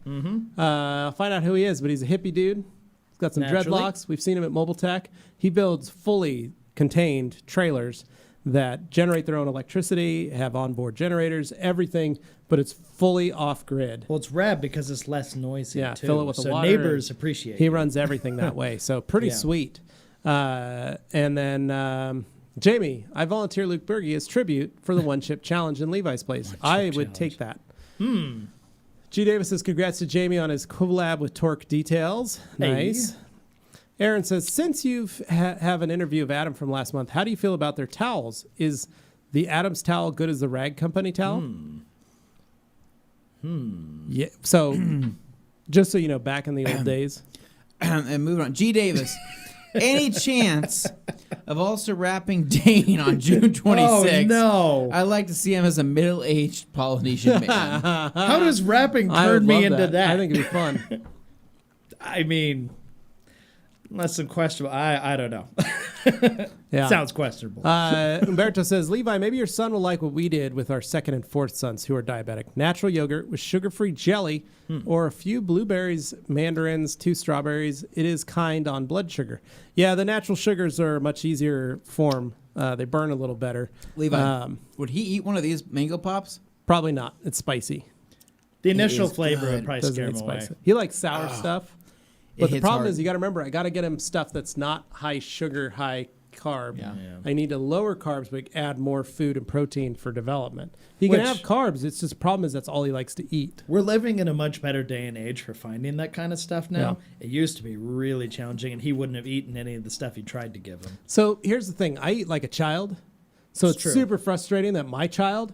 I'll find out who he is, but he's a hippie dude. He's got some Naturally. dreadlocks. We've seen him at Mobile Tech. He builds fully contained trailers that generate their own electricity, have onboard generators, everything, but it's fully off grid. Well, it's rad because it's less noisy. Yeah, too. fill it with the so water. neighbors appreciate He it. runs everything that way, so pretty Yeah. sweet. And then Jamie, I volunteer Luke Berge as tribute for the One Chip Challenge in Levi's place. I would take that. G. Davis says congrats to Jamie on his collab with Torque Details. Nice. Aaron says, since you have an interview of Adam from last month, how do you feel about their towels? Is the Adams towel good as the Rag Company towel? Yeah. So, just so you know, back in the old days. And moving on. G. Davis, any chance of also rapping Dane on June 26th? Oh, no. I'd like to see him as a middle-aged Polynesian man. How does rapping I would turn me love into that? I think it'd be fun. I mean, that's some questionable. I don't know. Yeah. Sounds questionable. Umberto says, Levi, maybe your son will like what we did with our second and fourth sons who are diabetic. Natural yogurt with sugar-free jelly or a few blueberries, mandarins, 2 strawberries. It is kind on blood sugar. Yeah, the natural sugars are a much easier form. They burn a little better. Levi, would he eat one of these mango pops? Probably not. It's spicy. the initial is flavor good. would probably Doesn't scare it him away. spicy? He likes sour stuff. But the hits problem hard. is you got to remember, I got to get him stuff that's not high sugar, high carb. Yeah. I need to lower carbs, but add more food and protein for development. He can Which- have carbs. It's just the problem is that's all he likes to eat. We're living in a much better day and age for finding that kind of stuff now. It used to be really challenging, and he wouldn't have eaten any of the stuff he tried to give him. So here's the thing. I eat like a child. So It's it's true. super frustrating that my child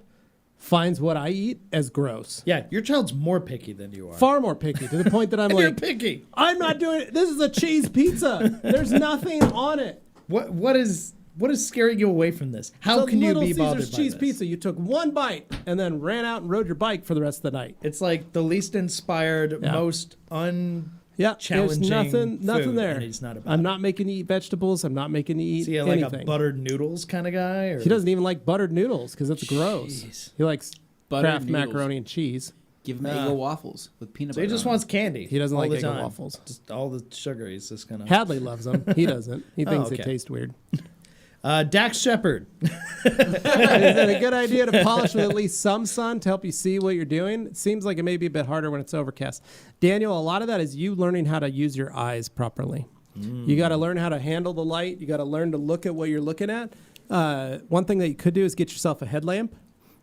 finds what I eat as gross. Yeah, your child's more picky than you are. Far more picky, to the point that I'm You're like, picky. I'm not doing it. This is a cheese pizza. There's nothing on it. What is scaring you away from this? How It's a can you Little be bothered Caesar's by cheese this? pizza. You took one bite and then ran out and rode your bike for the rest of the night. It's like the least inspired, Yeah. most Yeah, there's challenging nothing food, there. and he's not about I'm it. not making you eat vegetables. I'm not making you eat Is he like anything. a buttered noodles kind of guy? Or? He doesn't even like buttered noodles because it's gross. Jeez. He likes Buttered Kraft noodles. macaroni and cheese. Give him Eggo waffles with peanut So butter. he just on wants candy. He doesn't all like the Eggo time. waffles. Just all the sugar. He's just gonna. Hadley loves them. He doesn't. He thinks they okay. taste weird. Dax Shepard. Is it a good idea to polish with at least some sun to help you see what you're doing? It seems like it may be a bit harder when it's overcast. Daniel, a lot of that is you learning how to use your eyes properly. You got to learn how to handle the light. You got to learn to look at what you're looking at. One thing that you could do is get yourself a headlamp.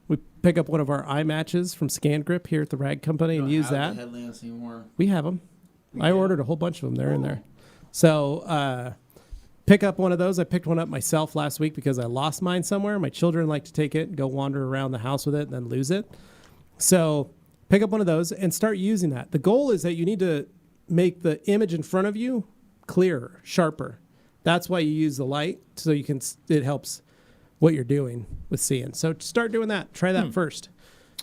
We pick up one of our eye matches from Scan Grip here at the Rag Company and use that. Headlamps anymore. We have them. I ordered a whole bunch of them. They're in there. So pick up one of those. I picked one up myself last week because I lost mine somewhere. My children like to take it and go wander around the house with it and then lose it. So pick up one of those and start using that. The goal is that you need to make the image in front of you clearer, sharper. That's why you use the light, so you can. It helps what you're doing with seeing. So start doing that. Try that first.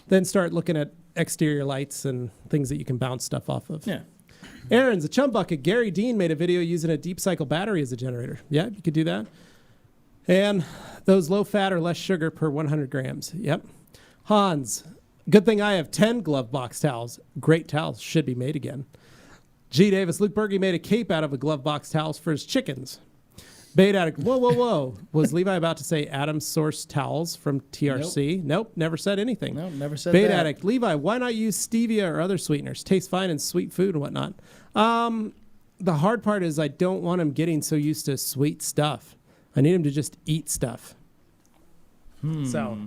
Then start looking at exterior lights and things that you can bounce stuff off of. Yeah. Aaron's a chum bucket. Gary Dean made a video using a deep cycle battery as a generator. Yeah, you could do that. And those low fat or less sugar per 100 grams. Yep. Hans, good thing I have 10 glove box towels. Great towels should be made again. G. Davis, Luke Berge made a cape out of a glove box towels for his chickens. Bait Addict. Whoa. Was Levi about to say Adams Source Towels from TRC? Nope, never said anything. No, never said Bait that. Addict. Levi, why not use stevia or other sweeteners? Tastes fine in sweet food and whatnot. The hard part is I don't want him getting so used to sweet stuff. I need him to just eat stuff. So,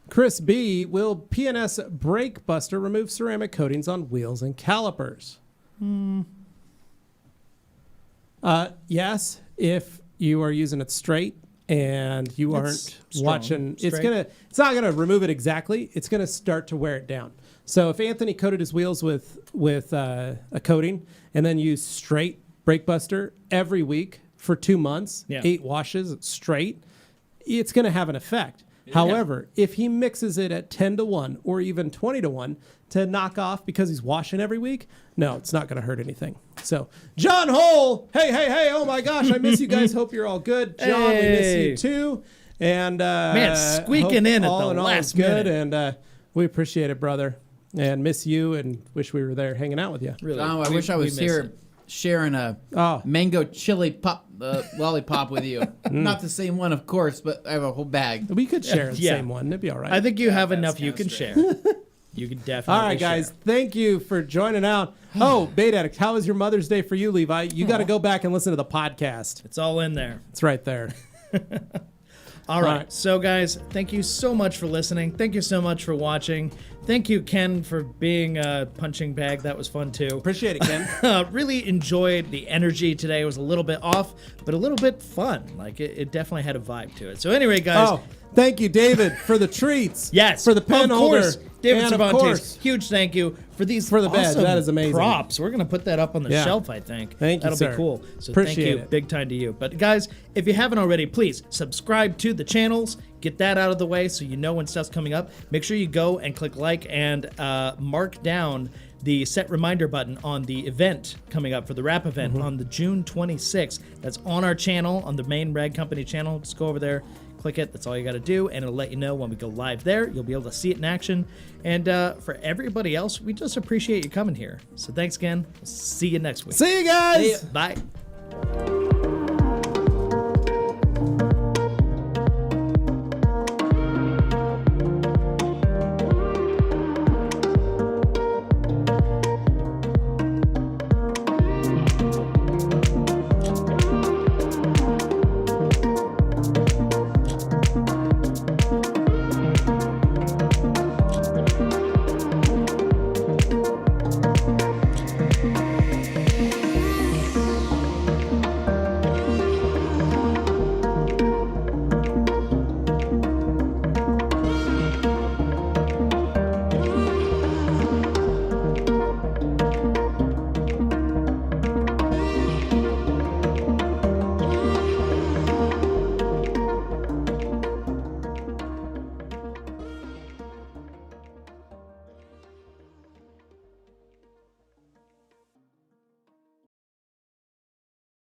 Chris B, will PNS Brake Buster remove ceramic coatings on wheels and calipers? Yes, if you are using it straight and you aren't strong. watching, Straight. it's not gonna remove it exactly. It's gonna start to wear it down. So if Anthony coated his wheels with a coating and then used straight Brake Buster every week for 2 months, 8 washes straight, it's gonna have an effect. However, if he mixes it at 10-1 or even 20-1 to knock off because he's washing every week, no, it's not going to hurt anything. So, John Hole, hey, oh my gosh, I miss you guys. Hope you're all good. John, we miss you too. And Man, squeaking in at all the in all last is good, minute. and we appreciate it, brother, and miss you, and wish we were there hanging out with you. Really, I wish I was we miss here it. sharing a mango chili pop lollipop with you. Not the same one, of course, but I have a whole bag. We could share the Yeah. same one. It'd be all right. I think you have that's enough you kinda can strange. share. You can definitely All right, guys. share. Thank you for joining out. Oh, Bait Addict, how was your Mother's Day for you, Levi? You got to go back and listen to the podcast. It's all in there. It's right there. All right. right. So, guys, thank you so much for listening. Thank you so much for watching. Thank you, Ken, for being a punching bag. That was fun, too. Appreciate it, Ken. Really enjoyed the energy today. It was a little bit off, but a little bit fun. Like, it definitely had a vibe to it. So, anyway, guys. Oh, thank you, David, for the treats. Yes. For the pen of holder. course, David and Cervantes. of course. Huge thank you for these For the bed. awesome That is amazing. props. We're going to put that up on the Yeah. shelf, I think. Thank you, That'll sir. be cool. So Appreciate thank you. it. Big time to you. But guys, if you haven't already, please subscribe to the channels. Get that out of the way so you know when stuff's coming up. Make sure you go and click like and mark down the set reminder button on the event coming up for the rap event on the June 26th. That's on our channel, on the main Rag Company channel. Just go over there, click it. That's all you got to do, and it'll let you know when we go live there. You'll be able to see it in action. And for everybody else, we just appreciate you coming here. So thanks again. We'll see you next week. See you guys. Bye.